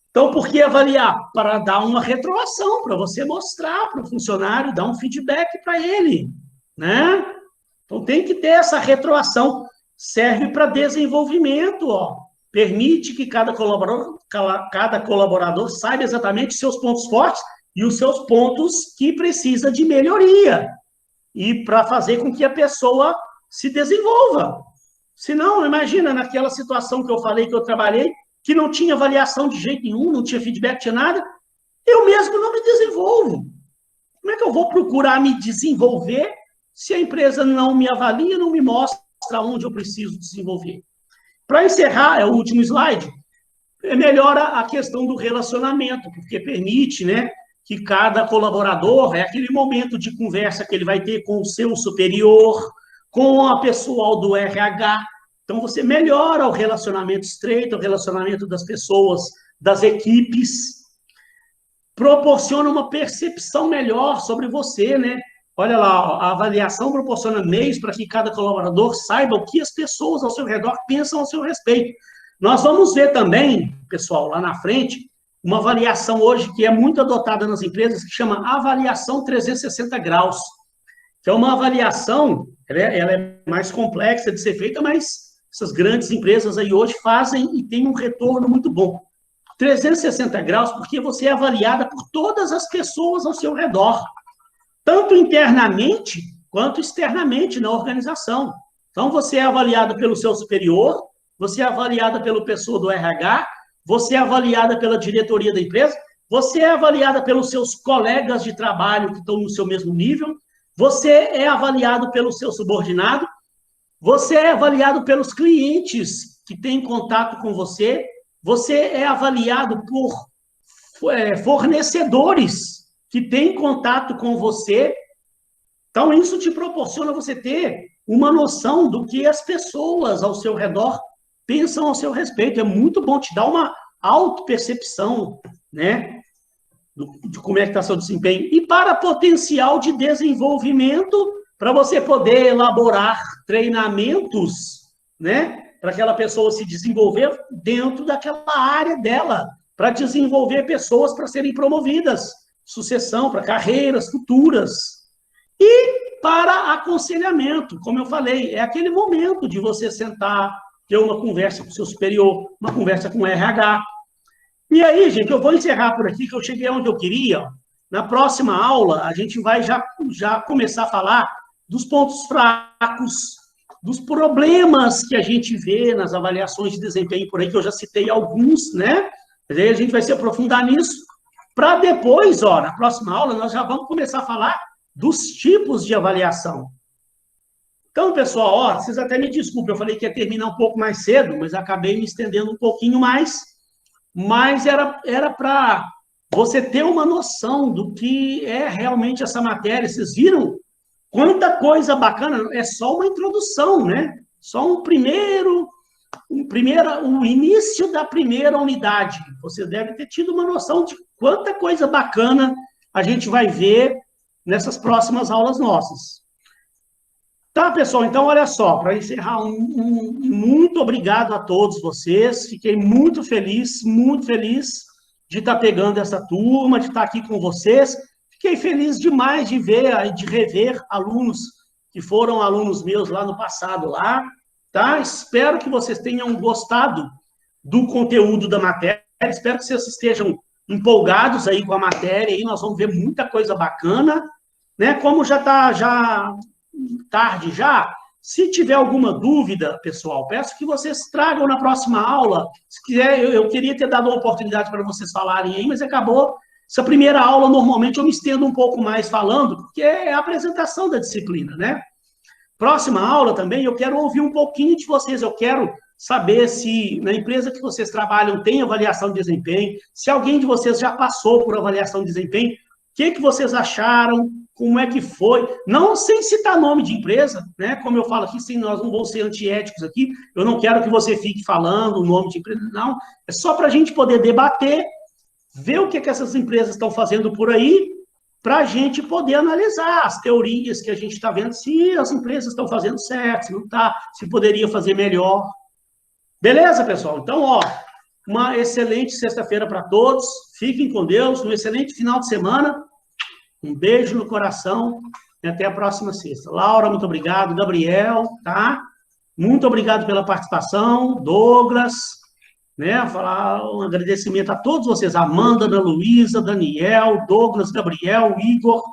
Então, por que avaliar? Para dar uma retroação, para você mostrar para o funcionário, dar um feedback para ele, né? Então, tem que ter essa retroação. Serve para desenvolvimento, ó. Permite que cada colaborador saiba exatamente os seus pontos fortes e os seus pontos que precisa de melhoria. E para fazer com que a pessoa se desenvolva. Senão, imagina, naquela situação que eu falei, que eu trabalhei, que não tinha avaliação de jeito nenhum, não tinha feedback, tinha nada, eu mesmo não me desenvolvo. Como é que eu vou procurar me desenvolver se a empresa não me avalia, não me mostra onde eu preciso desenvolver? Para encerrar, é o último slide, melhora a questão do relacionamento, porque permite, né, que cada colaborador, é aquele momento de conversa que ele vai ter com o seu superior, com a pessoal do RH. Então, você melhora o relacionamento estreito, o relacionamento das pessoas, das equipes, proporciona uma percepção melhor sobre você, né? Olha lá, a avaliação proporciona meios para que cada colaborador saiba o que as pessoas ao seu redor pensam ao seu respeito. Nós vamos ver também, pessoal, lá na frente, uma avaliação hoje que é muito adotada nas empresas, que chama avaliação 360 graus, que é uma avaliação, ela é mais complexa de ser feita, mas essas grandes empresas aí hoje fazem e tem um retorno muito bom. 360 graus, porque você é avaliada por todas as pessoas ao seu redor, tanto internamente quanto externamente na organização. Então, você é avaliada pelo seu superior, você é avaliada pela pessoa do RH, você é avaliada pela diretoria da empresa, você é avaliada pelos seus colegas de trabalho que estão no seu mesmo nível, você é avaliado pelo seu subordinado, você é avaliado pelos clientes que têm contato com você, você é avaliado por fornecedores que têm contato com você. Então, isso te proporciona você ter uma noção do que as pessoas ao seu redor pensam ao seu respeito. É muito bom, te dá uma autopercepção, né, de como é que está seu desempenho. E para potencial de desenvolvimento, para você poder elaborar treinamentos, né, para aquela pessoa se desenvolver dentro daquela área dela, para desenvolver pessoas para serem promovidas, sucessão, para carreiras futuras. E para aconselhamento, como eu falei, é aquele momento de você sentar, ter uma conversa com o seu superior, uma conversa com o RH. E aí, gente, eu vou encerrar por aqui, que eu cheguei onde eu queria. Na próxima aula, a gente vai já começar a falar dos pontos fracos, dos problemas que a gente vê nas avaliações de desempenho por aí, que eu já citei alguns, né? Mas aí a gente vai se aprofundar nisso, para depois, ó, na próxima aula, nós já vamos começar a falar dos tipos de avaliação. Então, pessoal, ó, vocês até me desculpem, eu falei que ia terminar um pouco mais cedo, mas acabei me estendendo um pouquinho mais, mas era para você ter uma noção do que é realmente essa matéria. Vocês viram quanta coisa bacana? É só uma introdução, né? Só o início da primeira unidade. Você deve ter tido uma noção de quanta coisa bacana a gente vai ver nessas próximas aulas nossas. Tá, pessoal? Então, olha só, para encerrar, muito obrigado a todos vocês. Fiquei muito feliz de estar pegando essa turma, de estar aqui com vocês. Fiquei feliz demais de ver, de rever alunos que foram alunos meus lá no passado, lá, tá? Espero que vocês tenham gostado do conteúdo da matéria. Espero que vocês estejam empolgados aí com a matéria. Aí nós vamos ver muita coisa bacana, né? Como já está tarde já, se tiver alguma dúvida, pessoal, peço que vocês tragam na próxima aula. Se quiser, eu queria ter dado uma oportunidade para vocês falarem aí, mas acabou. Essa primeira aula, normalmente, eu me estendo um pouco mais falando, porque é a apresentação da disciplina, né? Próxima aula também, eu quero ouvir um pouquinho de vocês. Eu quero saber se na empresa que vocês trabalham tem avaliação de desempenho, se alguém de vocês já passou por avaliação de desempenho, o que vocês acharam, como é que foi, não sem citar nome de empresa, né? Como eu falo aqui, sim, nós não vamos ser antiéticos aqui, eu não quero que você fique falando o nome de empresa, não, é só para a gente poder debater, ver o que essas empresas estão fazendo por aí, para a gente poder analisar as teorias que a gente está vendo, se as empresas estão fazendo certo, se não está, se poderia fazer melhor. Beleza, pessoal? Então, ó, uma excelente sexta-feira para todos, fiquem com Deus, um excelente final de semana, um beijo no coração e até a próxima sexta. Laura, muito obrigado. Gabriel, tá? Muito obrigado pela participação. Douglas, né? Falar um agradecimento a todos vocês. Amanda, Ana Luísa, Daniel, Douglas, Gabriel, Igor,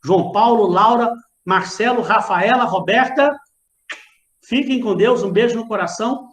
João Paulo, Laura, Marcelo, Rafaela, Roberta. Fiquem com Deus. Um beijo no coração.